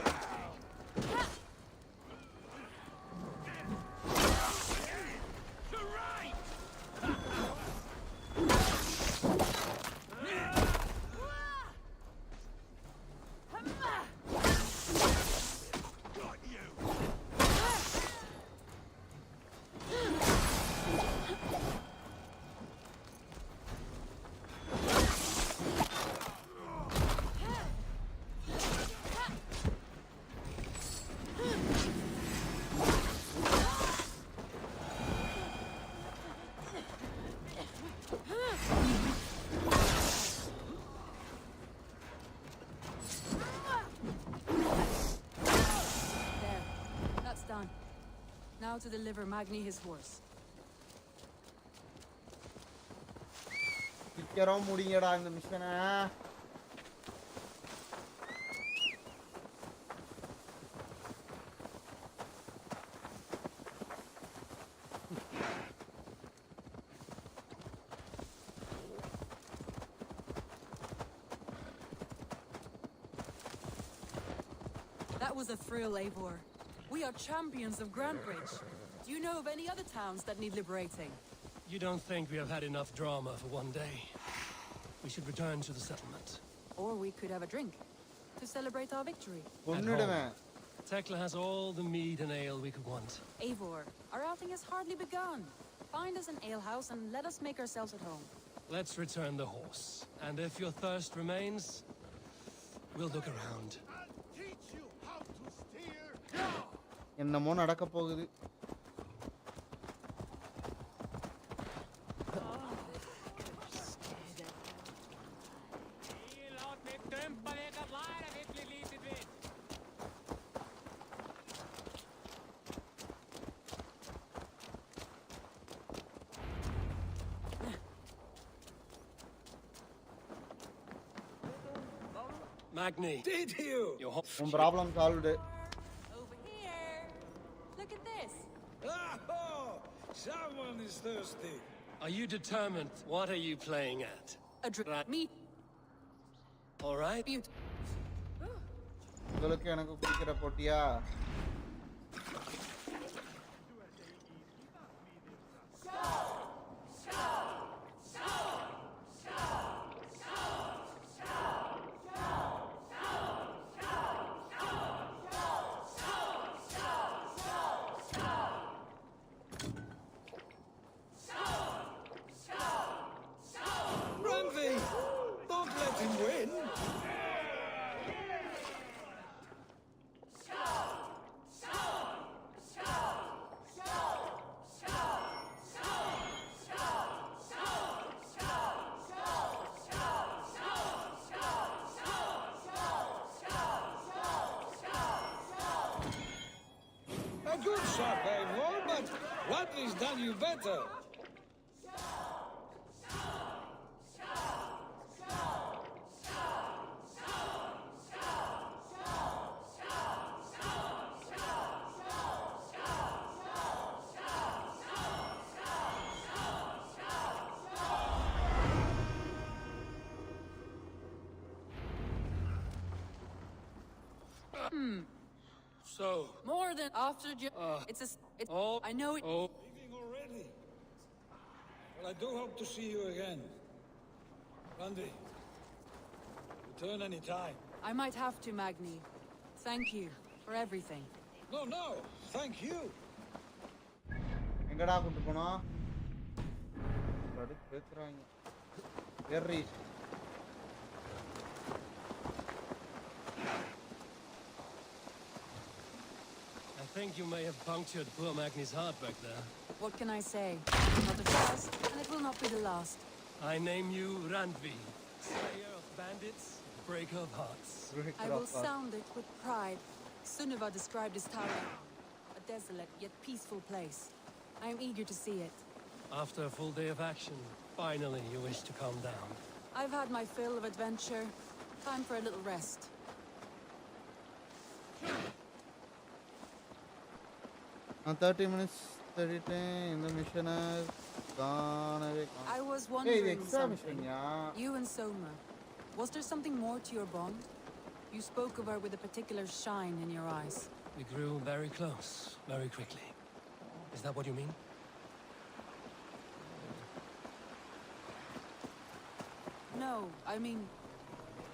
Now to deliver Magni his horse. சீக்கிரம் முடிங்கடா இந்த மிஷனை. That was a thrill, Eivor. We are champions of Grantbridge. Do you know of any other towns that need liberating? You don't think we have had enough drama for one day? We should return to the settlement. Or we could have a drink to celebrate our victory. கொன்னுடுவேன். Tekla has all the mead and ale we could want. Eivor, our outing has hardly begun. Find us an alehouse and let us make ourselves at home. Let's return the horse. And if your thirst remains, we'll look around. என்னமோ நடக்க போகுது. Magni. Did you? உன் problem solved. Look at this. Oh, someone is thirsty. Are you determined? What are you playing at? A drink. Me. All right. உங்களுக்கு எனக்கு குடிக்கிற போட்டியா? Good shot, Eivor, but Rodney's done you better. So more than after. It's I know it. Leaving already. Well, I do hope to see you again, Randy. Return any time. I might have to, Magni. Thank you for everything. No, thank you. எங்கடா கொண்டு போனா பேசுறாங்க very I think you may have punctured poor Magni's heart back there. What can I say? Not the first, and it will not be the last. I name you Randvi, slayer of bandits, breaker of hearts. I will sound it with pride. Sunniva described this tower a desolate yet peaceful place. I am eager to see it. After a full day of action, finally you wish to calm down. I've had my fill of adventure. Time for a little rest. On 30 minutes, 30 in the mission has gone away. I was wondering Mission, yeah. You and Soma. Was there something more to your bond? You spoke of her with a particular shine in your eyes. We grew very close, very quickly. Is that what you mean? No, I mean,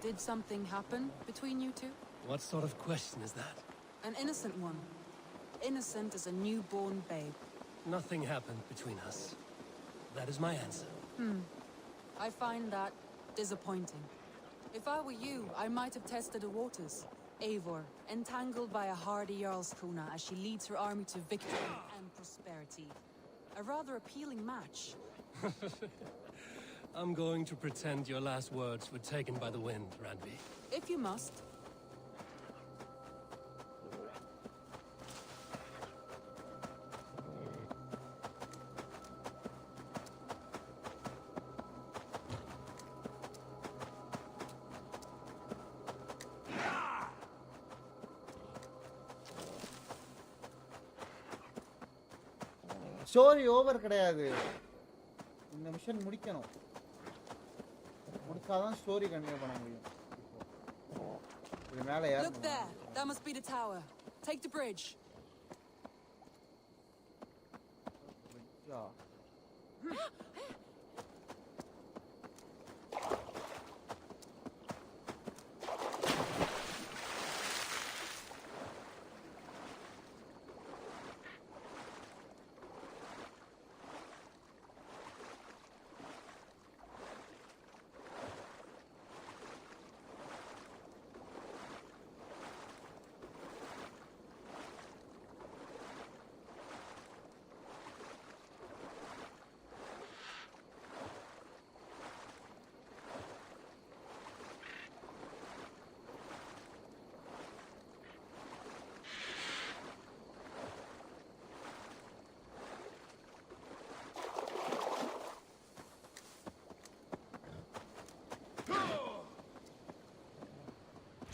did something happen between you two? What sort of question is that? An innocent one. Innocent as a newborn babe. Nothing happened between us. That is my answer. I find that disappointing. If I were you, I might have tested the waters. Eivor, entangled by a hardy Jarlskona as she leads her army to victory and prosperity. A rather appealing match. I'm going to pretend your last words were taken by the wind, Randvi. If you must. Story over கிடையாது இந்த mission முடிக்கணும் முடிச்சாதான் story continue பண்ண முடியும் இது மேலே ஏறணும் Look there. That must be the tower. Take the bridge.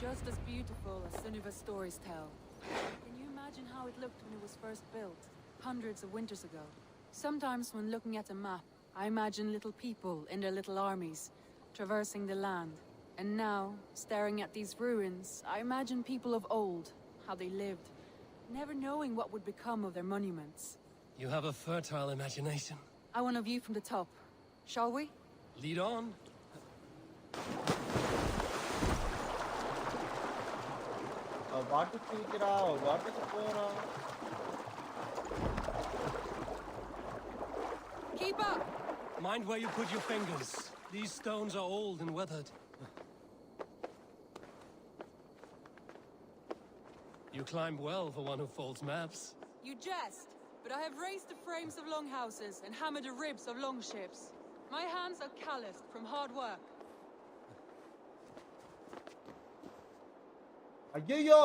Just as beautiful as Sunniva's stories tell. Can you imagine how it looked when it was first built, hundreds of winters ago? Sometimes when looking at a map, I imagine little people in their little armies, traversing the land. And now, staring at these ruins, I imagine people of old, how they lived, never knowing what would become of their monuments. You have a fertile imagination. I want a view from the top. Shall we? Lead on. வாட்டுக்கு தூக்கிறா வாட்டுக்கு போறா Keep up! Mind where you put your fingers. These stones are old and weathered. You climbed well for one who folds maps. You jest, but I have raised the frames of longhouses and hammered the ribs of longships. My hands are calloused from hard work. ஐயோ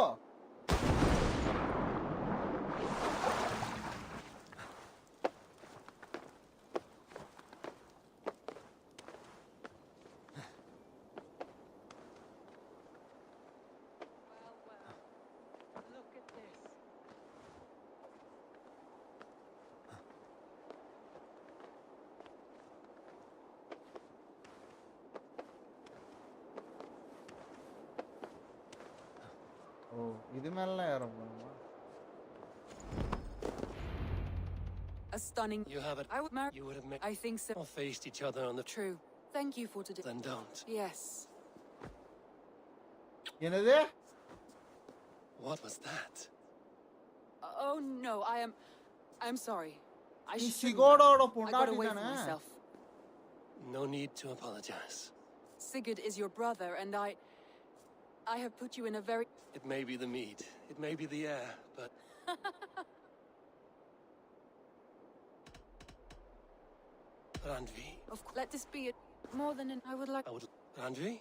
Look at this. ஓ இது மேல ஏற போறோமா A stunning... You have it. I would marry... You would have met... I think so. or faced each other on the... True. Thank you for today. Then don't. Yes. என்னது? What was that? Oh no, I'm sorry. I நீ shouldn't சிகோடோட have. I got பொண்டாட்டி away from தானே? myself. No need to apologize. Sigurd is your brother, and I have put you in a very... It may be the meat, it may be the air, but... Randvi. Of course, let this be it. More than I would like... Randvi?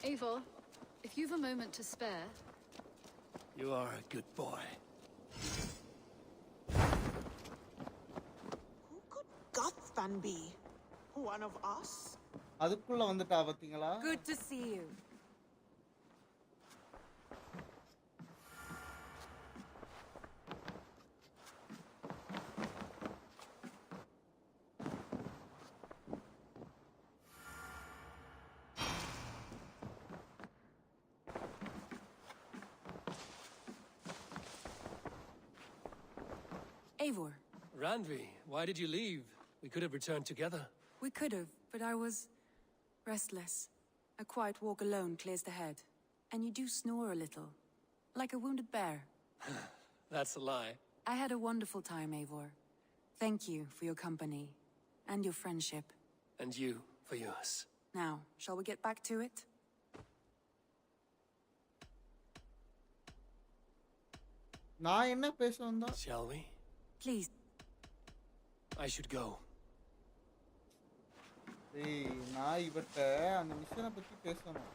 Eivor, if you've a moment to spare... You are a good boy. Who could Guthvan be? One of us? அதுக்குள்ள வந்துட்டா பாத்தீங்களா? Good to see you. Eivor. Randvi, why did you leave? We could have returned together. We could have, but I was restless. A quiet walk alone clears the head. And you do snore a little, like a wounded bear. That's a lie. I had a wonderful time, Eivor. Thank you for your company and your friendship. And you for yours. Now, shall we get back to it? நான் என்ன பேச வந்தா? Shall we? Please. I should go. ஏய், நான் இவட்ட அந்த மிஷனை பத்தி பேசணும்.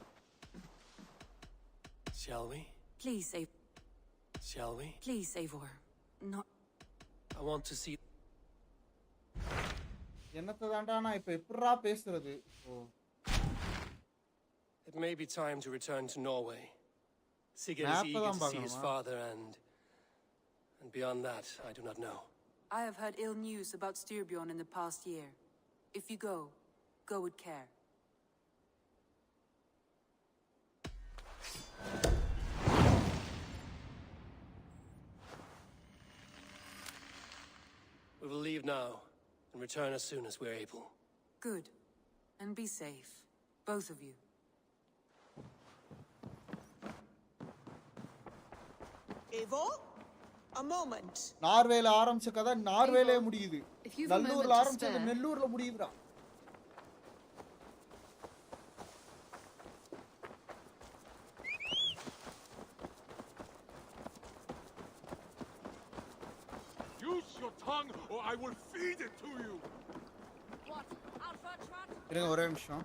Shall we? Please, Eivor. Shall we? Please, Eivor. Not... I want to see... என்னத்த தாண்டா நான் இப்ப எப்படிடா பேசுறது? It may be time to return to Norway. Sigurd is eager to see his father and beyond that, I do not know. I have heard ill news about Styrbjorn in the past year. If you go, go with care. We will leave now and return as soon as we're able. Good. And be safe. Both of you. Eivor? A moment. நார்வேல ஆரம்பிச்ச கதை நார்வேலே முடியுது. நல்லூர்ல ஆரம்பிச்சது நெல்லூர்ல முடியுதுடா. Use your tongue or I will feed it to you. What? Alfred Trot? இருங்க ஒரே நிமிஷம்.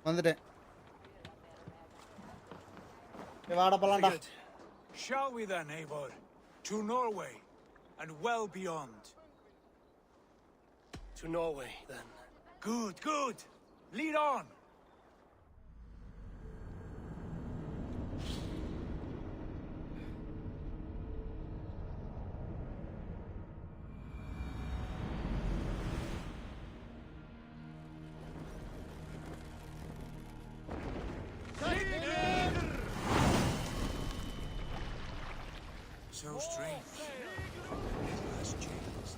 வந்துட்டேன். வாடா போலாம்டா. Shall we then, Eivor? To Norway and well beyond. To Norway, then. Good, good. Lead on. So strange. It has changed,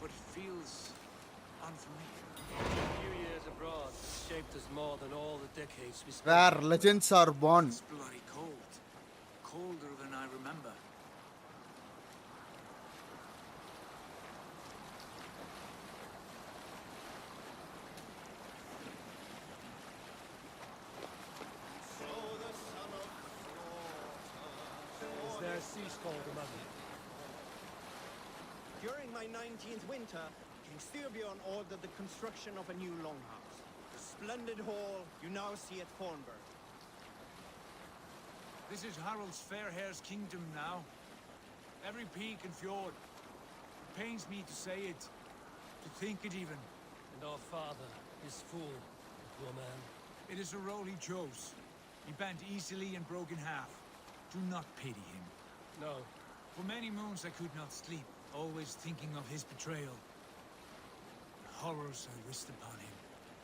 but it feels unfamiliar. A few years abroad shaped us more than all the decades we spent. Where legends are born. It's bloody cold. Colder than I remember. Is there a siege called the Mother? During my 19th winter, King Styrbjörn ordered the construction of a new longhouse. The splendid hall you now see at Thornburg. This is Harald's fair hair's kingdom now. Every peak and fjord. It pains me to say it, to think it even. And our father is full, poor man. It is a role he chose. He bent easily and broke in half. Do not pity him. No. For many moons I could not sleep, always thinking of his betrayal. The horrors I wished upon him.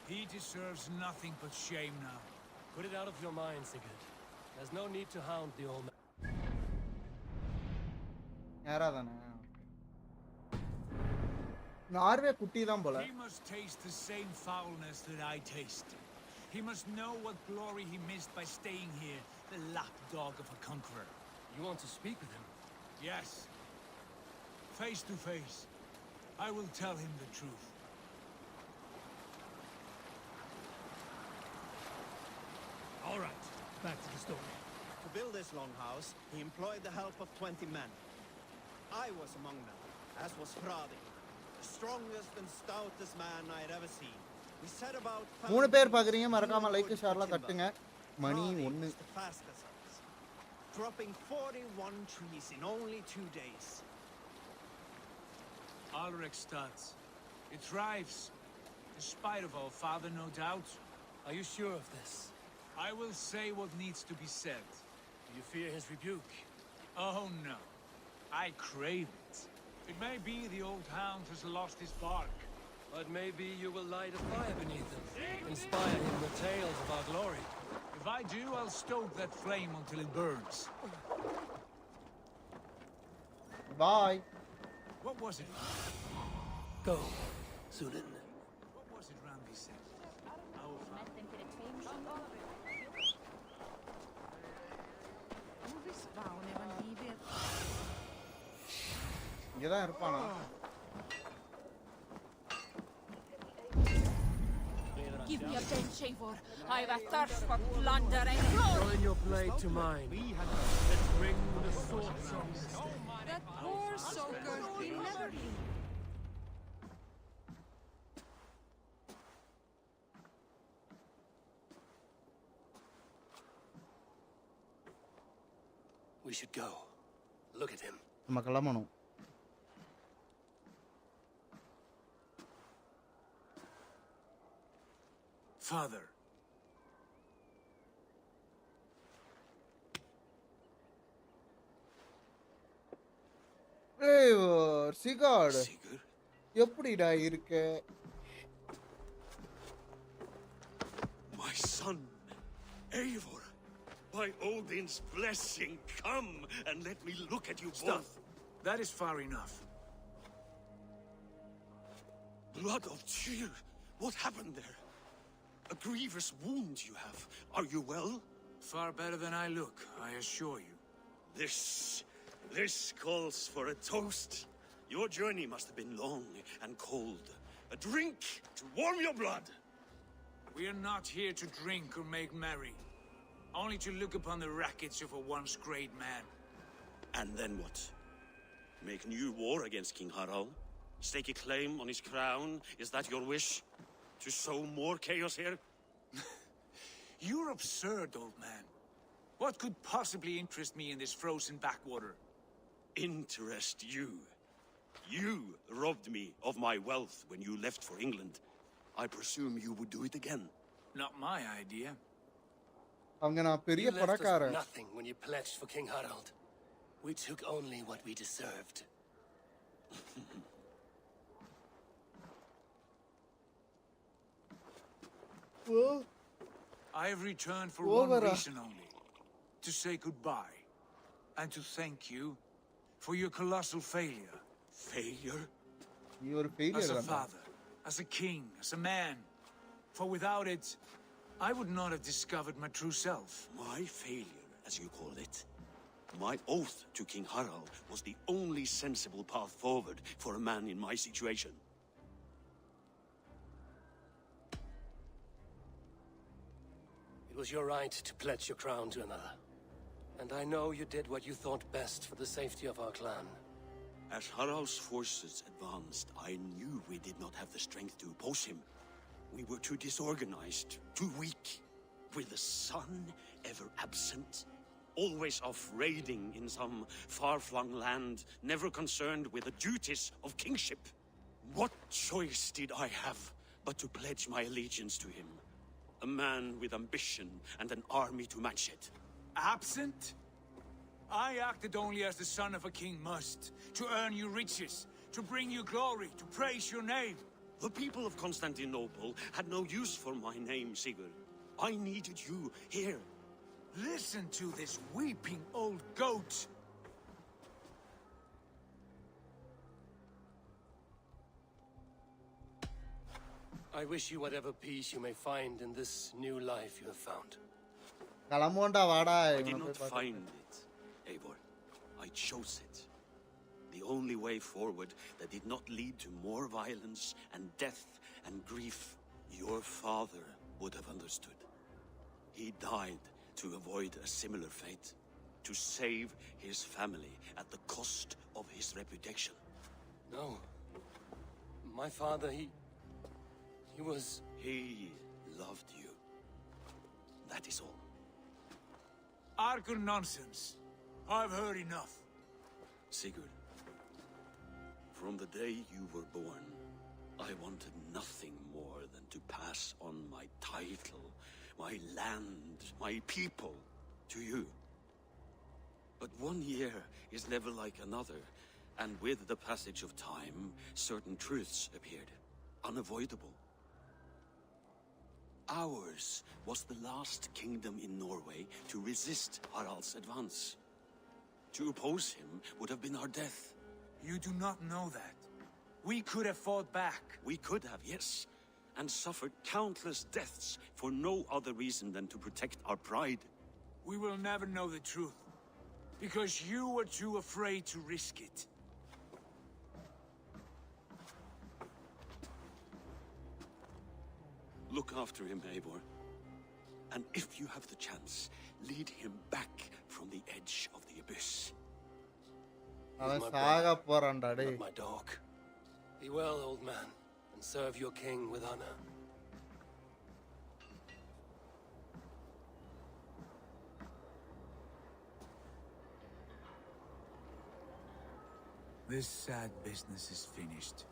He deserves nothing but shame now. Put it out of your mind, Sigurd. There's no need to hound the old man. He must taste the same foulness that I taste. He must know what glory he missed by staying here, the lapdog of a conqueror. You want to speak with him? Yes. Face to face. I will tell him the truth. All right, back to the story. To build this longhouse, he employed the help of 20 men. I was among them, as was Fradi, the strongest and stoutest man I had ever seen. We set about... மூணு பேர் பாக்குறீங்க மறக்காம like ஷேர்லாம் தட்டுங்க மணி 1 the fastest of us, dropping 41 trees in only 2 days. Alrekstad. It thrives. In spite of our father, no doubt. Are you sure of this? I will say what needs to be said. Do you fear his rebuke? Oh no. I crave it. It may be the old hound has lost his bark. But maybe you will light a fire beneath him. Inspire him with tales of our glory. If I do, I'll stoke that flame until it burns. Bye. What was it? Go, Sunan. What was it Randi said? இங்கதான் இருப்பானா Give me a bench, Eivor. I've a thirst for plunder and glory. Join your blade to mine. Let's bring the sword songs. That poor soaker, he never knew. We should go. Look at him. நம்ம கிளம்பணும் Father. Eivor, Sigurd. எப்படிடா இருக்க? My son, Eivor, by Odin's blessing, come and let me look at you Stop. both. That is far enough. Blood of Tyr, what happened there? A grievous wound you have. Are you well? Far better than I look, I assure you. This calls for a toast. Your journey must have been long and cold. A drink to warm your blood. We are not here to drink or make merry. Only to look upon the wreckage of a once great man. And then what? Make new war against King Harald? Stake a claim on his crown? Is that your wish? To sow more chaos here? You're absurd, old man. What could possibly interest me in this frozen backwater? Interest you? You robbed me of my wealth when you left for England. I presume you would do it again. Not my idea. அவங்க நான் பெரிய You left us with பணக்காரன். nothing when you pledged for King Harald. We took only what we deserved. I have returned for Over. one reason only. To say goodbye. And to thank you for your colossal failure. Failure? நீ ஒரு failure As a தான். father, as a king, as a man. For without it, I would not have discovered my true self. My failure, as you call it. My oath to King Harald was the only sensible path forward for a man in my situation. It was your right to pledge your crown to another. And I know you did what you thought best for the safety of our clan. As Harald's forces advanced, I knew we did not have the strength to oppose him. We were too disorganized, too weak. With the sun ever absent, always off raiding in some far-flung land, never concerned with the duties of kingship. What choice did I have but to pledge my allegiance to him? A man with ambition and an army to match it. Absent? I acted only as the son of a king must, to earn you riches, to bring you glory, to praise your name. The people of Constantinople had no use for my name, Sigurd. I needed you here. Listen to this weeping old goat. I wish you whatever peace you may find in this new life you have found. கிளம்புண்டா வாடா. I did not find it, Eivor. I chose it. The only way forward that did not lead to more violence and death and grief. Your father would have understood. He died to avoid a similar fate. To save his family at the cost of his reputation. No. My father, he was... He loved you. That is all. Argur nonsense. I've heard enough. Sigurd, from the day you were born, I wanted nothing more than to pass on my title, my land, my people, to you. But one year is never like another, and with the passage of time, certain truths appeared, unavoidable. Ours was the last kingdom in Norway to resist Harald's advance. To oppose him would have been our death. You do not know that. We could have fought back. We could have, yes, and suffered countless deaths for no other reason than to protect our pride. We will never know the truth, because you were too afraid to risk it. Look after him, Eivor. And if you have the chance, lead him back from the edge of the abyss. அவன் சாக போறான்டா Not டேய். my dog. Be well, old man, and serve your king with honor. This sad business is finished.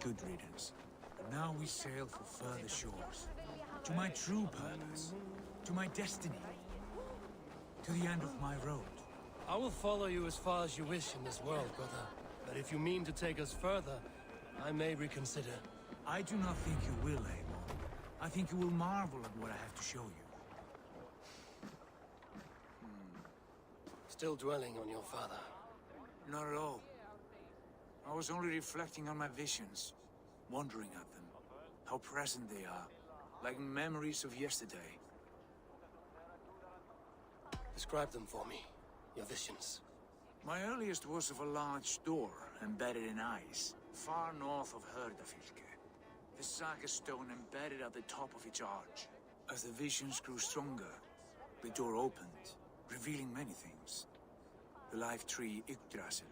Good riddance. And now we sail for further shores. To my true purpose. To my destiny. To the end of my road. I will follow you as far as you wish in this world, brother. But if you mean to take us further, I may reconsider. I do not think you will, Eivor. I think you will marvel at what I have to show you. Still dwelling on your father. Not at all. I was only reflecting on my visions, wondering at them. How present they are, like memories of yesterday. Describe them for me, your visions. My earliest was of a large door embedded in ice, far north of Herdafylke. The saga stone embedded at the top of its arch. As the visions grew stronger, the door opened, revealing many things. The life tree Yggdrasil,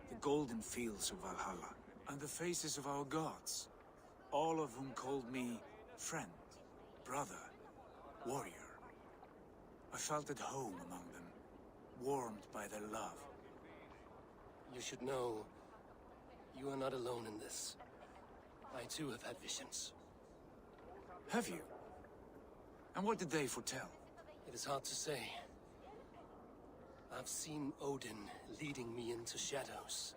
the golden fields of Valhalla, and the faces of our gods, all of whom called me friend, brother, warrior. I felt at home among them, warmed by their love. You should know, You are not alone in this. I too have had visions. Have you? And what did they foretell? It is hard to say. I've seen Odin leading me into shadows.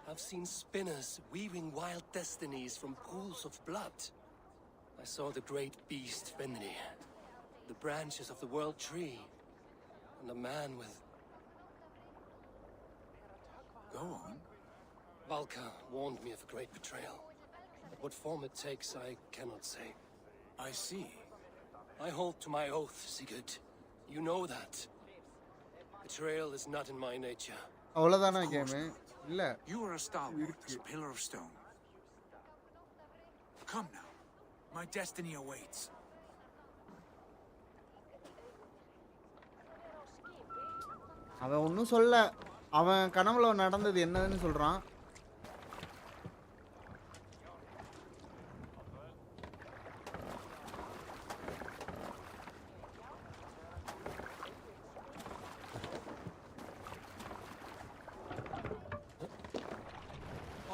I've seen spinners weaving wild destinies from pools of blood. I saw the great beast Fenrir, the branches of the world tree, and a man with... Go on. Valka warned me of a great betrayal. But what form it takes, I cannot say. I see. I hold to my oath, Sigurd. You know that. Betrayal is not in my nature. அவ்வளவுதானா game இல்ல You are a stalwart, as a pillar of stone. Come now. My destiny awaits. அவன் ஒன்றும் சொல்ல அவன் கனவுல நடந்தது என்னதுன்னு சொல்றான்.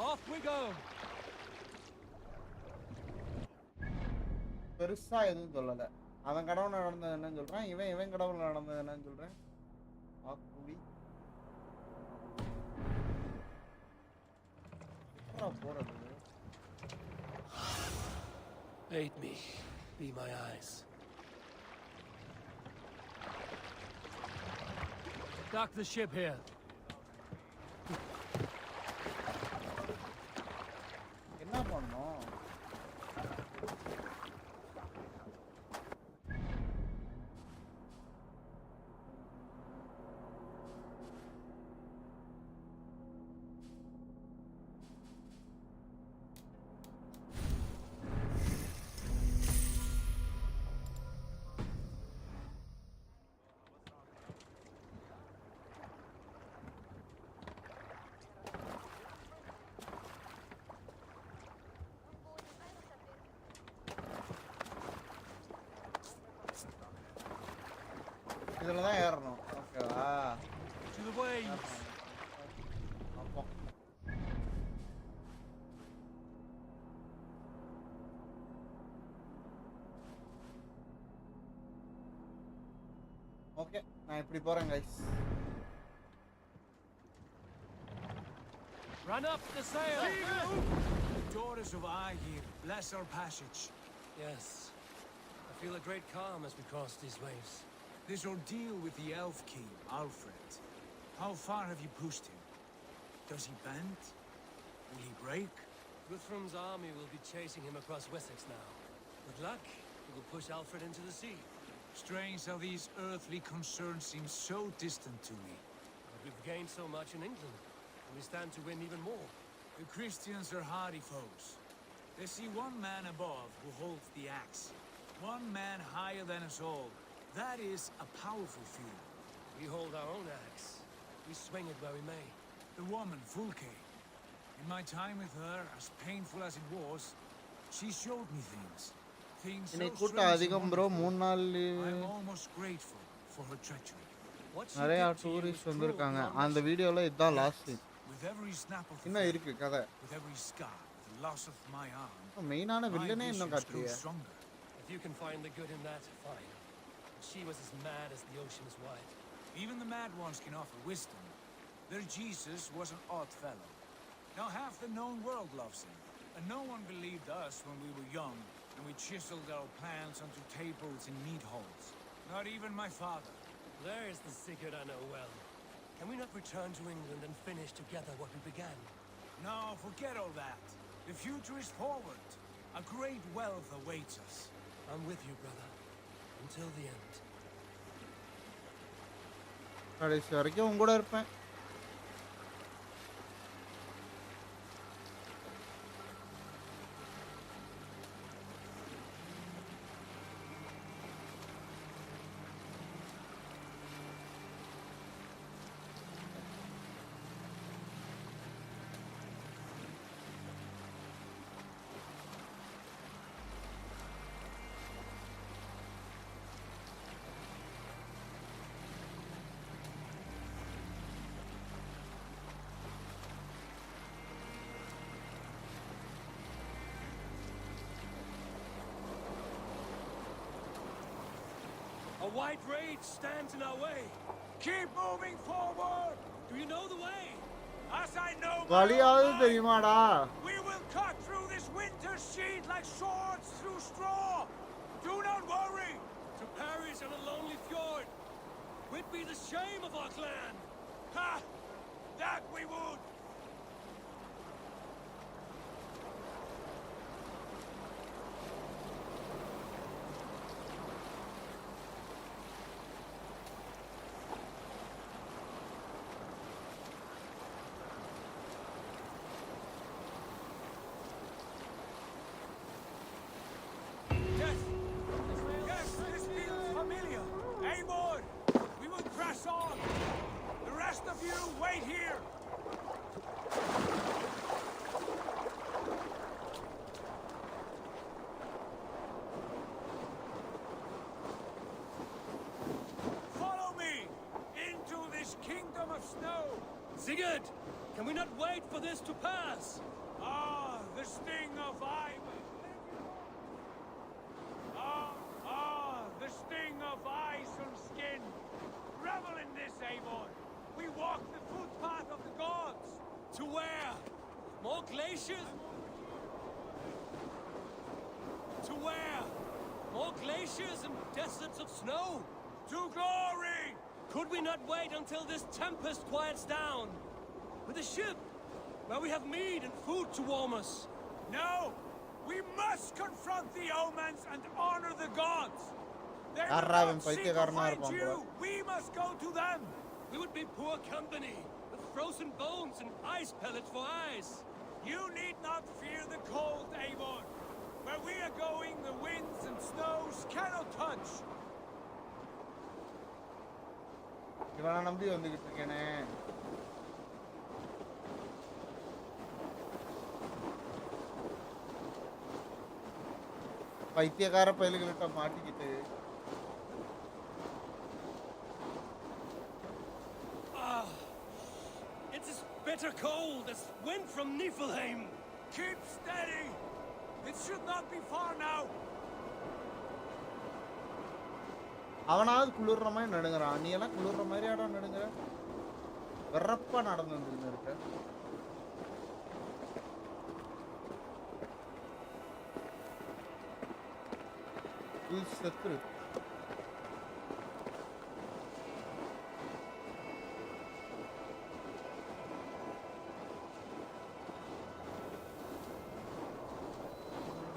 Off we go. பெருசா எதுவும் சொல்லல. அவன் கடவுள் நடந்தது என்னன்னு சொல்றான், இவன் கடவுள் நடந்தது என்னன்னு சொல்றேன். ஆக்குடி போறது. Aid me. Be my eyes. Dock the ship here. என்ன பண்ணோம்? இதுல தான் ஏறணும். ஓகேவா? To the waves. ஓகே, நான் இப்படி போறேன் guys. Run up the sail. The daughters of Aegir, bless our passage. Yes. I feel a great calm as we cross these waves. This ordeal with the Elf King, Alfred. How far have you pushed him? Does he bend? Will he break? Guthrum's army will be chasing him across Wessex now. With luck, he will push Alfred into the sea. Strange how these earthly concerns seem so distant to me. But we've gained so much in England, and we stand to win even more. The Christians are hardy foes. They see one man above who holds the axe. One man higher than us all. That is a powerful feeling. We hold our own axe. We swing it where we may. The woman, Fulke. In my time with her, as painful as it was, she showed me things. Things so strange and wonderful. I'm almost grateful for her treachery. நிறைய tourist வந்திருக்காங்க. அந்த வீடியோல இதுதான் last. With every snap of இன்னும் இருக்கு கதை. with every scar, the loss of my arm. மெயினான வில்லனே இன்னும் காட்டலையே. If you can find the good in that, fine. She was as mad as the ocean is wide. Even the mad ones can offer wisdom. Their Jesus was an odd fellow. Now half the known world loves him. And no one believed us when we were young, and we chiseled our plans onto tables in meat halls. Not even my father. There is the Sigurd I know well. Can we not return to England and finish together what we began? No, forget all that. The future is forward. A great wealth awaits us. I'm with you, brother. Until the end. கடைசி வரைக்கும் உங்க கூட இருப்பேன். A white rage stands in our way. Keep moving forward. Do you know the way? As I know my வழியாவது own தெரியுமாடா? mind, we will cut through this winter sheet like swords through straw. Do not worry. To perish on a lonely fjord would be the shame of our clan. Ha! That we would. Yes, this feels familiar. Eivor, we will press on. The rest of you, wait here. Follow me into this kingdom of snow. Sigurd, can we not wait for this to pass? Ah, the sting of ivy. The sting of ice on skin. Revel in this, Eivor. We walk the footpath of the gods. To where? More glaciers? To where? More glaciers and deserts of snow? To glory! Could we not wait until this tempest quiets down? With a ship, where we have meat and food to warm us? No! We must confront the omens and honor the gods! They will not seek to find you! We must go to them! We would be poor company, with frozen bones and ice pellets for eyes. You need not fear the cold, Eivor. Where we are going, the winds and snows cannot touch. இவனை நம்பி வந்துகிட்டு இருக்கேனே. பைத்தியக்கார பயலுகிட்ட மாட்டிக்கிட்டு. It's as bitter cold as wind from Niflheim. Keep steady. It should not be far now. அவனாவது குளிர்ற மாதிரி நடுங்குறான். நீ எல்லாம் குளிர்ற மாதிரியாடா நடுங்குற? வெறப்பா நடந்து வந்துன்னு இருக்க. செத்துரு.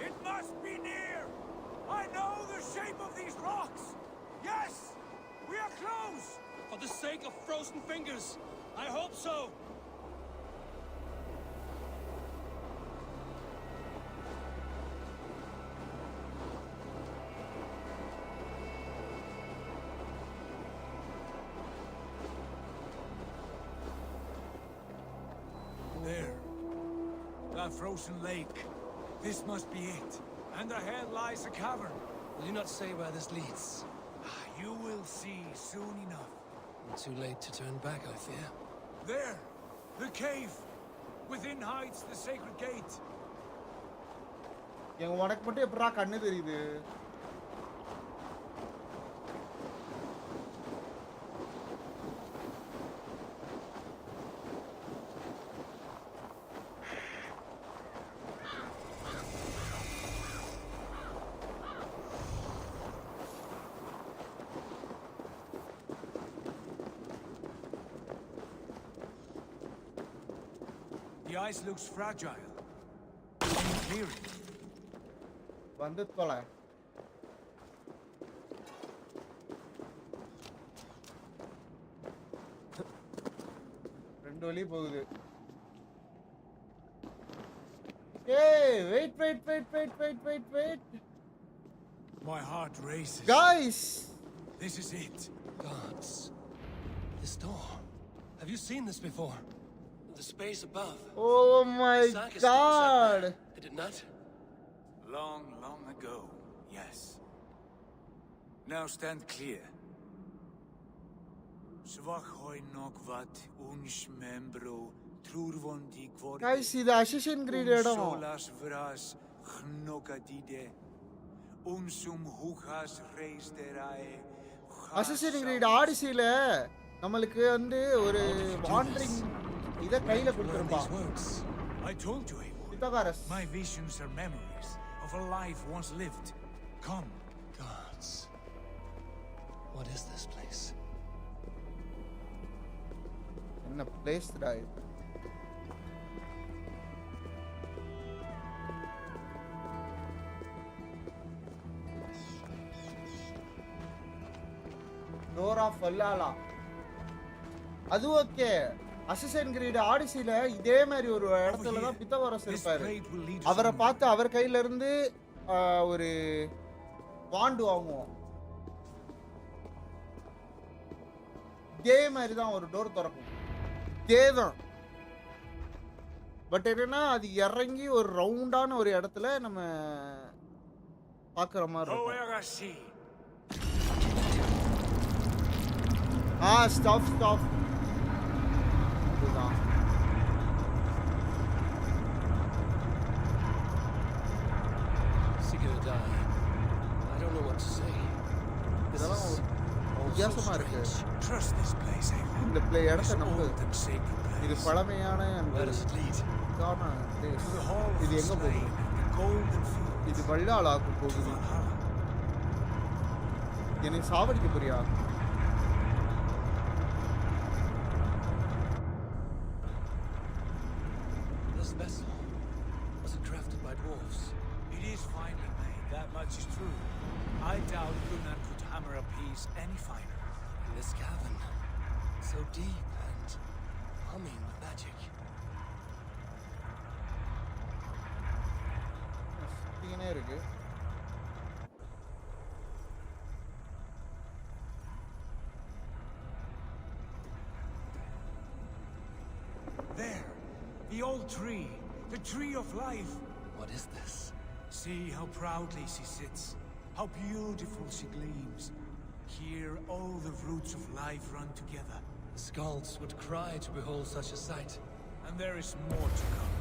It must be near. I know the shape of these rocks. Yes, we are close. For the sake of frozen fingers, I hope so. There. That frozen lake. This must be it. And ahead lies a cavern. Will you not say where this leads? You will see soon enough. Too late to turn back, I fear. There! The cave! Within hides the sacred gate. எங்க உனக்கு மட்டும் எப்படா கண்ணு தெரியுது? The ice looks fragile. Clear it. வந்து தொலை. ரெண்டு வழி போகுது. Hey, wait. My heart races. Guys! This is it. Gods. This door. Have you seen this before? The space above. Oh my God! Did it not? Long, long ago, yes. Now stand clear. Guys, இது Assassin's Creed இடம். Unsum huchas reis derae, assassin's creed ஆடிசில நமக்கு வந்து ஒரு wandering இத கையில கொடுத்திருப்பா. I told you, Pythagoras. My visions are memories of a life once lived. Come. Gods. What is this place? என்ன பிளேஸ்டா இது? Door of Valhalla. அது ஓகே. அசசின்ஸ் கிரீட் ஆடிசில இதே மாதிரி ஒரு இடத்துல தான் பித்தகோரஸ் இருப்பாரு. அவரை பார்த்து அவர் கையில இருந்து ஒரு வாண்டு வாங்குவோம். இதே மாதிரி தான் ஒரு டோர் திறக்கும். இதேதான். பட் என்னன்னா அது இறங்கி ஒரு ரவுண்டான ஒரு இடத்துல நம்ம பார்க்குற மாதிரி இருக்கும். ஸ்டாப். இதுதான். I don't know what to say. இதெல்லாம் வித்தியாசமா இருக்கு. இந்த இடத்தை நம்பு. இது பழமையான இது எங்க போகுது? இது வல்ஹாலாக்கு போகுது. என்னை சாவடிக்க போறியா? This vessel was it crafted by dwarves? It is finely made, that much is true. I doubt Gunnar could hammer a piece any finer. In this cavern, so deep and humming with magic. இருக்கு. There, the old tree, the tree of life. What is this? See how proudly she sits, how beautiful she gleams. Here all the roots of life run together. The skalds would cry to behold such a sight. And there is more to come.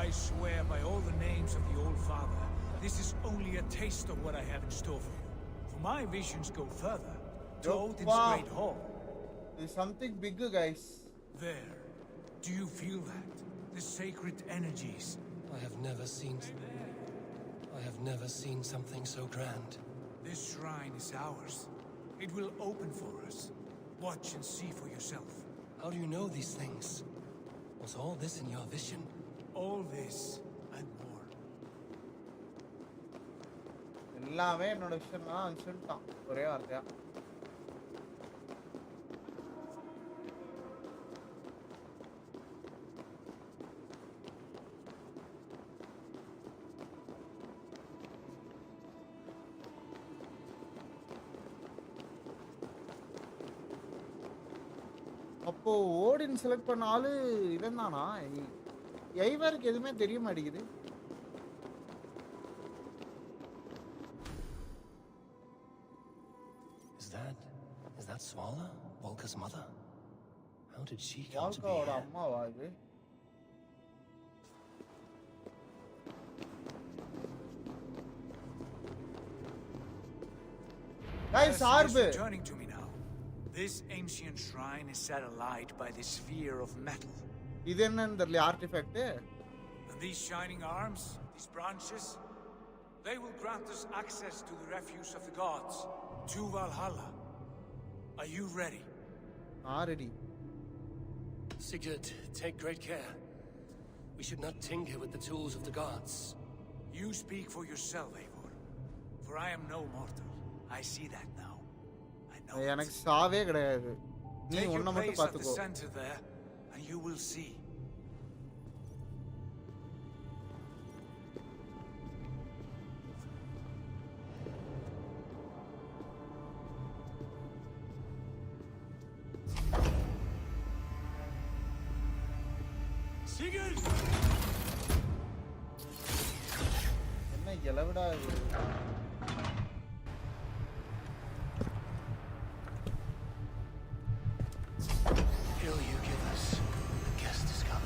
I swear by all the names of the Old Father, this is only a taste of what I have in store for you. For my visions go further, to Odin's great hall. There's something bigger, guys. There. Do you feel that? The sacred energies. I have never seen something so grand. This shrine is ours. It will open for us. Watch and see for yourself. How do you know these things? Was all this in your vision? All this and more. எல்லாமே என்னோட விஷயம் தான் சொல்லிட்டான் ஒரே வார்த்தையா. அப்போ ஓடின் select பண்ண ஆளு இவன் தானா? ஐவருக்கு எதுவுமே தெரிய மாட்டேங்குது. Is that Svala, Volka's mother? How did she come to be Volkaவோட here? அம்மாவா இது? Guys, Arbe. Turning to me now. This ancient shrine is set alight by the sphere of metal. இது என்னன்னு தெரியல ஆர்ட்டிஃபேக்ட். And these shining arms, these branches, they will grant us access to the refuse of the gods, to Valhalla. Are you ready? Ready. Sigurd, take great care. We should not tinker with the tools of the gods. You speak for yourself, Eivor. For I am no mortal. I see that now. I know. எனக்கு சாவே கிடையாது. நீ ஒண்ண மட்டும் பாத்துக்கோ. Take your place at the center there, and you will see. Sigurd! என்ன இளவிடா இது? Hill you give us. The guest is come.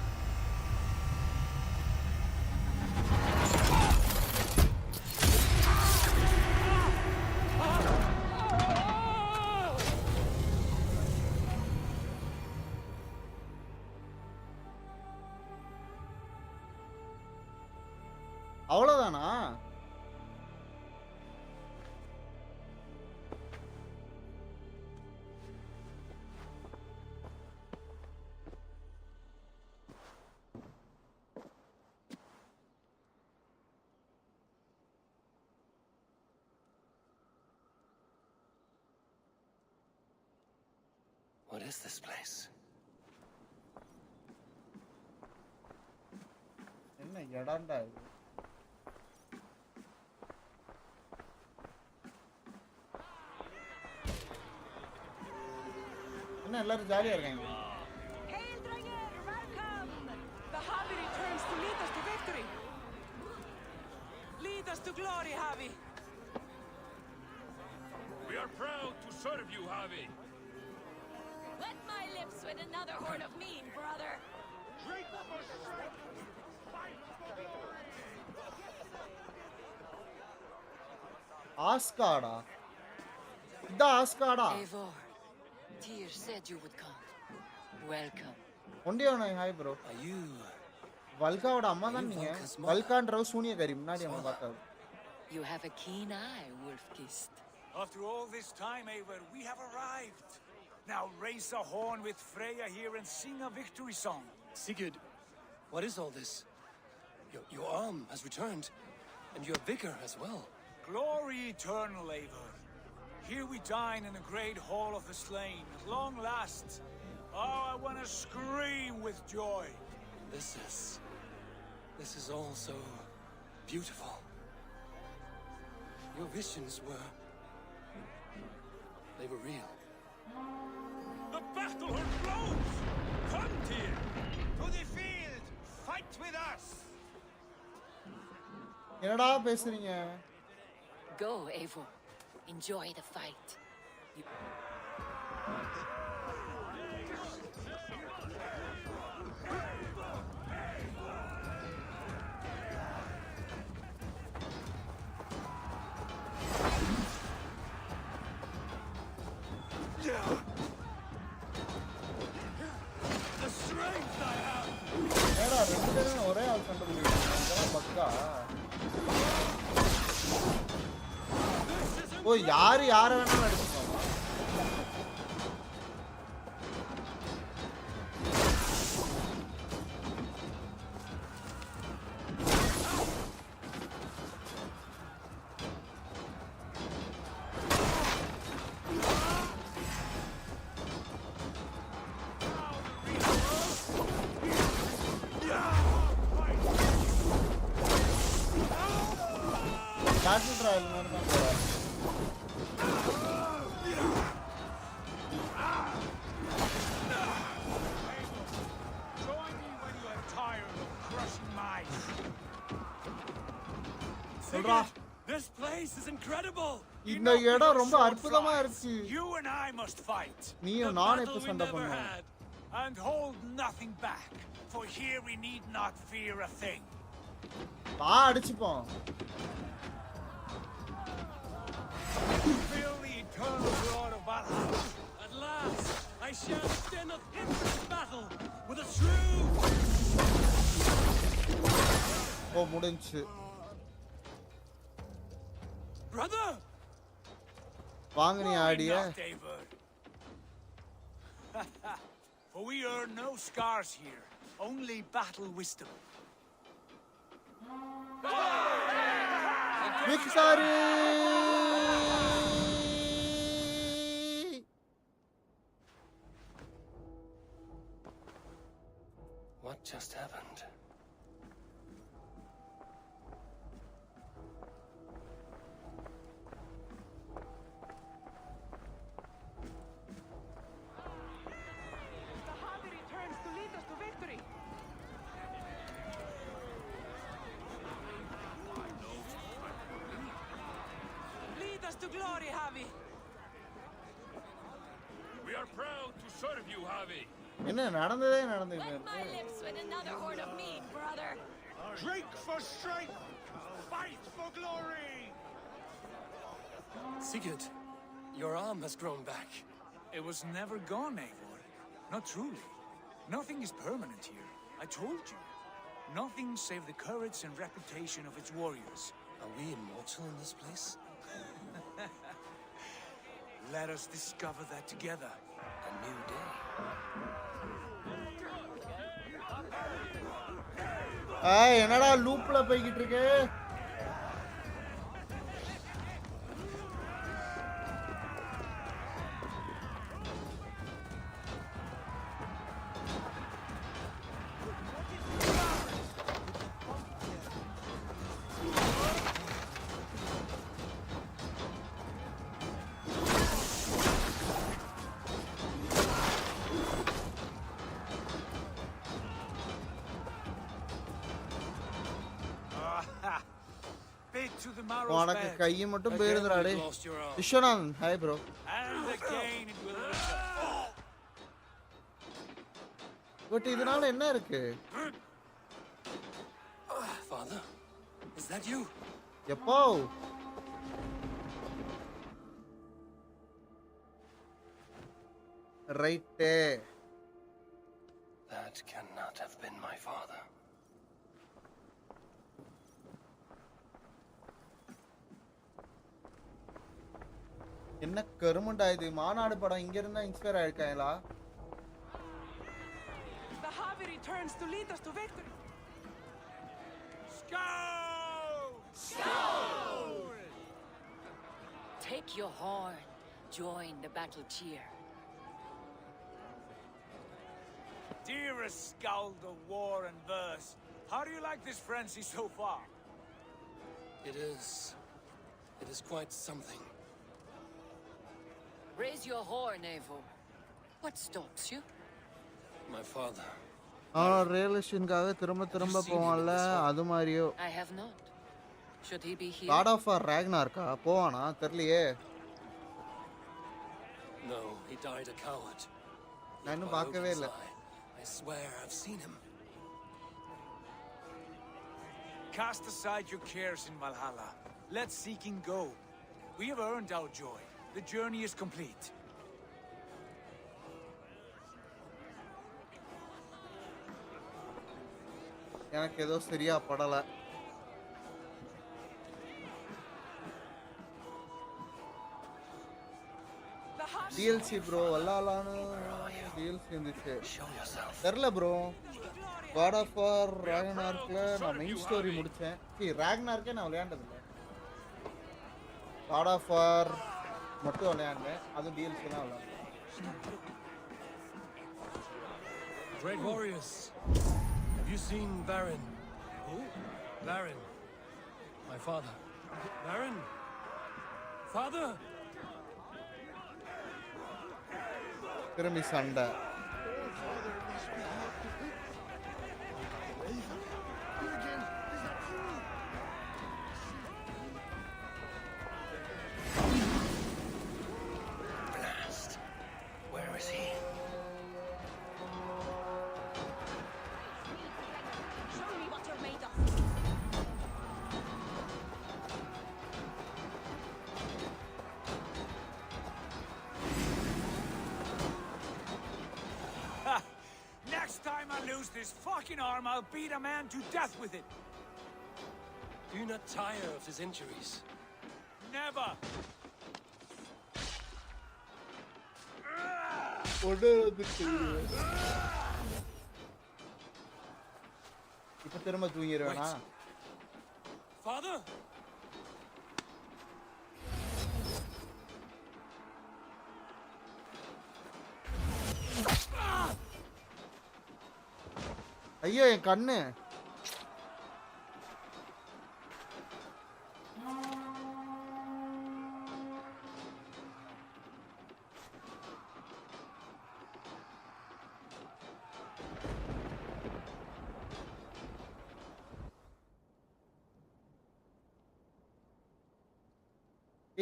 What is this place? என்ன இடம்டா இது? என்ன எல்லாரும் ஜாலியா இருக்காங்க? Hail, Dranger! Welcome! Valhalla returns to lead us to victory. Lead us to glory, Javi. We are proud to serve you, Javi. Wet my lips with another horn of mead, brother. Drink for strength. ஆஸ்காடா இந்த ஆஸ்காடா Eivor, Tyr said you would come. Welcome. ஒண்டியோனே hi bro Are you வல்காவோட அம்மா தான் நீங்க வல்கான்றவ சூனியக்காரி முன்னாடி அம்மா பார்த்தது You have a keen eye, wolf-kissed. After all this time, Eivor, we have arrived. Now raise a horn with Freya here and sing a victory song. Sigurd, what is all this? Your arm has returned, and your vigor as well. Glory eternal, Eivor. Here we dine in the great hall of the slain, at long last. Oh, I want to scream with joy. This is all so beautiful. Your visions they were real. The battle horn blows! Come, Tyr! To the field! Fight with us! என்னடா பேசுறீங்க? Go, Eivor. Enjoy the fight. The strength I have! ஏடா ரெண்டு பேரும் ஒரே ஆள் சண்டை போடுறீங்க. இதெல்லாம் பக்கா. ஓ யார் யாரை வேணாலும் அடிச்சுக்கோமா? பேட்டில் ட்ரையல் மாதிரி தான் போறாரு. Join me when you are tired of crushing mice. சொல்றா. This place is incredible. இந்த இடம் ரொம்ப அற்புதமா இருக்கு. You and I must fight. நீயும் நானும் இப்ப சண்டை பண்ணுவோம். And hold nothing back, for here we need not fear a thing. வா அடிச்சுப்போம். Feel the eternal roar of Valhalla. At last, I shall stand up in this battle with a true. ஓ முடிஞ்சு. Brother. வாங்க நீ ஆடிய. For we earn no scars here, only battle wisdom. Victory! What just happened? Valhalla returns to lead us to victory. Lead us to glory, Javi. We are proud to serve you, Javi. என்ன நடந்ததே நடந்துது. Wet my lips with another horn of mead, brother. Drink for strength! Fight for glory! Sigurd, your arm has grown back. It was never gone, Eivor. Not truly. Nothing is permanent here. I told you. Nothing save the courage and reputation of its warriors. Are we immortal in this place? Let us discover that together. A new day. ஏய் என்னடா லூப்ல போயிட்டு இருக்கு? tomorrow's உனக்கு bed. கை மட்டும் போயிருதுடா டேய். Viswanathan hi bro. And again it will return. But இதனால என்ன இருக்கு? Father, is that you? எப்போ? Right. That cannot have been my father. என்ன கருமண்டா இது? மாநாடு படம் இங்க இருந்தா inspire ஆயிருக்காங்களா? The Harvey returns to lead us to victory. Scout! Scout! Take your horn. Join the battle cheer. Dearest Skald of war and verse, how do you like this frenzy so far? It is quite something. Raise your horn, Eivor. What stops you? My father. ரியலேஷனுக்காக திரும்ப போவான்ல அது மாதிரியோ. I have not. Should he be here? God of War Ragnarokா போவானா தெரியலையே. No, he died a coward. நான் இன்னும் பார்க்கவே இல்ல. I swear I've seen him. Cast aside your cares in Valhalla. Let seeking go. We have earned our joy. The journey is complete. எனக்கு ஏதோ சரியா படல. DLC bro வல்லாலானு DLC இருந்துச்சு. தெரியல bro. God of War Ragnarokல நான் மெயின் ஸ்டோரி முடிச்சேன். ராக்னார்க்கே நான் விளையாண்டது இல்ல. God of War மட்டும் விளையாண்டேன். அது DLC தான் விளையாண்டேன். Great warriors. Have you seen Baron? Who? Baron. My father. Baron? Father? திரும்பி சண்டை. Blast. Where is he? Show me what you're made of. Next time I lose this fucking arm, I'll beat a man to death with it. Do you not tire of his injuries? Never. இப்ப திரும்ப தூங்கிடுவேனா? Father? ஐயோ என் கண்ணு.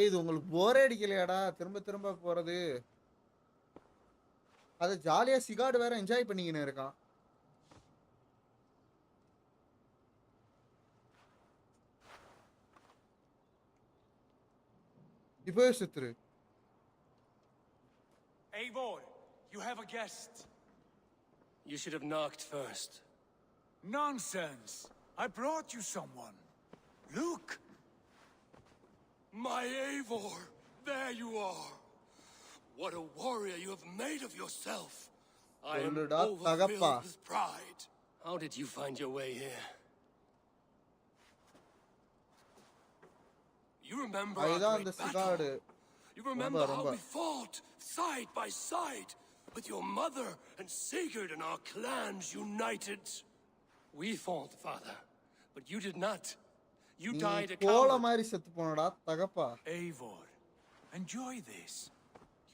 இது உங்களுக்கு போரே அடிக்கலையாடா திரும்ப போறது? அது ஜாலியா சிகார்டு வேற என்ஜாய் பண்ணிக்கின்னு இருக்கான். இப்பவே சுத்துரு. Eivor, you have a guest. You should have knocked first. Nonsense. I brought you someone. Look. My Eivor, there you are. What a warrior you have made of yourself. I am overfilled with pride. How did you find your way here? You remember our great battle? You remember how we fought side by side with your mother and Sigurd and our clans united? We fought, Father, but you did not. You died a coward. Eivor, enjoy this.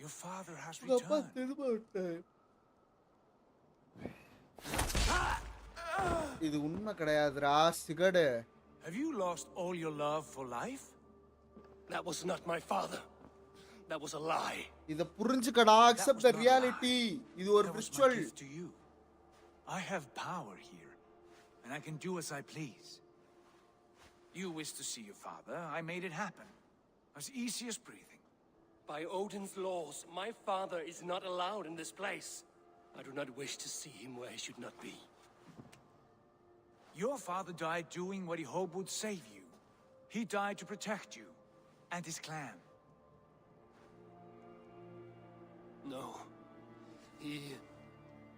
Your father has returned. இது உண்மை கிடையாதுடா சிகடு. Have you lost all your love for life? That was not my father. That was a lie. இத புரிஞ்சுக்கடா. Accept the reality. இது ஒரு ritual. To you. I have power here, and I can do as I please. You wish to see your father, I made it happen. As easy as breathing. By Odin's laws, my father is not allowed in this place. I do not wish to see him where he should not be. Your father died doing what he hoped would save you. He died to protect you and his clan. No.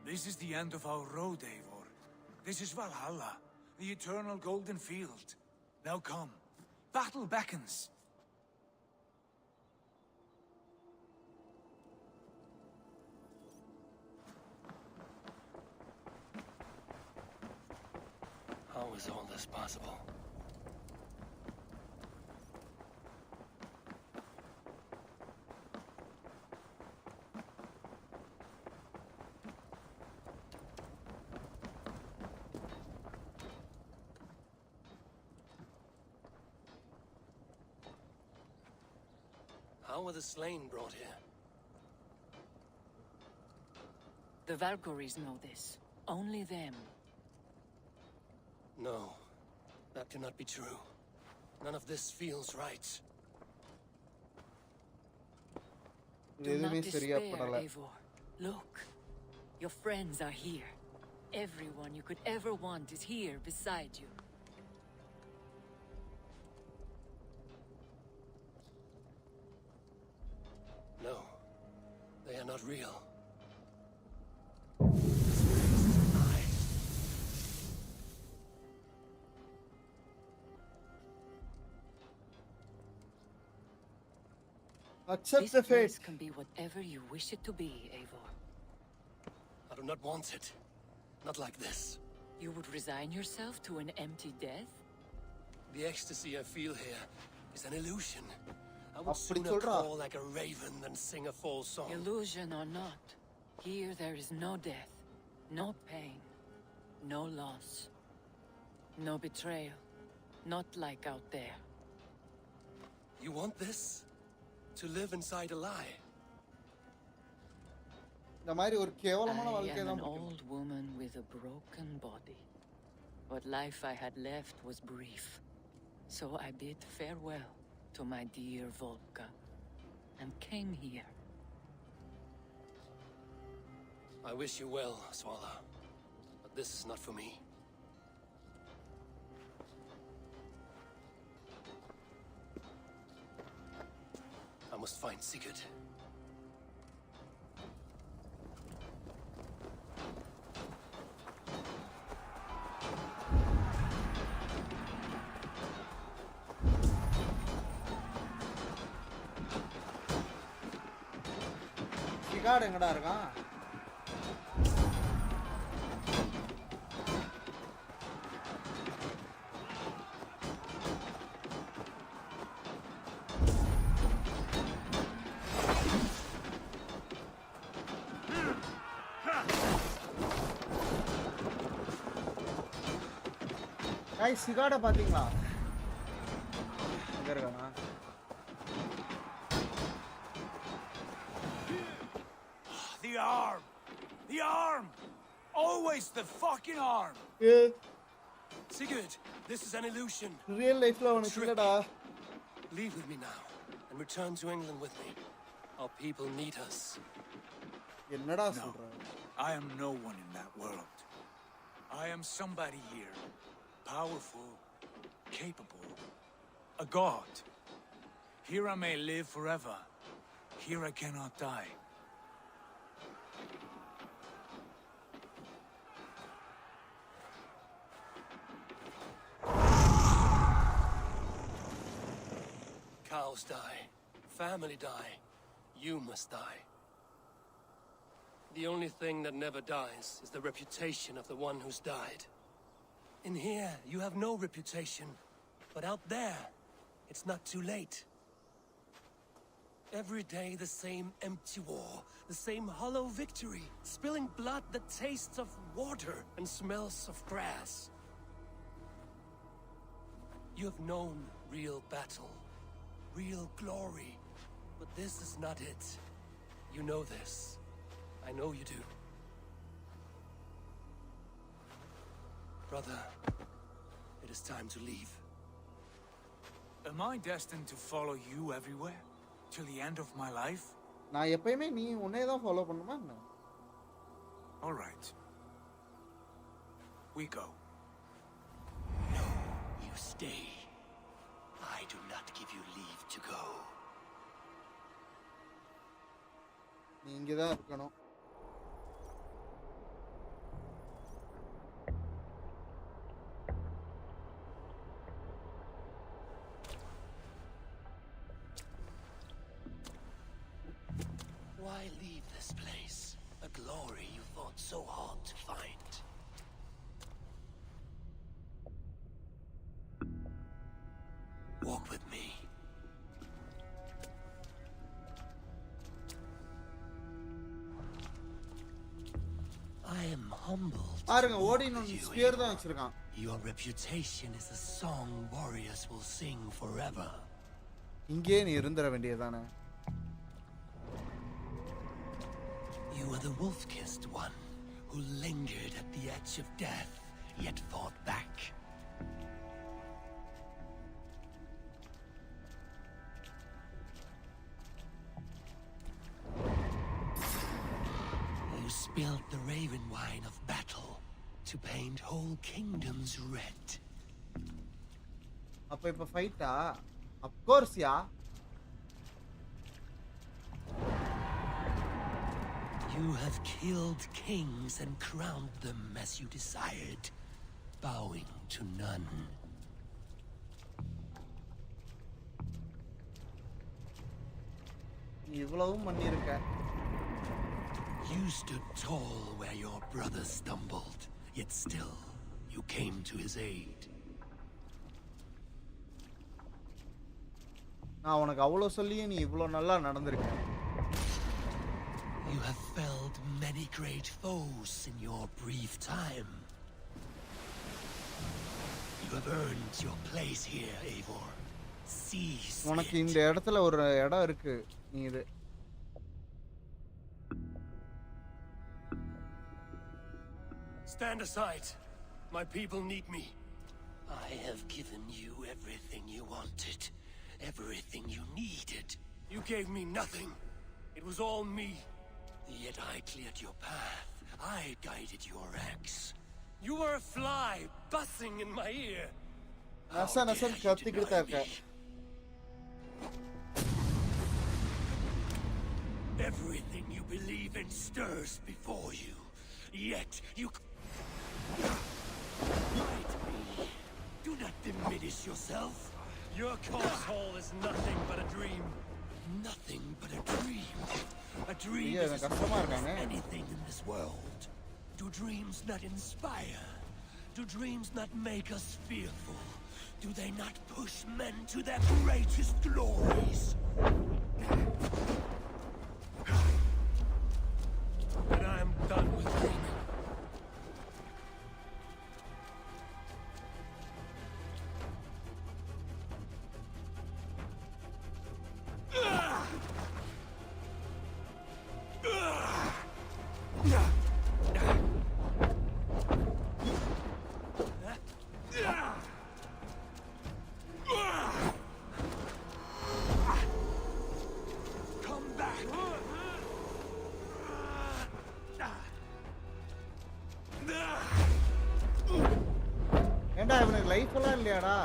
This is the end of our road, Eivor. This is Valhalla, the eternal golden field. Now come. Battle beckons. How is all this possible? How were the slain brought here? The Valkyries know this. Only them. No, that cannot be true. None of this feels right. Do not despair, Eivor. Look, your friends are here. Everyone you could ever want is here beside you. No, they are not real. Accept this the fate. place can be whatever you wish it to be, Eivor. I do not want it. Not like this. You would resign yourself to an empty death? The ecstasy I feel here is an illusion. I would sooner call like a raven than sing a false song. Illusion or not, here there is no death, no pain, no loss, no betrayal, not like out there. You want this? To live inside a lie? I am an old woman with a broken body. What life I had left was brief, so I bid farewell to my dear Volka, and came here. I wish you well, Svala, but this is not for me. I must find Sigurd. Sigurd எங்கடா இருக்கான்? சிகாட பாத்தீங்களா? எங்க இருக்கானா? The arm! The arm! Always the fucking arm! Yeah. Sigurd, this is an illusion. Real life la அவனுக்கு இல்லடா. Leave with me now and return to England with me. Our people need us. என்னடா சொல்ற? I am no one in that world. I am somebody here. Powerful, capable, a god. Here I may live forever. Here I cannot die. Cows die, family die, you must die. The only thing that never dies is the reputation of the one who's died. In here, you have no reputation. But out there, it's not too late. Every day, the same empty war, the same hollow victory, spilling blood that tastes of water and smells of grass. You've known real battle, real glory, but this is not it. You know this. I know you do. Brother, it is time to leave. Am I destined to follow you everywhere? Till the end of my life? நான் எப்பயுமே நீ உன்னை தான் follow பண்ணுமா என்ன? All right. We go. No, you stay. I do not give you leave to go. நீ இங்கே தான் இருக்கணும். Why leave this place? A glory you fought so hard to find. Walk with me. I am humbled. பாருங்க ஓடின் sphere தான் வச்சிருக்கான். Your reputation is a song warriors will sing forever. இங்கே நீ இருந்தற வேண்டியதானே? You are the wolf-kissed one who lingered at the edge of death, yet fought back. You spilled the raven wine of battle to paint whole kingdoms red. அப்ப இப்ப ஃபைட்டா? Of course, yeah. You have killed kings and crowned them as you desired, bowing to none. இவ்வளவும் பண்ணிருக்க. You stood tall where your brother stumbled, yet still you came to his aid. நான் உனக்கு அவ்வளவு சொல்லியே நீ இவ்வளவு நல்லா நடந்துருக்க. You have felled many great foes in your brief time. You have earned your place here, Eivor. Seize உனக்கு it. இந்த இடத்துல ஒரு இடம் இருக்கு. நீ இது. Stand aside. My people need me. I have given you everything you wanted, everything you needed. You gave me nothing. It was all me. Yet I cleared your path. I guided your axe. You were a fly buzzing in my ear. Nasan கத்திக்கிட்டு தான் இருக்க. Everything you believe in stirs before you. Yet you fight me. Do not diminish yourself. Your corpse hole is nothing but a dream. Nothing but a dream. A dream is as real as anything in this world. Do dreams not inspire? Do dreams not make us fearful? Do they not push men to their greatest glories? And I am done with dreaming. ஏண்டா இவனுக்கு life எல்லாம் இல்லையாடா?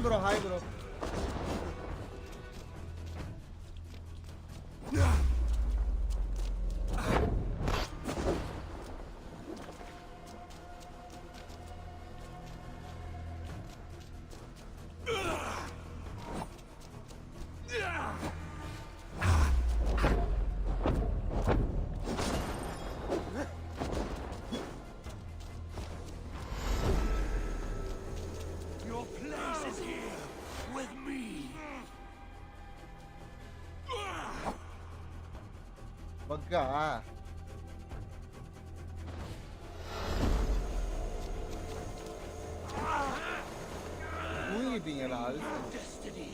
bro. Hi, bro. Your place is here with me. Bagga. தூங்கிட்டீங்களா? Destiny.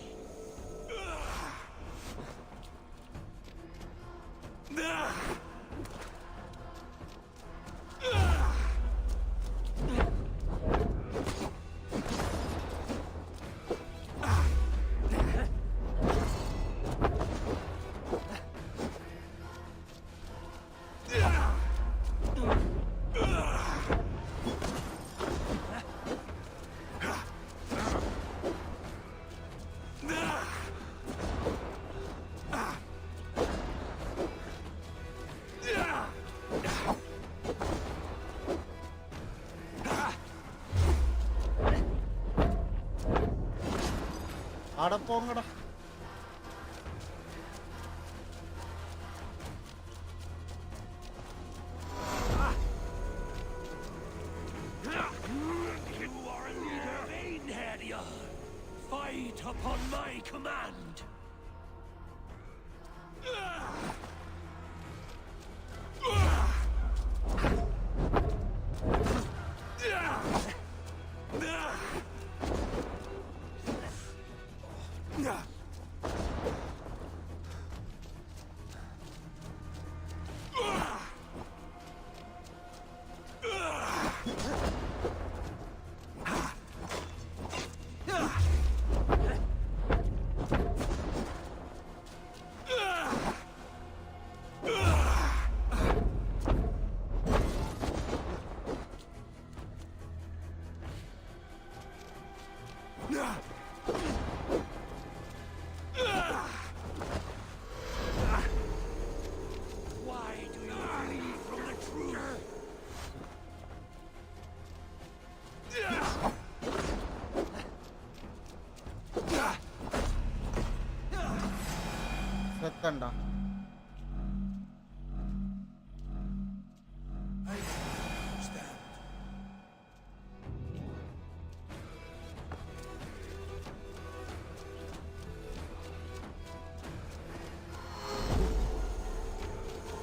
அட போங்கடா. You are a leader, Vainheadia. Fight upon my command. Why do you flee from the truth? செத்தண்டா.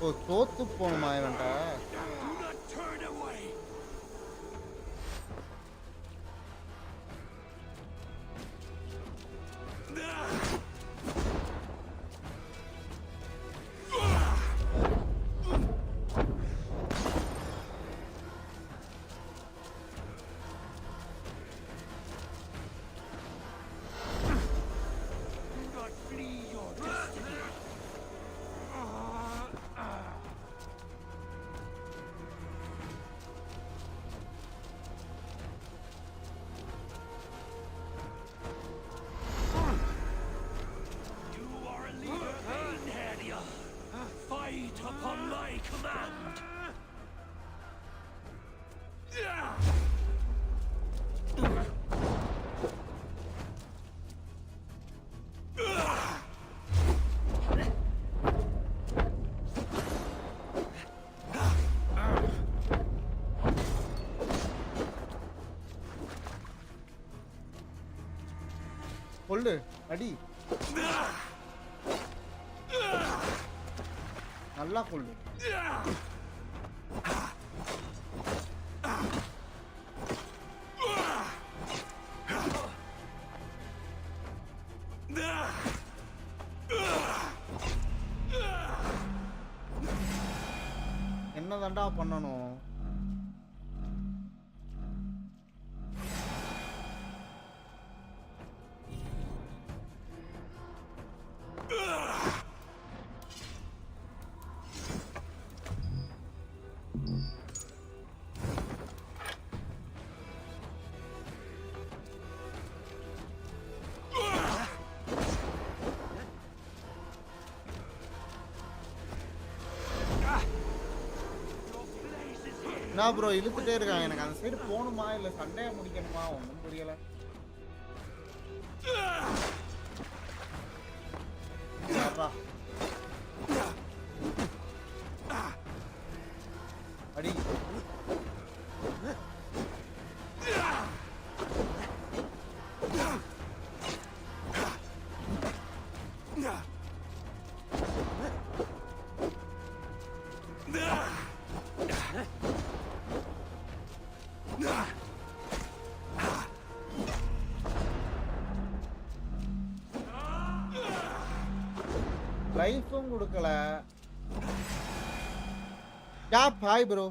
ஓ தோத்து போணுமா இவன்டா? Do not turn away. Do not flee your destiny. You are a leader, Vainheadia. Fight upon my command. கொல்லு அடி. நல்லா கொல்லு. என்னதான்டா பண்ணணும்? அதான் bro இழுத்துட்டே இருக்காங்க. எனக்கு அந்த சைடு போகணுமா இல்லை சண்டையை முடிக்கணுமா ஒன்றும் புரியல. அடி லைஃபும் கொடுக்கல. கேப் ஹாய் ப்ரோ.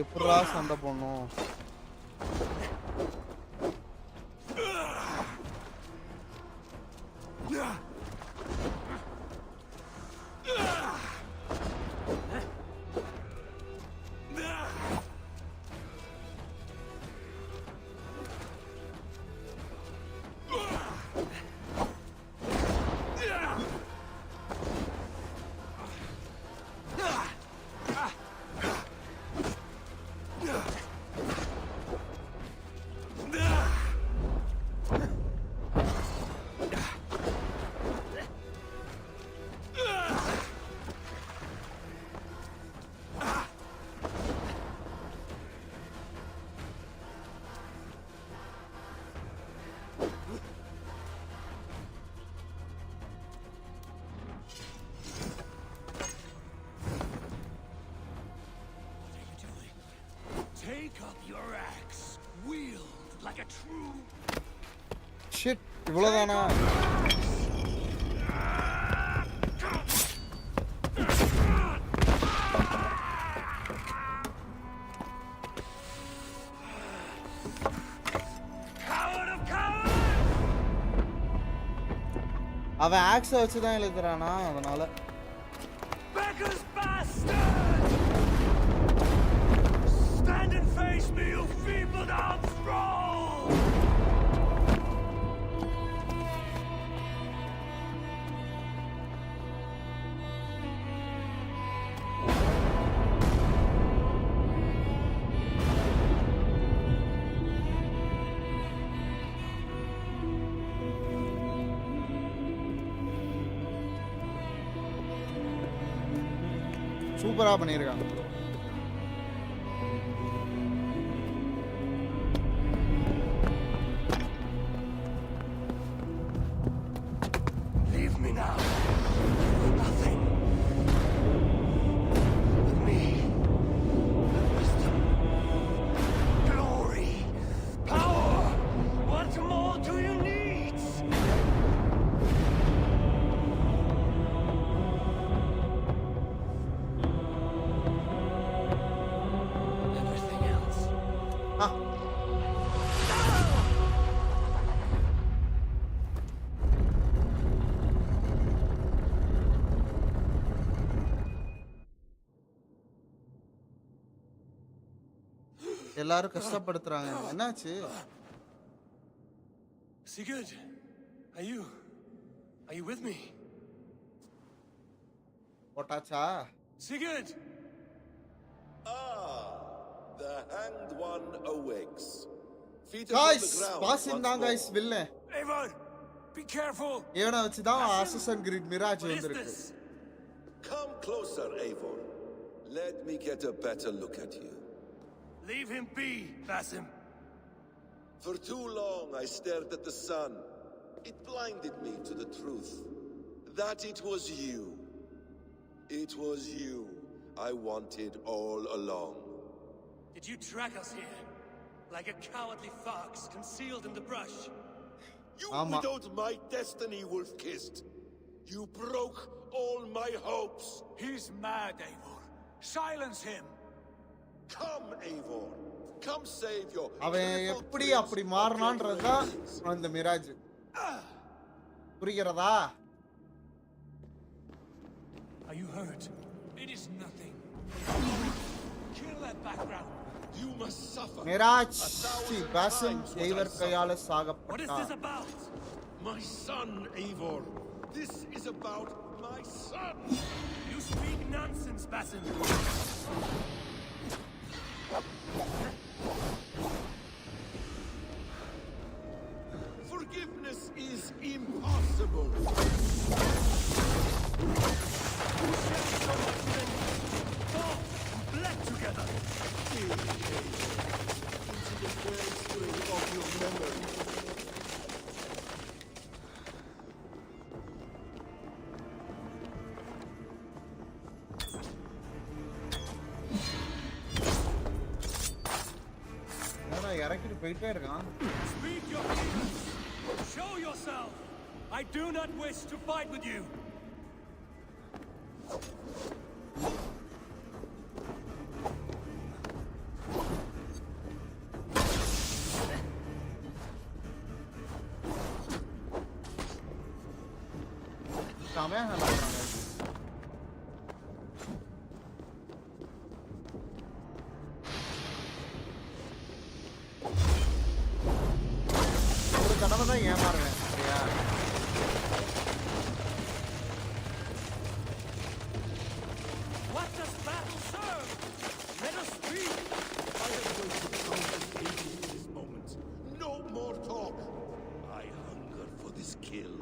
எப்படா சண்டை போடணும்? Take up your axe, wield like a true. Shit, இவ்வளவுதானா? அவன் ஆக்ஸ் வச்சு தான் எழுதுறானா அதனால. Beggar's bastard! Stand and face me, you feeble-armed thrall! சூப்பரா பண்ணிருக்காங்க. Leave me now. Nothing. With me. Wisdom. Glory. Power. What more do you need? Everything else. எல்லாரும் கஷ்டப்படுத்துறாங்க. என்னாச்சு? Sigurd, are you with me? போட்டாச்சா? Sigurd! The hanged one awakes. Feet Guys, upon the ground. passing down guys வில்ல. Eivor, be careful. இவனை வச்சு தான் Assassin's Creed Mirage வந்திருக்கு. Come closer, Eivor. Let me get a better look at you. Leave him be, Basim. For too long I stared at the sun. It blinded me to the truth. That it was you. It was you I wanted all along. Did you track us here? Like a cowardly fox concealed in the brush? You widowed my destiny, wolf-kissed. You broke all my hopes. He's mad, Eivor. Silence him. Come, Eivor. Come save your அவன் எப்படி அப்படி மாறனான்றதா அந்த Mirage புரிகிறதா? Are you hurt? It is nothing. Kill that background. You must suffer. Mirage பாசம் எய்வர் கையால What is சாகப்பட்டான். this about? My son, Eivor. This is about my son. You speak nonsense, Basim. Forgiveness is impossible. Bled together. Into the wellspring of your memory. இறக்கிட்டு போயிட்டே இருக்கான். Speak your peace. Show yourself. I do not wish to fight with you. செமையா hand பண்றாங்க. ஒரு தடவை தான் ஏமாறுவேன் சரியா? What does battle serve? Let us speak. I am going to count as baby in this moment. No more talk. I hunger for this kill.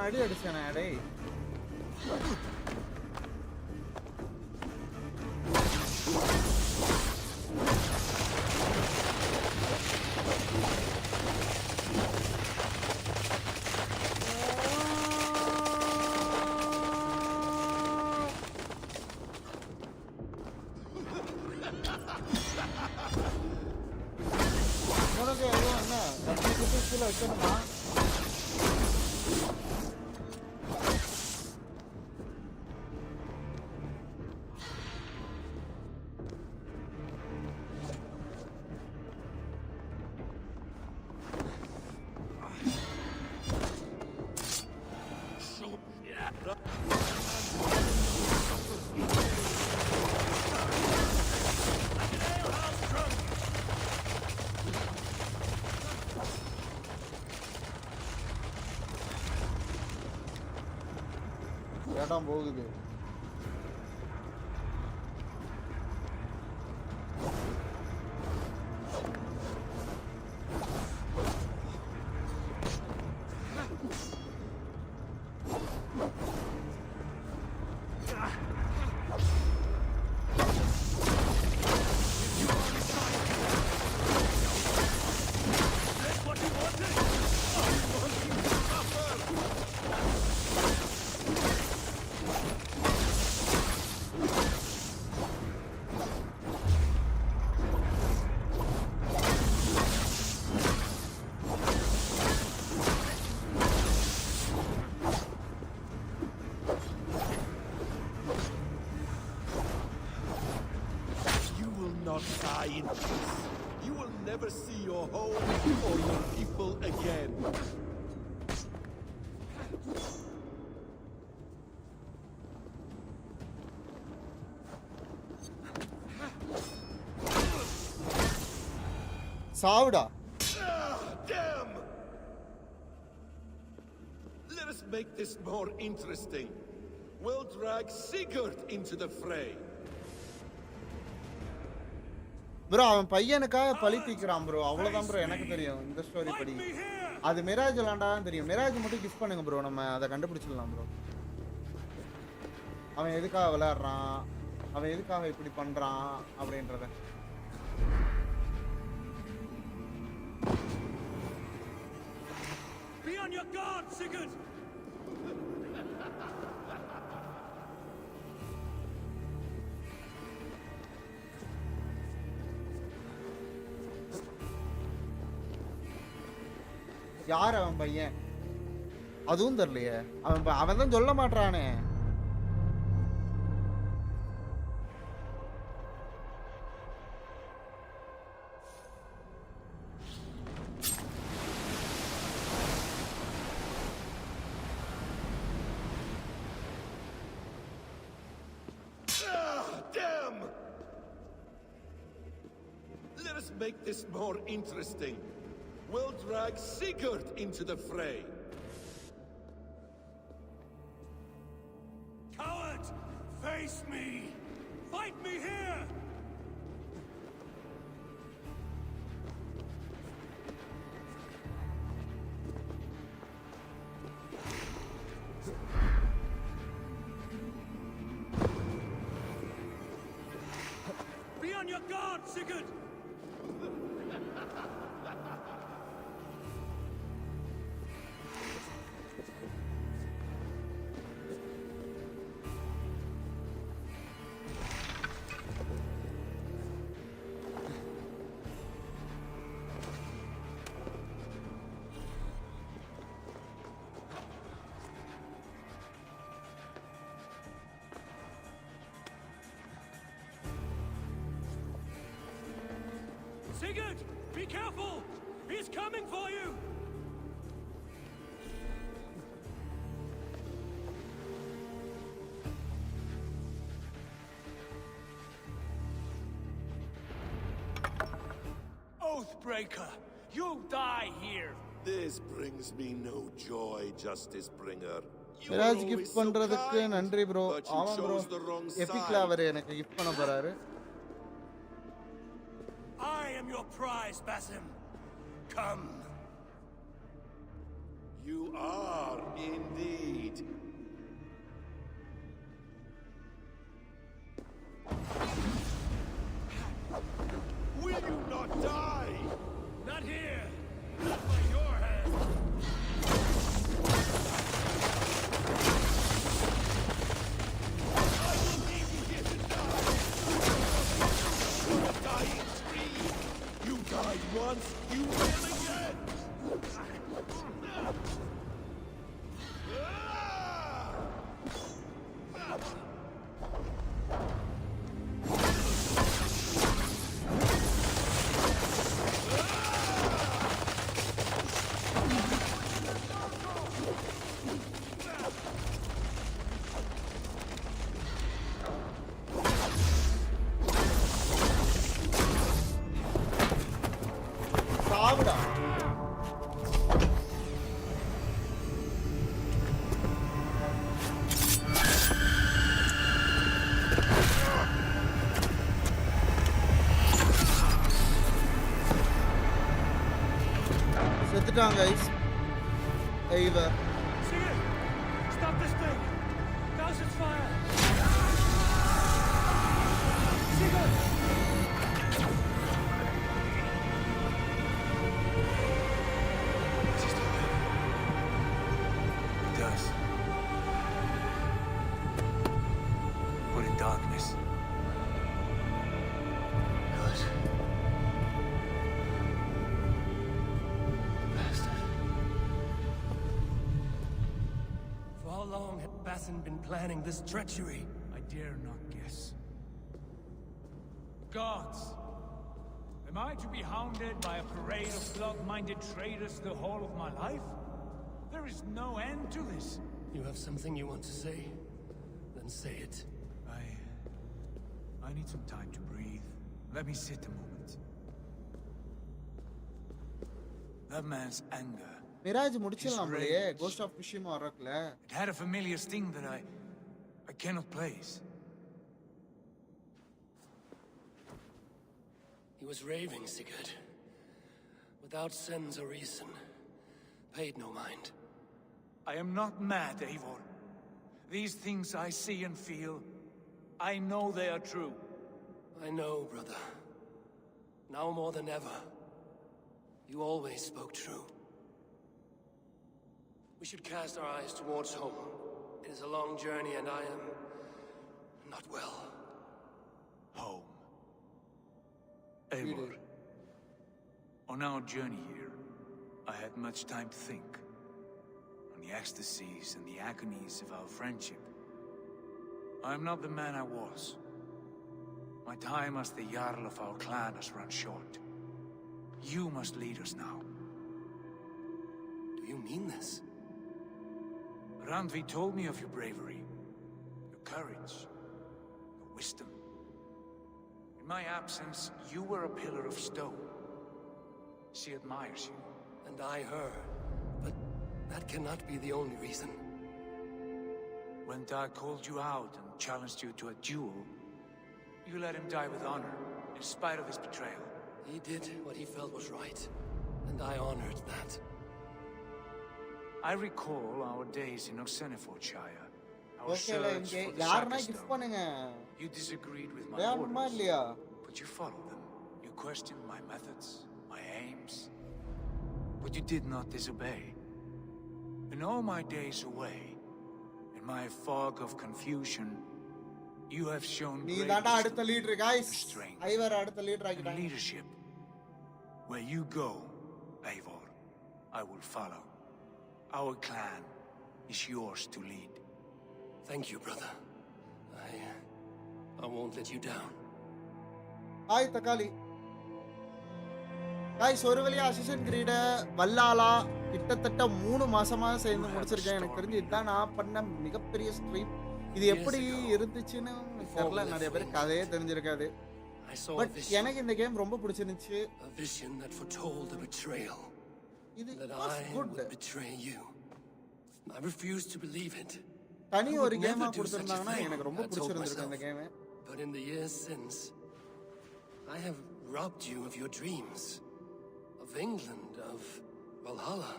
அடி அடிச்சானே அடே. உனக்கு எதுவும் என்ன கட்டி குட்டி கீழே வைக்கணுமா? இடம் போகுது. Die in peace. You will never see your home or your people again. சாவுடா. Damn! Let us make this more interesting. We'll drag Sigurd into the fray. Bro அவன் பையனுக்காக பழி தீக்கிறான் ப்ரோ. அவ்வளவுதான் ப்ரோ எனக்கு தெரியும் இந்த ஸ்டோரி படி. அது மிராஜ் விளாண்டாதான் தெரியும். மிராஜ் மட்டும் கிஃப்ட் பண்ணுங்க ப்ரோ, நம்ம அதை கண்டுபிடிச்சிடலாம் ப்ரோ. அவன் எதுக்காக விளையாடுறான், அவன் எதுக்காக இப்படி பண்றான் அப்படின்றத. Be on your guard, Sigurd! யார் அவன் பையன்? அதுவும் தெரியலையே. அவன் தான் சொல்ல மாட்டானே. Damn! Let us make this more interesting. We'll drag Sigurd into the fray. Coward! Face me! Fight me here! Be on your guard, Sigurd! Sigurd! Be careful! He's coming for you! Oathbreaker! You'll die here! This brings me no joy, Justice Bringer. Mirage gift பண்றதுக்கு நன்றி bro. ஆமா bro, எபிக்ல அவர் எனக்கு gift பண்ண போறாரு. I am your prize, Basim. Come. You are indeed. Will you not die? Not here. Not by your hand. I will leave you here to die. You're a dying tree. You died once, you will again. Guys, Ava. Sigurd! Stop this thing! Douse its fire! Sigurd! It does. But in darkness. Been planning this treachery. I dare not guess. Gods! Am I to be hounded by a parade of blood-minded traitors the whole of my life? There is no end to this. You have something you want to say? Then say it. I need some time to breathe. Let me sit a moment. That man's anger. Mirage முடிச்சிடலாம் போலயே. Ghost of Tsushima வரக்கல. It had a familiar sting that I cannot place. He was raving, Sigurd. Without sense or reason. paid no mind. I am not mad, Eivor. These things I see and feel, I know they are true. I know, brother. Now more than ever. You always spoke true. We should cast our eyes towards home. It is a long journey and I am not well. Home. Eivor. On our journey here, I had much time to think. On the ecstasies and the agonies of our friendship. I am not the man I was. My time as the Jarl of our clan has run short. You must lead us now. Do you mean this? Randvi told me of your bravery, your courage, your wisdom. In my absence, you were a pillar of stone. She admires you. And I her. But that cannot be the only reason. When Dag called you out and challenged you to a duel, you let him die with honor, in spite of his betrayal. He did what he felt was right, and I honored that. I recall our days in Oxenfordshire, our Okay, search for the யாருன்னா Saga gift Stone. பண்ணுங்க. You disagreed with my வேணுமா orders, இல்லையா? but you followed them. You questioned my methods, my aims, but you did not disobey. In all my days away, in my fog of confusion, you have shown நீ great தாண்டா wisdom அடுத்த leader guys. and strength ஐவர் அடுத்த leader and ஆகிட்டாங்க. leadership. Where you go, Eivor, I will follow. Our clan is yours to lead. Thank you, brother. I won't let you down. Hi தக்காளி. guys ஒரு வழியா assistant கிரீட வல்லாலா கிட்டத்தட்ட 3 மாசமா சேர்ந்து முடிச்சிருக்கேன். எனக்கு தெரிஞ்சு இதுதான் நான் பண்ண மிகப்பெரிய ஸ்ட்ரீம். இது எப்படி இருந்துச்சுன்னு தெரியல, நிறைய பேர் கதையே தெரிஞ்சிருக்காது. பட் எனக்கு இந்த கேம் ரொம்ப பிடிச்சிருந்துச்சு. A vision that foretold a betrayal. இது That was I good. would betray you. I refuse to believe it. தனி I ஒரு would கேமா never do such a கொடுத்திருந்தாங்கன்னா thing, எனக்கு ரொம்ப I told பிடிச்சிருந்திருக்கும் இந்த myself. Game. But in the years since, I have robbed you of your dreams, of England, of Valhalla.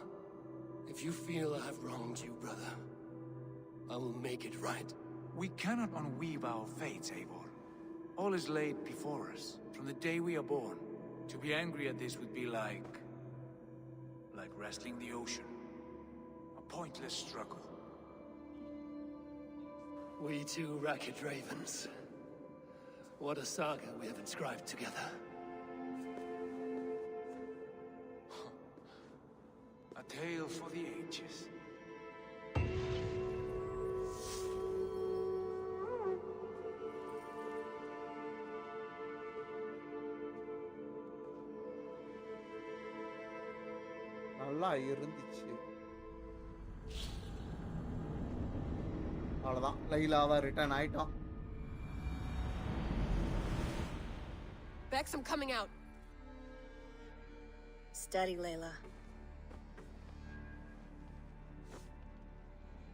If you feel I have wronged you, brother, I will make it right. We cannot unweave our fates, Eivor. All is laid before us, from the day we are born. To be angry at this would be like wrestling the ocean. A pointless struggle. We two racket ravens. What a saga we have inscribed together. A tale for the ages. நல்லா இருந்துச்சு. அவ்வளவுதான், லைலாவா return ஆயிட்டோம். Bex, I'm coming out. Steady, Layla.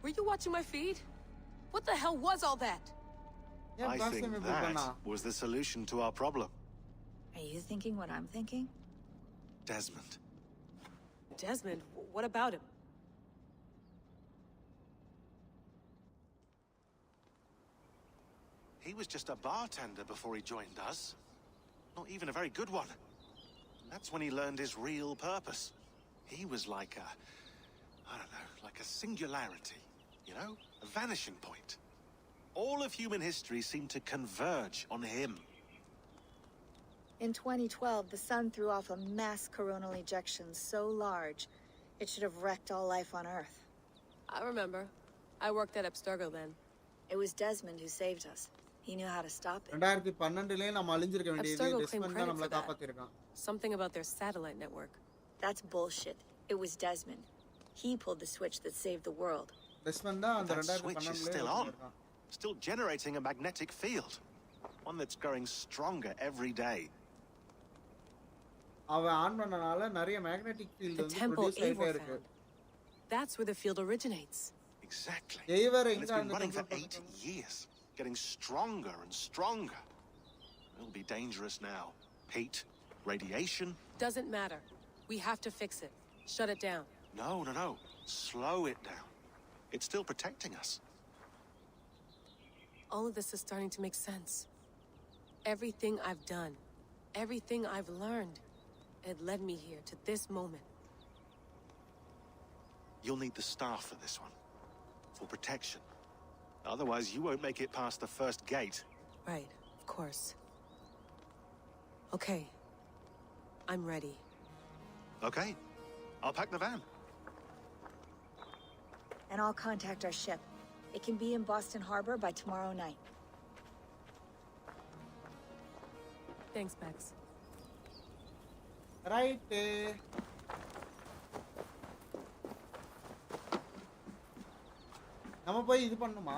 Were you watching my feed? What the hell was all that? Yeah, I think that was the solution to our problem. Are you thinking what I'm thinking? Desmond. Desmond? What about him? He was just a bartender before he joined us. Not even a very good one. That's when he learned his real purpose. He was like I don't know, like a singularity, you know? A vanishing point. All of human history seemed to converge on him. In 2012, the sun threw off a mass coronal ejection so large, it should have wrecked all life on Earth. I remember. I worked at Abstergo then. It was Desmond who saved us. He knew how to stop it. 2012 நம்ம அழிஞ்சிருக்க வேண்டியது Abstergo Desmond claimed தான் credit நம்மள for that. காப்பாத்திருக்கான். Something about their satellite network. That's bullshit. It was Desmond. He pulled the switch that saved the world. Desmond தான் அந்த That switch is still on. 2012 Still generating a magnetic field. One that's growing stronger every day. அவன் on பண்ணனால நிறைய magnetic field The வந்து temple produce ஆயிட்டே Eivor இருக்கு. found. That's where the field originates. Exactly. Eivor And it's been running for 8 years, getting stronger and stronger. It'll be dangerous now. Heat, radiation. Doesn't matter. We have to fix it. Shut it down. No. Slow it down. It's still protecting us. All of this is starting to make sense. Everything I've done, everything I've learned, it led me here to this moment. You'll need the staff for this one. For protection. Otherwise, you won't make it past the first gate. Right, of course. Okay. I'm ready. Okay. I'll pack the van. And I'll contact our ship. It can be in Boston Harbor by tomorrow night. Thanks, Bex. Right. நம்ம போய் இது பண்ணுமா?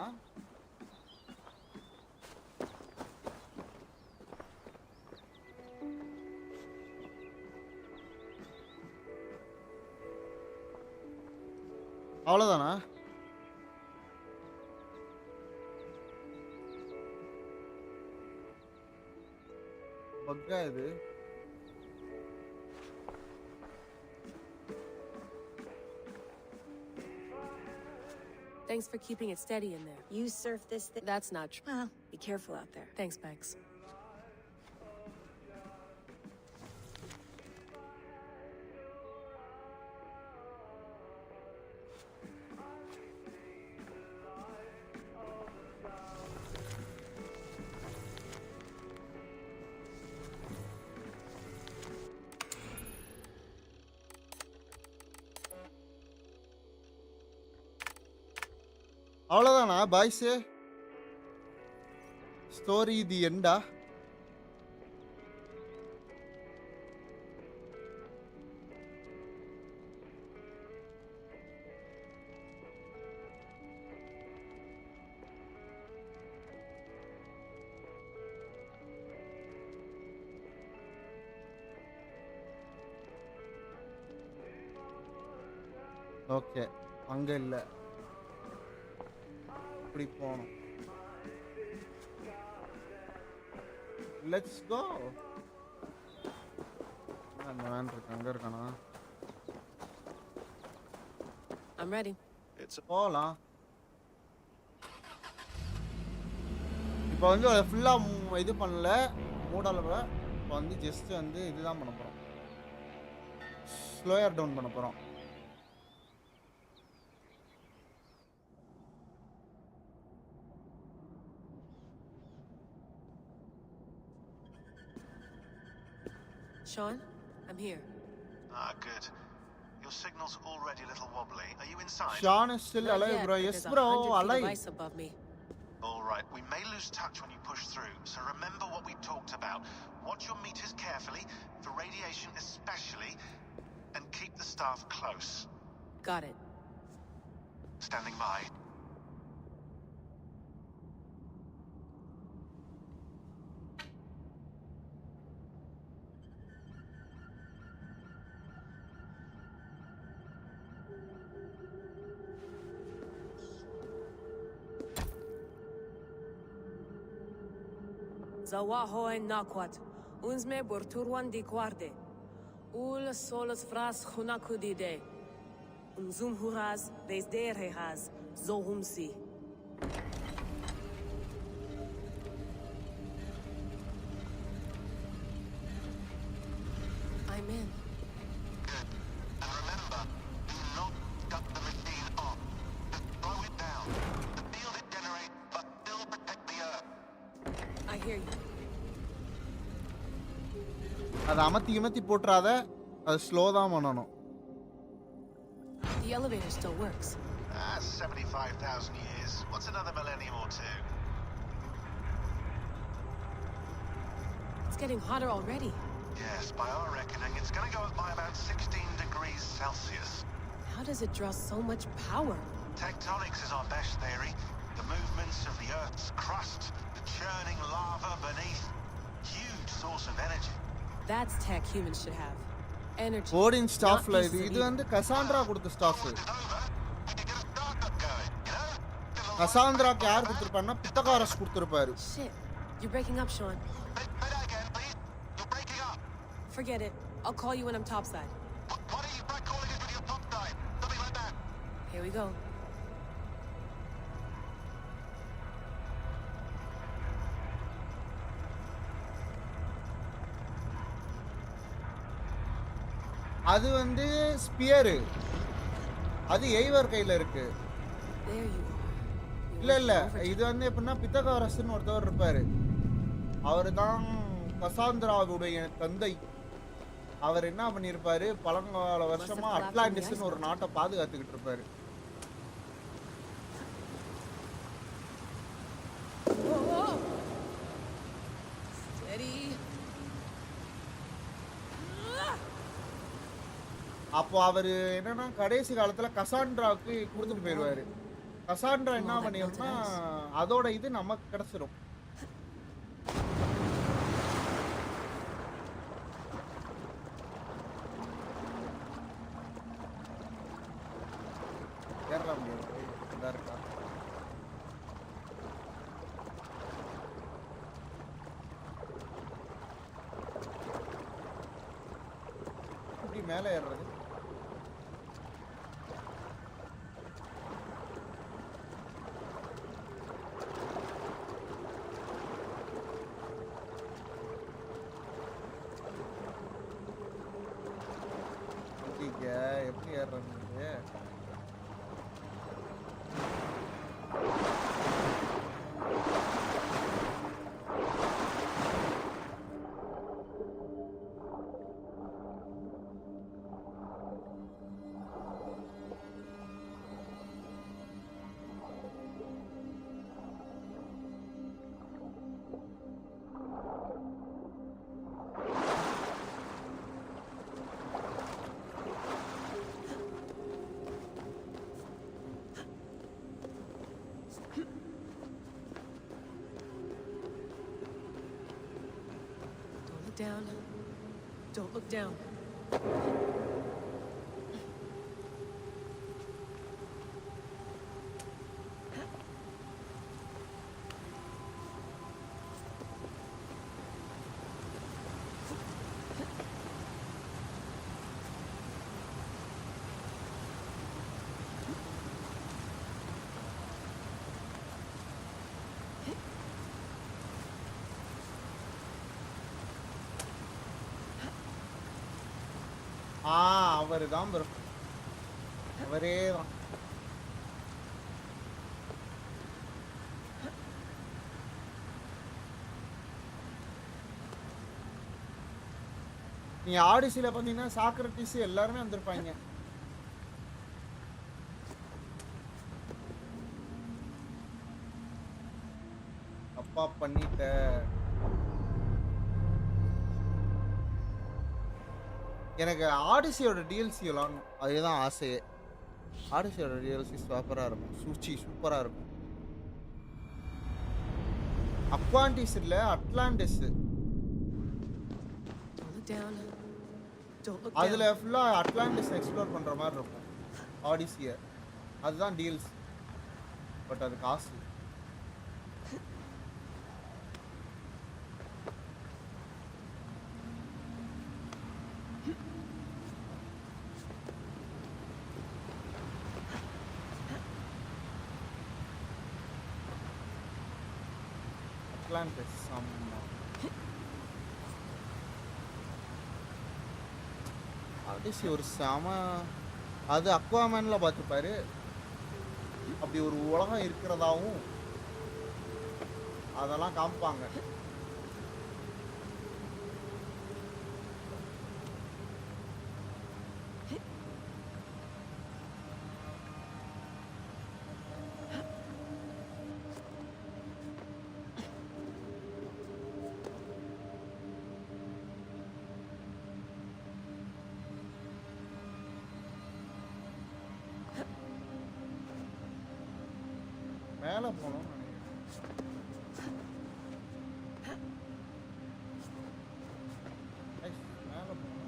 அவ்வளவுதானா? பக்கா இது. Thanks for keeping it steady in there. You surf this thing? That's not true. Well, be careful out there. Thanks, Bex. அவ்வளவுதானா boys? Story the எண்டா? Okay, அங்க இல்ல, இப்படி போகணும். Let's go. அந்த வேன் இருக்கு, அங்க இருக்கானா? I'm ready. போலாம். இப்போ வந்து ஃபுல்லா இது பண்ணல, மூடல. இப்போ வந்து ஜஸ்ட் வந்து இதுதான் பண்ண போறோம், ஸ்லோயர் டவுன் பண்ண போறோம். Sean, I'm here. Ah, good. Your signal's already a little wobbly. Are you inside? Sean is still alive, bro. Yes, bro. Alive. Above me. All right. We may lose touch when you push through, so remember what we talked about. Watch your meters carefully, for radiation especially, and keep the staff close. Got it. Standing by. Zawaho en nakwat. Unsme borturwan di guarde. Ul solos fras hunakudide. Unzum huraz, desderehaz, zohumsi. I'm in. Good. And remember, do not shut the machine off. Just slow it down. The field it generates, but still protect the Earth. I hear you. அது அமத்தி போட்றாத, அது slow தான் பண்ணனும். The elevator still works. 75,000 years. What's another millennium or two? It's getting hotter already. Yes, by our reckoning, it's going to go up by about 16 degrees Celsius. How does it draw so much power? Tectonics is our best theory. The movements of the Earth's crust, the churning lava beneath. Huge source of energy. That's tech humans should have. Energy. Boarding stuff like இது வந்து Cassandra கொடுத்த staff. கசாண்ட்ராக்கு யார் கொடுத்திருப்பாருன்னா பித்தகாரஸ் கொடுத்திருப்பாரு. Shit. You're breaking up, Sean. You're breaking up. Forget it. I'll call you when I'm topside. What are you calling us with your topside? Here we go. அது வந்து sphere. அது எய்வர் கையில இருக்கு. இல்ல இது வந்து எப்படின்னா பித்தகாரஸ்னு ஒருத்தவர் இருப்பாரு. அவர் தான் கசாந்திராவுடைய தந்தை. அவர் என்ன பண்ணிருப்பாரு, பழங்கால வருஷமா அட்லாண்டிஸ்னு ஒரு நாட்டை பாதுகாத்துக்கிட்டு இருப்பாரு. அப்போ அவரு என்னன்னா கடைசி காலத்துல கசாண்ட்ராவுக்கு கொடுத்துட்டு போயிடுவாரு. கசாண்ட்ரா என்ன பண்ணிரும்னா அதோட இது நமக்கு கிடைச்சிரும். ஏறா முடியாது இதா இருக்கா இப்படி மேலே ஏறுறது. எப்படி ஏறுறது? Down. Don't look down. அவரு தான் ப்ரோ, அவரே தான். நீங்க ஆடிசில பாத்தீங்கன்னா சாக்ரட்டிஸ் எல்லாருமே வந்திருப்பாங்க. அப்பா பண்ணிட்ட. எனக்கு ஆடிசியோட டிஎல்சி விளாடணும், அதுதான் ஆசையே. ஆடிசியோட டிஎல்சி சூப்பராக இருக்கும். சூப்பராக இருக்கும். அட்லாண்டிஸ் இல்லை, அட்லாண்டிஸ். அதில் ஃபுல்லாக அட்லாண்டிஸ் எக்ஸ்ப்ளோர் பண்ணுற மாதிரி இருக்கும் ஆடிசியை. அதுதான் டிஎல்சி. பட் அது காசு. ஆடிசி ஒரு செம. அது அக்வாமேன்ல பார்த்துப்பாரு. அப்படி ஒரு உலகம் இருக்கிறதாவும் அதெல்லாம் காமிப்பாங்க. மேலே போகணும் மேலே போகணும்.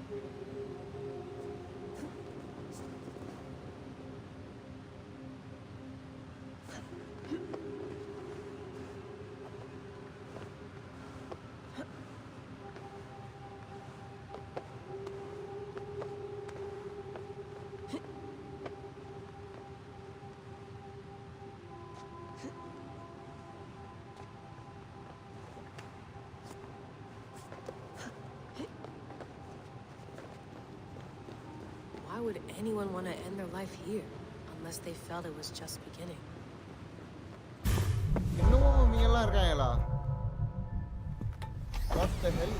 anyone want to end their life here unless they felt it was just beginning? இன்னும் நீங்கலாம் இருக்காங்களா? What the hell?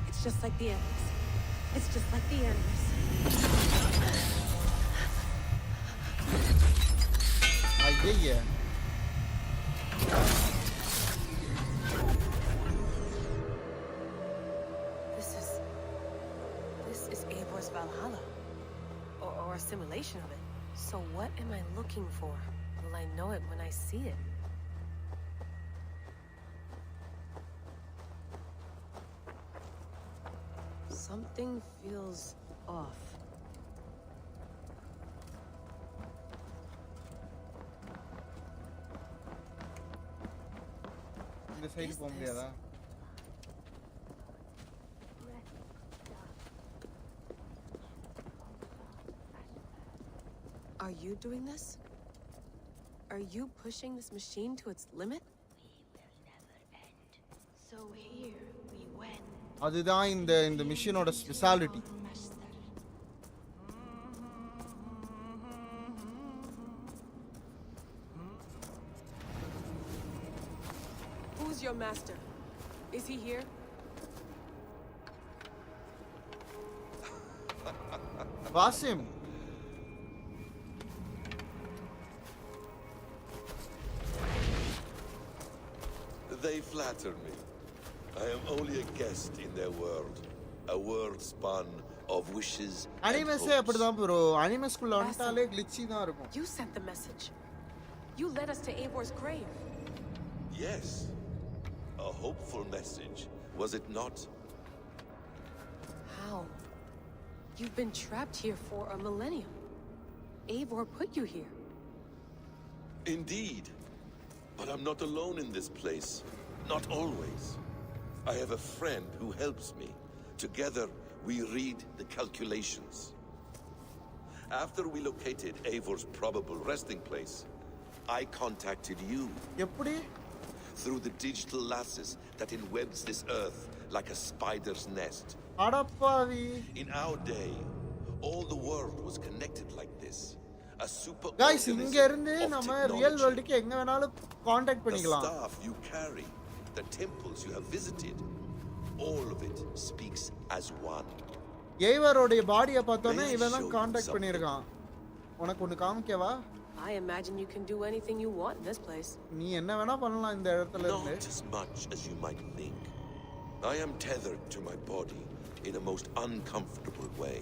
It's just like the others. It's just like the others. ஐயே. This is Eivor's Valhalla. Or a simulation of it. So what am I looking for? Will I know it when I see it? Something feels off. இந்த side போக முடியாதா? Are you doing this? Are you pushing this machine to its limit? So here we went. அதுதான் இந்த மிஷனோட speciality. Who's your master? Is he here? Wasim. They flatter me. I am only a guest in their world. A world spun of wishes and அனிமேஸே அப்படிதான் bro. அனிமேஸ்குள்ள வந்துட்டாலே glitchy தான் இருக்கும். You sent the message. You led us to Eivor's grave. Yes. A hopeful message, was it not? How? You've been trapped here for a millennium. Eivor put you here. Indeed. But I'm not alone in this place. Not always. I have a friend who helps me. Together, we read the calculations. After we located Eivor's probable resting place, I contacted you. எப்படி? Through the digital lasses that enwebs this earth like a spider's nest. அடப்பாவி. In our day, all the world was connected like this. A super guys, இங்க இருந்து நம்ம real வேர்ல்டுக்கு எங்க வேணாலும் contact பண்ணிக்கலாம். The staff you carry, the temples you have visited, all of it speaks as one. எய்வரோட பாடியை பார்த்தோனே இவன் தான் கான்டாக்ட் பண்ணிருக்கான். உனக்கு ஒன்னு காமிக்கவா? I imagine you can do anything you want in this place. நீ என்ன வேணா பண்ணலாம் இந்த இடத்துல இருந்து. Not as much as you might think. I am tethered to my body in a most uncomfortable way.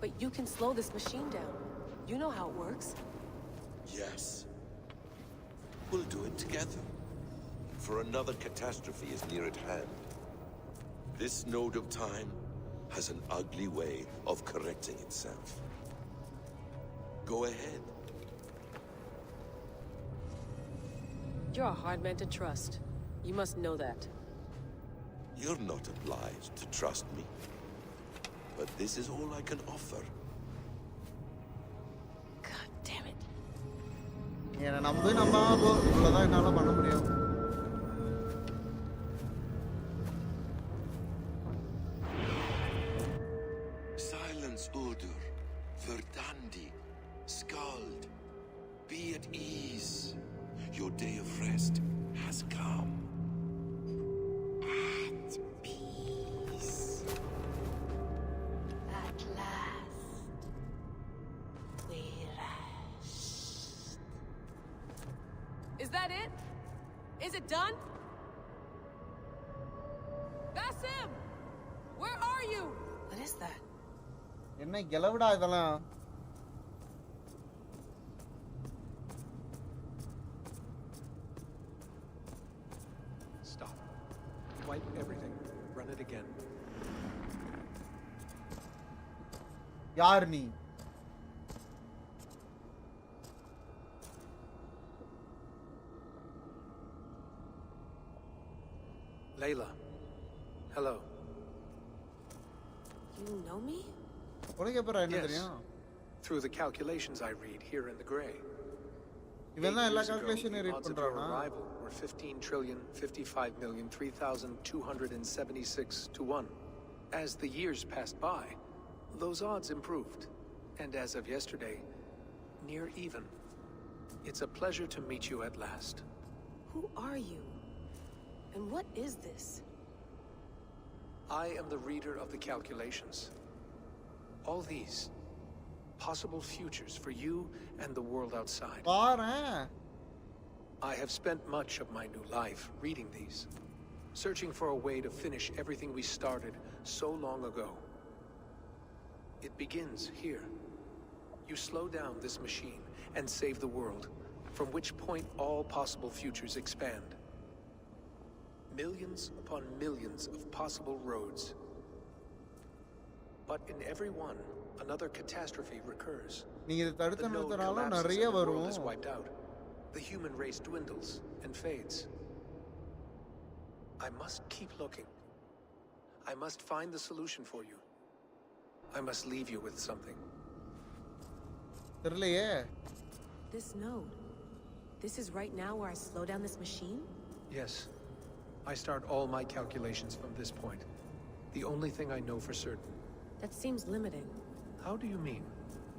But you can slow this machine down. You know how it works. Yes. We'll do it together. For another catastrophe is near at hand. This node of time has an ugly way of correcting itself. Go ahead. You're a hard man to trust. You must know that. You're not obliged to trust me. But this is all I can offer. God damn it. என்ன நம்பாதோ இவ்வளவுதான் என்னால பண்ண முடியும். Silence, Udur. Verdandi. Skald. Be at ease. Your day of rest has come. At peace. At last. We rest. Is that it? Is it done? Basim! Where are you? What is that? என்ன கெலவடா இதெல்லாம்? Stop. Wipe everything. Run it again. யார் நீ? Layla. Hello. You know me? உனக்கு எப்பறம் என்ன தெரியும்? Through the calculations I read here in the gray. இவன் தான் எல்லா கால்குலேஷனையும் ரீட் Odds of பண்றானா? your arrival were 15,055,003,276 to 1. As the years passed by, those odds improved. And as of yesterday, near even. It's a pleasure to meet you at last. Who are you? And what is this? I am the reader of the calculations. All these possible futures for you and the world outside. I have spent much of my new life reading these, searching for a way to finish everything we started so long ago. It begins here. You slow down this machine and save the world, from which point all possible futures expand. Millions upon millions of possible roads. But in every one, another catastrophe recurs. The node collapses and the world is wiped out. The human race dwindles and fades. I must keep looking. I must find the solution for you. I must leave you with something. This node. This is right now where I slow down this machine? Yes. I start all my calculations from this point. The only thing I know for certain. That seems limiting. How do you mean?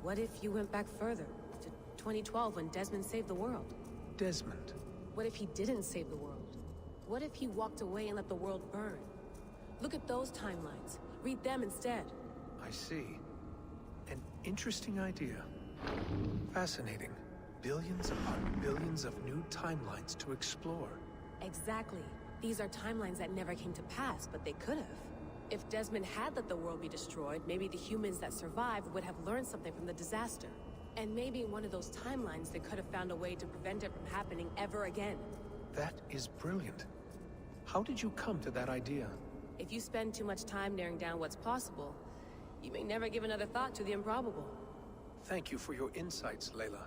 What if you went back further, to 2012 when Desmond saved the world? Desmond? What if he didn't save the world? What if he walked away and let the world burn? Look at those timelines. Read them instead. I see. An interesting idea. Fascinating. Billions upon billions of new timelines to explore. Exactly. These are timelines that never came to pass, but they could have. If Desmond had let the world be destroyed, maybe the humans that survived would have learned something from the disaster. And maybe in one of those timelines they could have found a way to prevent it from happening ever again. That is brilliant. How did you come to that idea? If you spend too much time narrowing down what's possible, you may never give another thought to the improbable. Thank you for your insights, Layla.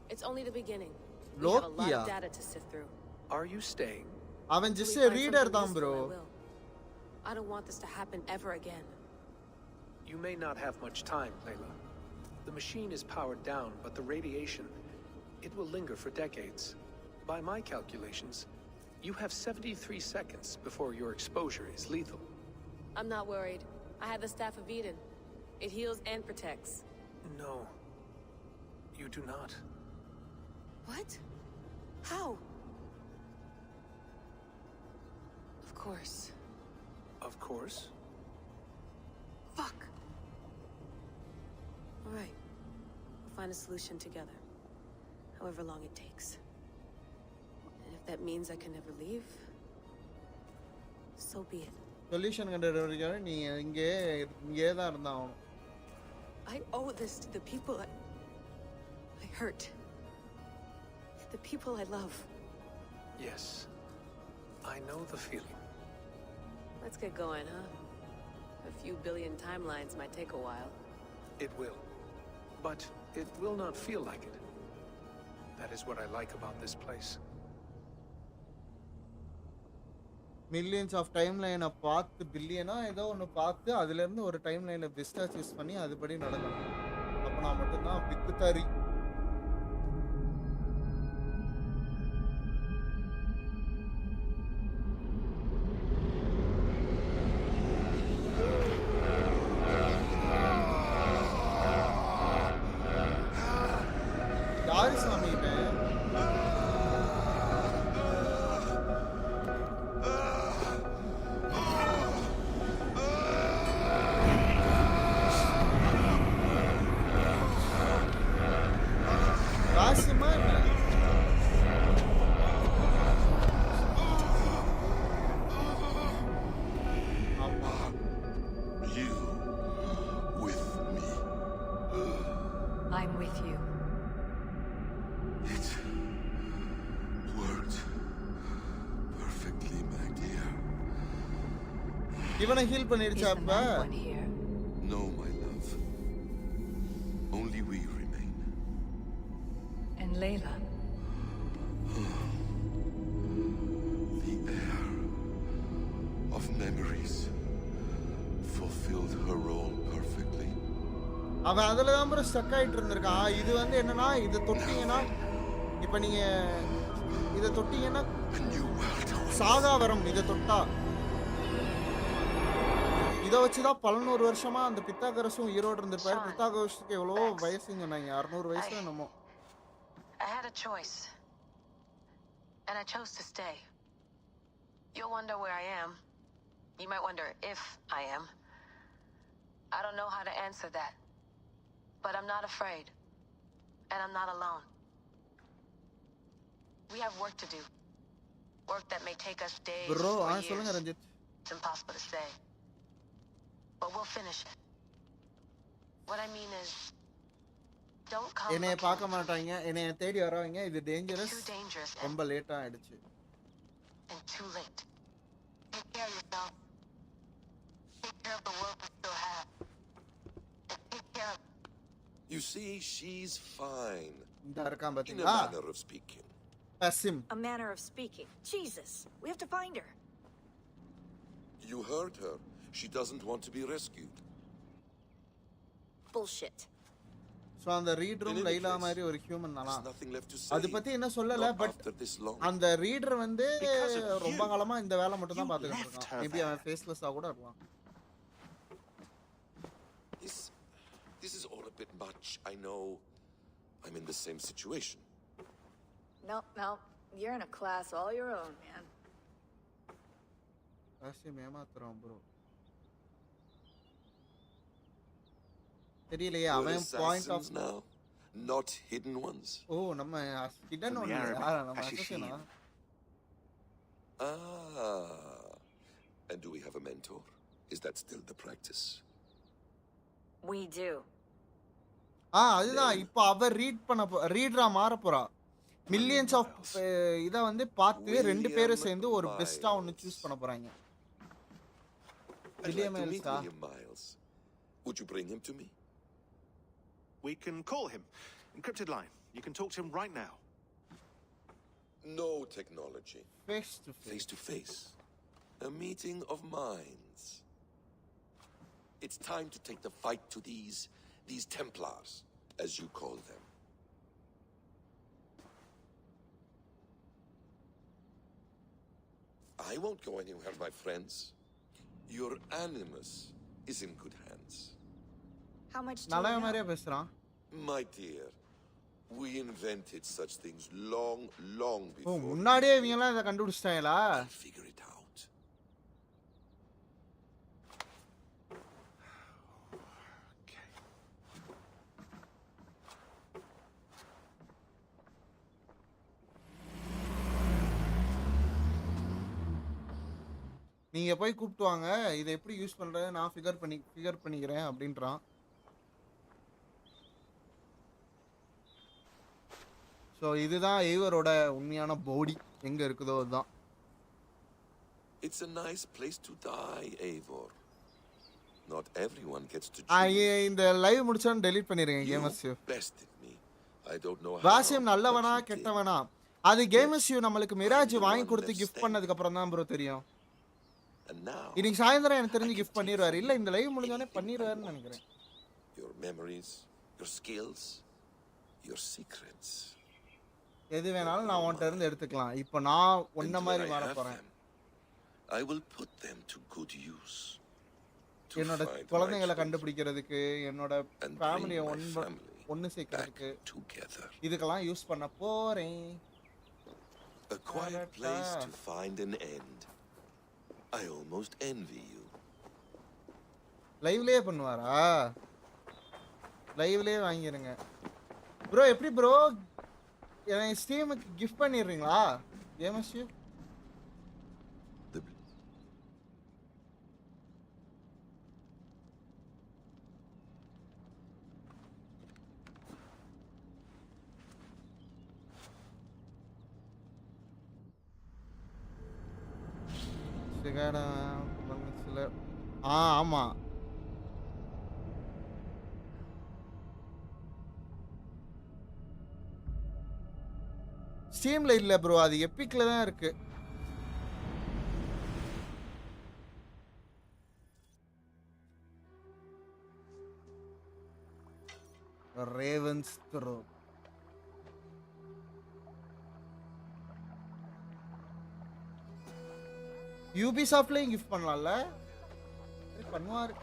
It's only the beginning. We have a lot of data to sift through. Are you staying? I'm just a reader, bro. I don't want this to happen ever again. You may not have much time, Layla. The machine is powered down, but the radiation, it will linger for decades. By my calculations, you have 73 seconds before your exposure is lethal. I'm not worried. I have the Staff of Eden. It heals and protects. No. You do not. What? How? Of course. Of course? Fuck! Alright. We'll find a solution together. However long it takes. And if that means I can never leave, so be it. Solution கண்டுபிடிக்கிற நீ இங்கே தான் இருந்தாகணும். I owe this to the people I hurt. The people I love. Yes. I know the feeling. Let's get going, huh? A few billion timelines might take a while. It will. But it will not feel like it. That is what I like about this place. Millions of timeline பார்த்து பில்லியனா ஏதோ ஒன்று பார்த்து அதுலேருந்து ஒரு டைம்லைனை பெஸ்ட்டாக choose பண்ணி அதுபடி நடக்கணும். அப்போ நான் மட்டும்தான் பிக்குத்தாரி. இவனை ஹீல் பண்ணிடுச்சா அப்ப? No, my love. Only we remain. And Layla? The air of memories fulfilled her role perfectly. அவன் அதுல தான் ப்ரோ ஸ்டக் ஆயிட்டு இருந்திருக்கான். இது வந்து என்னன்னா இதை தொட்டீங்கன்னா இப்ப நீங்க இதை தொட்டீங்கன்னா சாகா வரும். இதை தொட்டா இதை வச்சு தான் 1100 வருஷமா அந்த பித்தாகரஸும் உயிரோடு இருந்திருப்பாரு. பித்தாகரஸுக்கு எவ்வளோ வயசுன்னு சொன்னாங்க, 600 வயசு என்னமோ. I had a choice, and I chose to stay. You'll wonder where I am. You might wonder if I am. I don't know how to answer that, but I'm not afraid, and I'm not alone. We have work to do. Work that may take us days or years. It's impossible to say. But we'll finish it. What I mean is, don't come. என்னைய பார்க்க மாட்டாங்க, என்னைய தேடி வரவங்க. இது dangerous, ரொம்ப லேட்டா ஆயிடுச்சு. And too late. Take care of yourself. Take care of the world we still have. And take care of... You see, she's fine. இந்த இருக்கான் In a பாத்தீங்களா? manner of speaking. Pasim. A manner of speaking. Jesus, we have to find her. You heard her. She doesn't want to be rescued. Bullshit. So அந்த ரீடரும் லைலா மாதிரி ஒரு human தானா? அது பத்தி என்ன சொல்லல, பட் அந்த ரீடர் வந்து ரொம்ப காலமா இந்த வேலை மட்டும் தான் பார்த்துக்கிட்டு இருக்கான். மேபி அவன் ஃபேஸ்லெஸ்ஸா கூட இருக்கலாம். This is all a bit much. I know. I'm in the same situation. No. You're in a class all your own, man. Pasim ஏமாத்துறான் bro. தெரியலையே அவன் point of now, not hidden ones. ஓ நம்ம hidden one நம்ம அசோசியனா. And do we have a mentor? Is that still the practice? We do. அதுதான் இப்போ அவ ரீடரா மாற போறா. மில்லியன்ஸ் ஆஃப் இத வந்து பார்த்து ரெண்டு பேரும் சேர்ந்து ஒரு பெஸ்டா ஒன்னு சூஸ் பண்ண போறாங்க. William Miles. Would you bring him to me? We can call him. Encrypted line. You can talk to him right now. No technology. Face to face. Face to face. A meeting of minds. It's time to take the fight to these Templars, as you call them. I won't go anywhere, my friends. Your animus is in good hands. How much do you know? My dear, we invented such things long before. முன்னாடியே இவங்க எல்லாம் இத கண்டுபிடிச்சிட்டாங்களா? Figure it out. நீங்க போய் கூப்பிட்டு வாங்க, இதை எப்படி யூஸ் பண்றது நான் ஃபிகர் பண்ணிக்கிறேன் அப்படின்றான். ஸோ இதுதான் எய்வரோட உண்மையான பாடி எங்க இருக்குதோ அதுதான். It's a nice place to die, Eivor. Not everyone gets to இந்த லைவ் முடிச்சான்னு டெலீட் பண்ணிருங்க gamers. I don't know how. வாசியம் நல்லவனா கெட்டவனா அது கேமர்ஸ் நம்மளுக்கு மிராஜ் வாங்கி கொடுத்து கிஃப்ட் பண்ணதுக்கு அப்புறம் தான் ப்ரோ தெரியும். இன்னைக்கு சாயந்தரம் எனக்கு தெரிஞ்சு கிஃப்ட் பண்ணிடுவாரு. இல்ல இந்த லைவ் முடிஞ்சோடனே பண்ணிடுவாருன்னு நினைக்கிறேன். Your memories, your skills, your secrets. எது வேணாலும் நான் உன்கிட்ட இருந்து எடுத்துக்கலாம். இப்போ நான் ஒன்ன மாதிரி மாற போறேன். I will put them to good use. என்னோட குழந்தைகளை கண்டுபிடிக்கிறதுக்கு, என்னோட ஃபேமிலியை ஒன்னு சேர்க்கிறதுக்கு இதுக்கெல்லாம் யூஸ் பண்ண போறேன். A quiet place to find an end. I almost envy you. லைவ்லயே பண்ணுவாரா? லைவ்லயே வாங்கிருங்க ப்ரோ. எப்படி ப்ரோ எனக்கு ஸ்டீமுக்கு கிஃப்ட் பண்ணிடுறீங்களா? ஏமஸ்யூ ஆமா ஸ்டீம்ல இல்ல ப்ரோ, அது எபிக்ல தான் இருக்கு. ரேவன்ஸ் த்ரோ யூபிசாஃப்ட்லயும் கிஃப்ட் பண்ணலாம்ல? பண்ணுவாரு.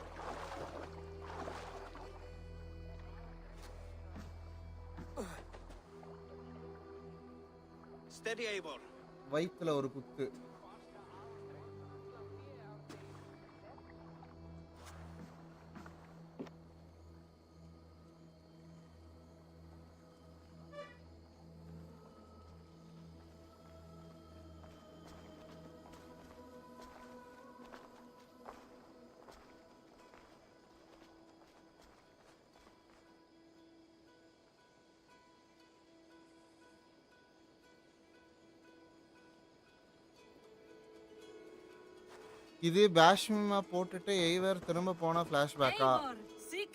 Steady, Eivor. வயித்துல ஒரு குத்து. இது பாஷிமா போட்டுட்டு எய்வர் திரும்ப போன ஃபிளாஷ்பேக்கா?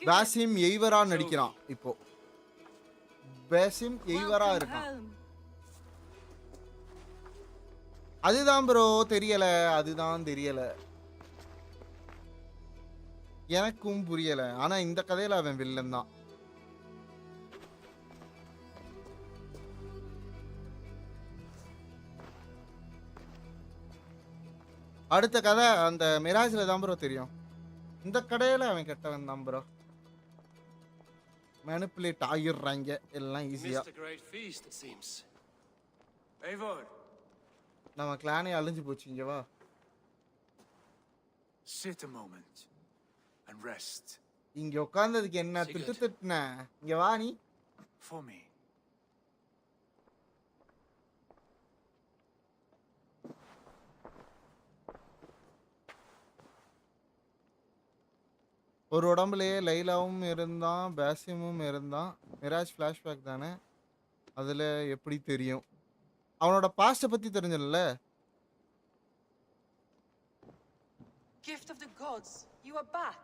பாசிம் எய்வரா நடிக்கிறான் இப்போ. பாசிம் எய்வரா இருக்கான். அதுதான் ப்ரோ தெரியல, அதுதான் தெரியல, எனக்கும் புரியல. ஆனா இந்த கதையில அவன் வில்லன் தான். அடுத்த கதை அந்த மிராஜ்ல தான் ப்ரோ தெரியும். இந்த கடையில அவன் கெட்டவன் தான் ப்ரோ. மேனிபுலேட் ஆகிடுறாங்க எல்லாம் ஈஸியா. நம்ம கிளானே அழிஞ்சு போச்சு. இங்க வா. Sit a moment and rest. இங்க உட்கார்ந்ததுக்கு என்ன திட்டுன? இங்க வா நீ. For me. ஒரு உடம்புலயே லைலாவும் இருந்தான், பாசிமும் இருந்தான். மிராஜ் ஃபிளாஷ்பேக் தானே, அதுல எப்படி தெரியும்? அவனோட பாஸ்ட பத்தி தெரிஞ்சல. Gift of the gods, you are back.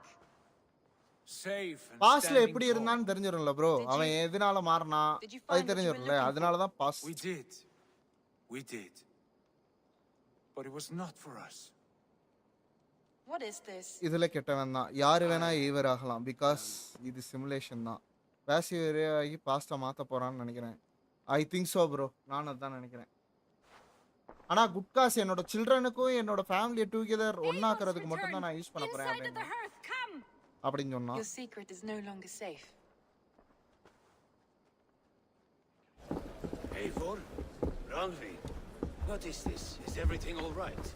Safe and பாஸ்ட்ல எப்படி இருந்தான்னு தெரிஞ்சிரும்ல ப்ரோ. அவன் எதனால மாறனா அது தெரிஞ்சிரும்ல. அதனால தான் pass. We did. But it was not for us. What is this? இதுல கெட்டவன் தான். யாரு வேணா ஈவர் ஆகலாம். பிகாஸ் இது சிமுலேஷன் தான். பாசிவ் ஆகி பாஸ்டா மாத்த போறான்னு நினைக்கிறேன். I think so bro. நான் அதான் நினைக்கிறேன். ஆனா குட்காஸ் என்னோட சில்ட்ரனுக்கும் என்னோட ஃபேமிலியை டுகெதர் ஒன்னாக்குறதுக்கு மட்டும் தான் நான் யூஸ் பண்ண போறேன் அப்படின்னு சொன்னா. Your secret is no longer safe. Eivor, Randvi, what is this? Is everything all right?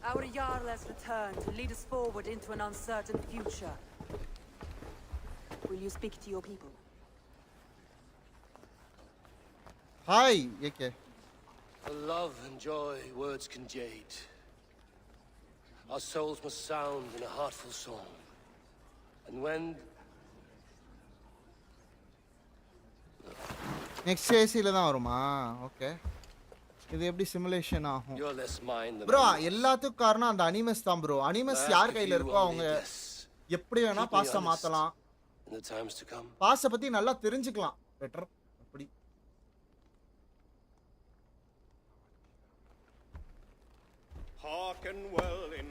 Our Jarl has returned to lead us forward into an uncertain future. Will you speak to your people? Hi, AK. For love and joy, words can jade. Our souls must sound in a heartful song. And when... next ஏசில தான் வருமா? Okay. இது எப்படி simulation ஆகும் bro? எல்லாத்துக்கும் காரணம் அந்த animus தான் ப்ரோ. அனிமஸ் யார் கையில இருக்கோ அவங்க எப்படி வேணா பாஸ்டா மாத்தலாம். பாஸ்ட பத்தி நல்லா தெரிஞ்சுக்கலாம். பெட்டர் அப்படி.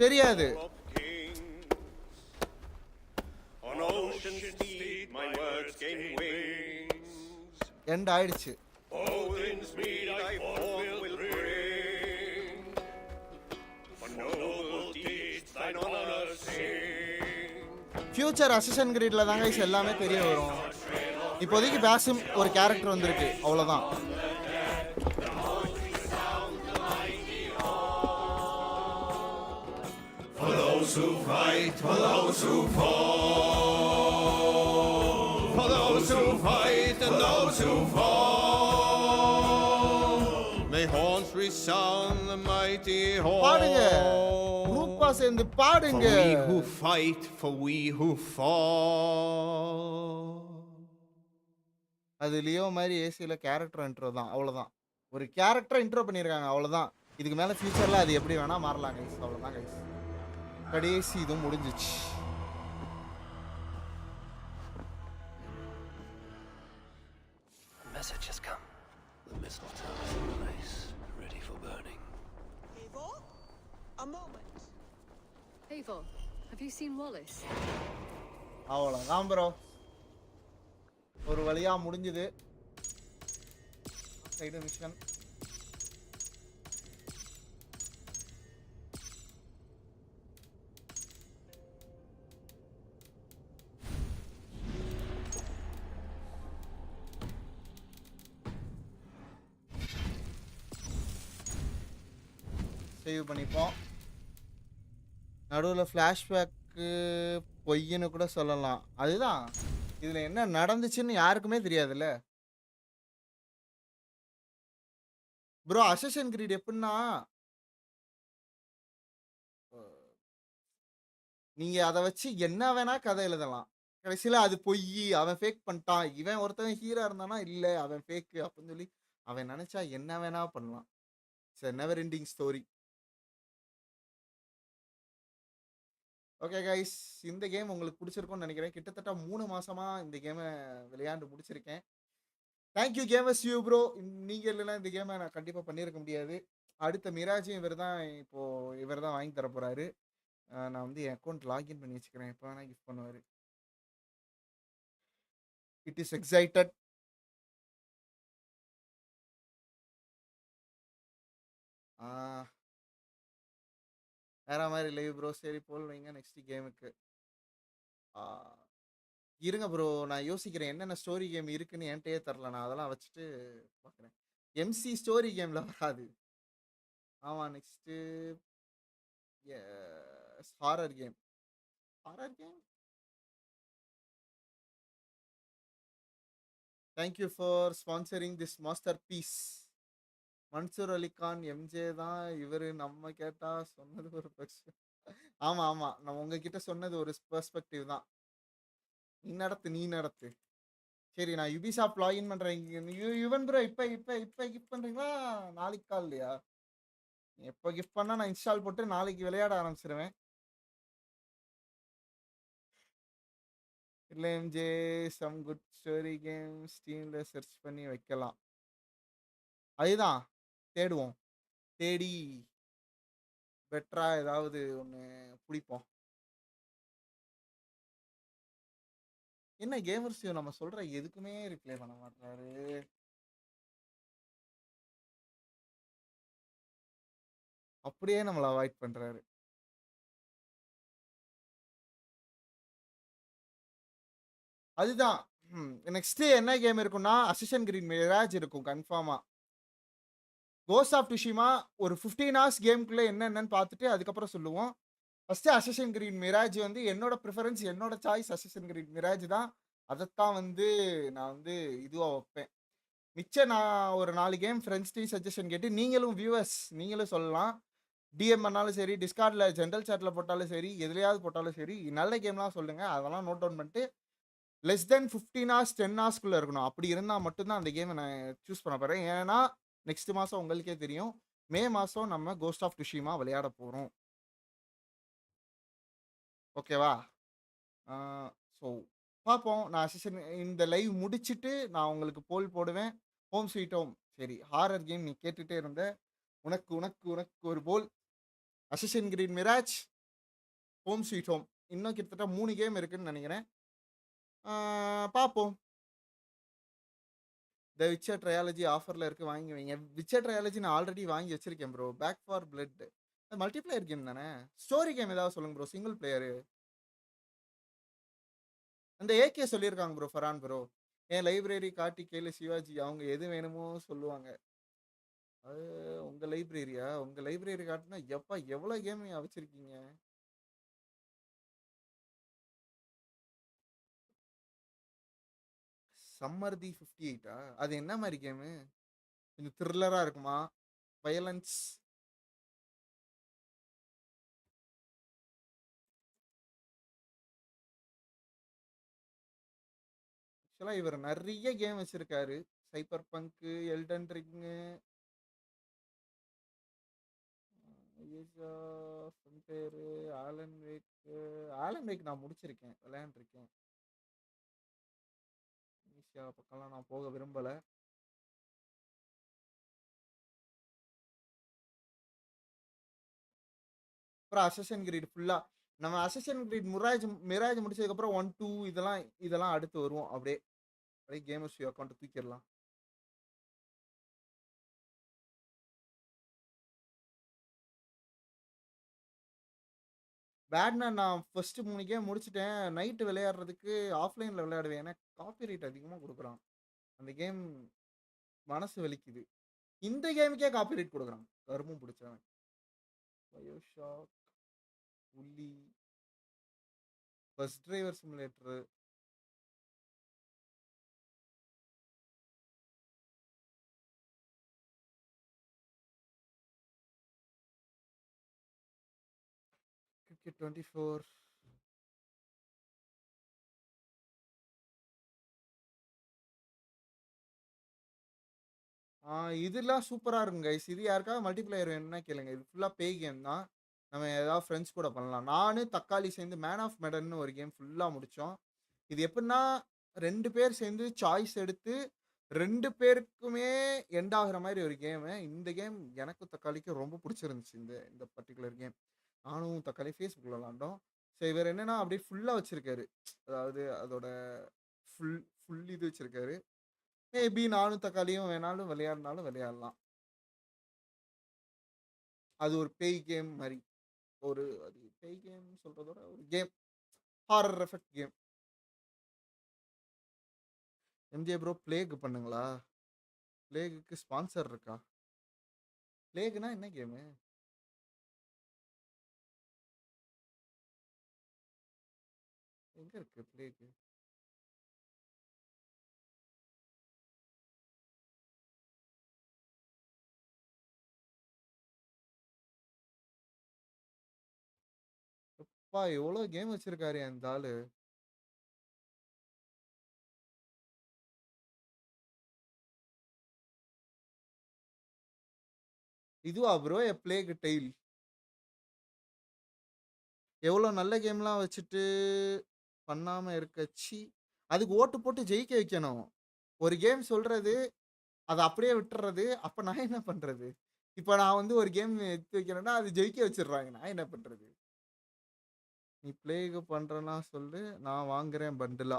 தெரியாது. எண்ட் ஆயிடுச்சு. ஃபியூச்சர் அசிஸ்டன்ட் கிரீட்ல தாங்க எல்லாமே தெரிய வரும். இப்போதைக்கு பாசிம் ஒரு கேரக்டர் வந்திருக்கு, அவ்வளவுதான். For those who fight, for those who fall, for those who fight and those who fall, may horns resound the mighty hall. பாடுங்க, குரூப்பா சேர்ந்து பாடுங்க. For we who fight, for we who fall. அது Leo மாதிரி ஏசில character intro தான், அவ்வளவுதான். ஒரு character intro பண்ணிருக்காங்க, அவ்வளவுதான். இதுக்கு மேல ஃபியூச்சர்ல அது எப்படி வேணா மாறலாம் கைஸ், அவ்வளவுதான் கைஸ். கடைசி இது முடிஞ்சிச்சு. Message has come. The mistletoe is in place, ready for burning. Eivor, a moment. Eivor, have you seen Wallace? அவ்வளவுதான் ப்ரோ, ஒரு வழியா முடிஞ்சது. சைடு மிஷன் சேவ் பண்ணிப்போம். நடுவில் ஃப்ளாஷ்பேக்கு பொய்ன்னு கூட சொல்லலாம். அதுதான் இதில் என்ன நடந்துச்சுன்னு யாருக்குமே தெரியாதுல்ல. ப்ரோ அசசின் கிரீட் எப்படின்னா நீங்கள் அதை வச்சு என்ன வேணா கதை எழுதலாம். கடைசியில் அது பொய், அவன் ஃபேக் பண்ணிட்டான், இவன் ஒருத்தவன் ஹீரோ இருந்தானா இல்லை அவன் ஃபேக்கு அப்படின்னு சொல்லி அவன் நினச்சா என்ன வேணா பண்ணலாம். It's never ending story. Okay guys, இந்த கேம் உங்களுக்கு பிடிச்சிருக்கும்னு நினைக்கிறேன். கிட்டத்தட்ட 3 மாசமாக இந்த கேமை விளையாண்டு முடிச்சிருக்கேன். Thank you gamers you bro. நீங்கள் இல்லைன்னா இந்த கேமை நான் கண்டிப்பாக பண்ணியிருக்க முடியாது. அடுத்த மிராஜும் இவர் தான் வாங்கி தர போகிறாரு. நான் வந்து என் அக்கௌண்ட் லாகின் பண்ணி வச்சுக்கிறேன், எப்போ வேணால் கிஃப்ட் பண்ணுவார். It is excited. வேற மாதிரி லைவ் ப்ரோ. சரி போல் வைங்க நெக்ஸ்ட் கேமுக்கு. இருங்க ப்ரோ, நான் யோசிக்கிறேன் என்னென்ன ஸ்டோரி கேம் இருக்குன்னு என்கிட்டயே தரல. நான் அதெல்லாம் வச்சுட்டு பார்க்குறேன். எம்சி ஸ்டோரி கேமில் வராது. ஆமாம், next horror game. Horror game. Thank you for sponsoring this masterpiece. Mansoor Alikhan MJ தான் இவர். நம்ம கேட்டால் சொன்னது ஒரு பெர்ஸ்பெக்டிவ். ஆமாம் ஆமாம், நம்ம உங்ககிட்ட சொன்னது ஒரு பெர்ஸ்பெக்டிவ் தான். நீ நடத்து. சரி, நான் யுபிசாஃப்ட் லாகின் பண்ணுறேன். யுவன் ப்ரோ இப்போ கிஃப்ட் பண்ணுறீங்களா? நாளைக்கு கால் இல்லையா? எப்போ கிஃப்ட் பண்ணால் நான் இன்ஸ்டால் போட்டு நாளைக்கு விளையாட ஆரம்பிச்சிருவேன். இல்லை எம்ஜே சம் குட் ஸ்டோரி கேம் ஸ்டீமில் சர்ச் பண்ணி வைக்கலாம். அதுதான் தேடுவோம். தேடி பெட்டராக ஏதாவது ஒன்று பிடிப்போம். என்ன கேமர்ஸ் நம்ம சொல்கிற எதுக்குமே ரிப்ளை பண்ண மாட்டாரு. அப்படியே நம்மளை அவாய்ட் பண்ணுறாரு. அதுதான். நெக்ஸ்ட் என்ன கேம் இருக்குன்னா அசிஷன் கிரீன் மிராஜ் இருக்கும் கன்ஃபார்மாக. கோஸ்ட் ஆஃப் டுஷிமா ஒரு 15 hours கேமுக்குள்ளே என்னென்னு பார்த்துட்டு அதுக்கப்புறம் சொல்லுவோம். ஃபஸ்ட்டு அசிஷன் கிரீன் மிராஜ் வந்து என்னோட ப்ரிஃபரன்ஸ், என்னோட சாய்ஸ் அசிஷன் கிரீன் மிராஜ் தான். அதைத்தான் வந்து நான் வந்து இதுவாக வைப்பேன். மிச்சம் நான் ஒரு 4 கேம் ஃப்ரெண்ட்ஸ்டையும் சஜஷன் கேட்டு நீங்களும் வியூவர்ஸ் நீங்களும் சொல்லலாம். டிஎம் பண்ணாலும் சரி, டிஸ்கார்டில் ஜென்ரல் சேட்டில் போட்டாலும் சரி, எதுலையாவது போட்டாலும் சரி, நல்ல கேம்லாம் சொல்லுங்கள். அதெல்லாம் நோட் டவுன் பண்ணிட்டு லெஸ் தென் 15 hours 10 hours இருக்கணும். அப்படி இருந்தால் மட்டும்தான் அந்த கேமை நான் சூஸ் பண்ண போகிறேன். ஏன்னா நெக்ஸ்ட் மாதம் உங்களுக்கே தெரியும், மே மாதம் நம்ம கோஸ்ட் ஆஃப் டுஷிமா விளையாட போகிறோம். ஓகேவா? ஸோ பார்ப்போம். நான் அசிஷன் இந்த லைவ் முடிச்சுட்டு நான் உங்களுக்கு போல் போடுவேன். Home sweet home. சரி, ஹாரர் கேம் நீ கேட்டுகிட்டே இருந்த. உனக்கு உனக்கு உனக்கு ஒரு poll. Assassin's creed mirage, home sweet home. இன்னும் கிட்டத்தட்ட 3 கேம் இருக்குன்னு நினைக்கிறேன். பார்ப்போம். த விச்சர் ட்ரையாலஜி ஆஃபரில் இருக்குது, வாங்கி வைங்க. விச்சர் ட்ரையாலஜி நான் ஆல்ரெடி வாங்கி வச்சிருக்கேன் bro. Back for blood multiplayer game தானே. ஸ்டோரி கேம் ஏதாவது சொல்லுங்க ப்ரோ, சிங்கிள் பிளேயரு. அந்த ஏகே சொல்லியிருக்காங்க ப்ரோ, ஃபரான் ப்ரோ. என் லைப்ரரி காட்டி கேளு சிவாஜி, அவங்க எது வேணுமோ சொல்லுவாங்க. அது உங்கள் லைப்ரரியா? உங்கள் லைப்ரரி காட்டினா எப்போ எவ்வளோ கேம் வச்சுருக்கீங்க? சம்மர்தி 58 அது என்ன மாதிரி கேமு? கொஞ்சம் த்ரில்லராக இருக்குமா? வயலன்ஸ்? ஆக்சுவலாக இவர் நிறைய கேம் வச்சுருக்காரு. சைபர் பங்க்கு, எல்டன் ரிங்கு, பேரு ஆலன் வேக் நான் முடிச்சிருக்கேன், விளையாண்டுருக்கேன். ஈஸியா பக்கம்லாம் நான் போக விரும்பலை. அப்புறம் அசசன் கிரீட் ஃபுல்லாக நம்ம அசசன் கிரீட் மிராஜ் முடிச்சதுக்கப்புறம் 1 2 இதெல்லாம் அடுத்து வருவோம். அப்படியே கேமர்ஸ் அக்கௌண்ட்டை தூக்கிடலாம். பேட்மேன் நான் ஃபர்ஸ்ட் 3 கேம் முடிச்சுட்டேன். நைட்டு விளையாடுறதுக்கு ஆஃப்லைனில் விளையாடுவேன். ஏன்னா காப்பி ரைட் அதிகமாக கொடுக்குறான் அந்த கேம். மனசு வலிக்குது. இந்த கேமுக்கே காப்பி ரைட் கொடுக்குறான், கருமும் பிடிச்சவன். பயோஷாக், புலி, பஸ் டிரைவர் சிமுலேட்டர். கிரிக்கெட் 24. இதெல்லாம் சூப்பரா இருக்கும் கைஸ். இது யாருக்காவது மல்டிப்ளேயர் வேணும்னா கேளுங்க. இது ஃபுல்லா பேய் கேம் தான். நம்ம ஏதாவது ஃப்ரெண்ட்ஸ் கூட பண்ணலாம். நானு தக்காளி சேர்ந்து மேன் ஆஃப் மெடன்னு ஒரு கேம் ஃபுல்லா முடிச்சோம். இது எப்படின்னா 2 பேர் சேர்ந்து சாய்ஸ் எடுத்து 2 பேருக்குமே எண்ட் ஆகுற மாதிரி ஒரு கேமு. இந்த கேம் எனக்கும் தக்காளிக்கும் ரொம்ப பிடிச்சிருந்துச்சு. இந்த இந்த பர்டிகுலர் கேம் நானும் தக்காளி ஃபேஸ்புக்கில் விளாண்டோம். ஸோ இவர் என்னன்னா அப்படியே ஃபுல்லாக வச்சிருக்காரு. அதாவது அதோட ஃபுல் ஃபுல் இது வச்சிருக்காரு. மேபி நானும் தக்காளியும் வேணாலும் விளையாடினாலும் விளையாடலாம். அது ஒரு பேய் கேம் மாதிரி. அது பேய் கேம் சொல்றதோட ஒரு game, horror effect game. MJ bro plague பண்ணுங்களா? பிளேகுக்கு ஸ்பான்சர் இருக்கா? பிளேக்னா என்ன கேமு? எங்க இருக்கு பிளேக்? அப்பா எவ்வளோ கேம் வச்சிருக்காரு அந்த ஆளு. இதுவா ப்ரோ பிளேக் டெய்ல்? எவ்வளோ நல்ல கேம்லாம் வச்சுட்டு பண்ணாம இருக்கச்சி. அதுக்கு ஓட்டு போட்டு ஜெயிக்க வைக்கணும். ஒரு கேம் சொல்றது அதை அப்படியே விட்டுறது. அப்ப நான் என்ன பண்றது? இப்ப நான் வந்து ஒரு கேம் எடுத்து வைக்கிறேன்னா அது ஜெயிக்க வச்சிடுறாங்க. நான் என்ன பண்றது? நீ பிளேக் பண்றேன்னா சொல்லு, நான் வாங்குறேன் பண்டிலா.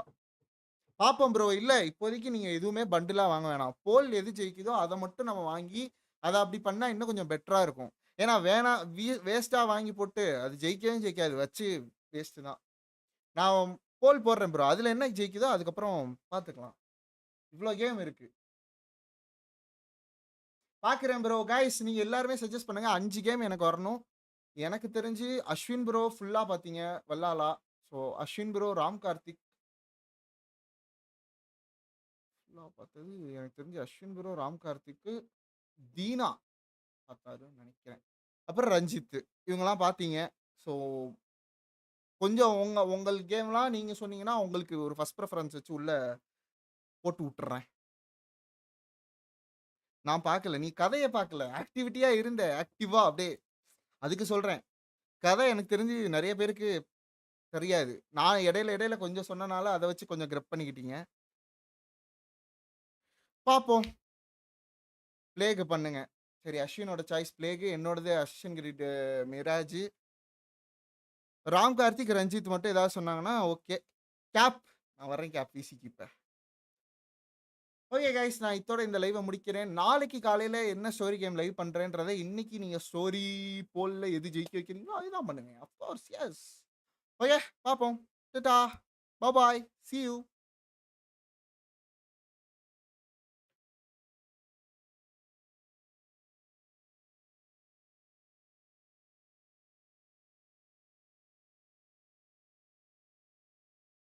பாப்போம் ப்ரோ. இல்ல இப்போதைக்கு நீங்க எதுவுமே பண்டிலா வாங்க வேணாம். போல் எது ஜெயிக்குதோ அதை மட்டும் நம்ம வாங்கி அதை அப்படி பண்ணா இன்னும் கொஞ்சம் பெட்டரா இருக்கும். ஏன்னா வேஸ்டா வாங்கி போட்டு அது ஜெயிக்கவே ஜெயிக்காது. வச்சு வேஸ்ட் தான். நான் போல் போடுறேன் ப்ரோ. அதுல என்ன ஜெயிக்குதோ அதுக்கப்புறம் பாத்துக்கலாம். இவ்வளோ கேம் இருக்கு. பாக்குறேன் ப்ரோ. கைஸ் நீங்க எல்லாருமே சஜஸ்ட் பண்ணுங்க. 5 கேம் எனக்கு வரணும். எனக்கு தெரிஞ்சு அஸ்வின் ப்ரோ ஃபுல்லா பாத்தீங்க வல்லாலா. ஸோ அஸ்வின் ப்ரோ, ராம் கார்த்திக் ஃபுல்லா பார்த்தது எனக்கு தெரிஞ்சு அஸ்வின் ப்ரோ, ராம் கார்த்திக்கு, தீனா பார்த்தாருன்னு நினைக்கிறேன். அப்புறம் ரஞ்சித் இவங்கெல்லாம் பார்த்தீங்க. ஸோ கொஞ்சம் உங்கள் கேம்லாம் நீங்கள் சொன்னீங்கன்னா உங்களுக்கு ஒரு ஃபர்ஸ்ட் ப்ரிஃபரன்ஸ் வச்சு உள்ள போட்டு விட்டுறேன். நான் பார்க்கல. நீ கதையை பார்க்கல. ஆக்டிவிட்டியாக இருந்த ஆக்டிவாக அப்படியே அதுக்கு சொல்கிறேன். கதை எனக்கு தெரிஞ்சு நிறைய பேருக்கு தெரியாது. நான் இடையில கொஞ்சம் சொன்னனால அதை வச்சு கொஞ்சம் கிரப் பண்ணிக்கிட்டீங்க. பார்ப்போம். பிளேக் பண்ணுங்க. சரி அஸ்வினோட சாய்ஸ் பிளேக், என்னோடது அஸ்வின் கிரீட் மிராஜ், ராம் கார்த்திக், ரஞ்சித் மட்டும் ஏதாவது சொன்னாங்கன்னா ஓகே. கேப் நான் வரேன். கேப் விசிக்கு இப்போ. ஓகே கைஸ் நான் இதோட இந்த லைவை முடிக்கிறேன். நாளைக்கு காலையில் என்ன ஸ்டோரி கேம் லைவ் பண்ணுறேன்றதை இன்னைக்கு நீங்கள் ஸ்டோரி போலில் எது ஜெயிக்க வைக்கிறீங்களோ அதுதான் பண்ணுங்க. Of course S. ஓகே பார்ப்போம். டாடா பாய். see you.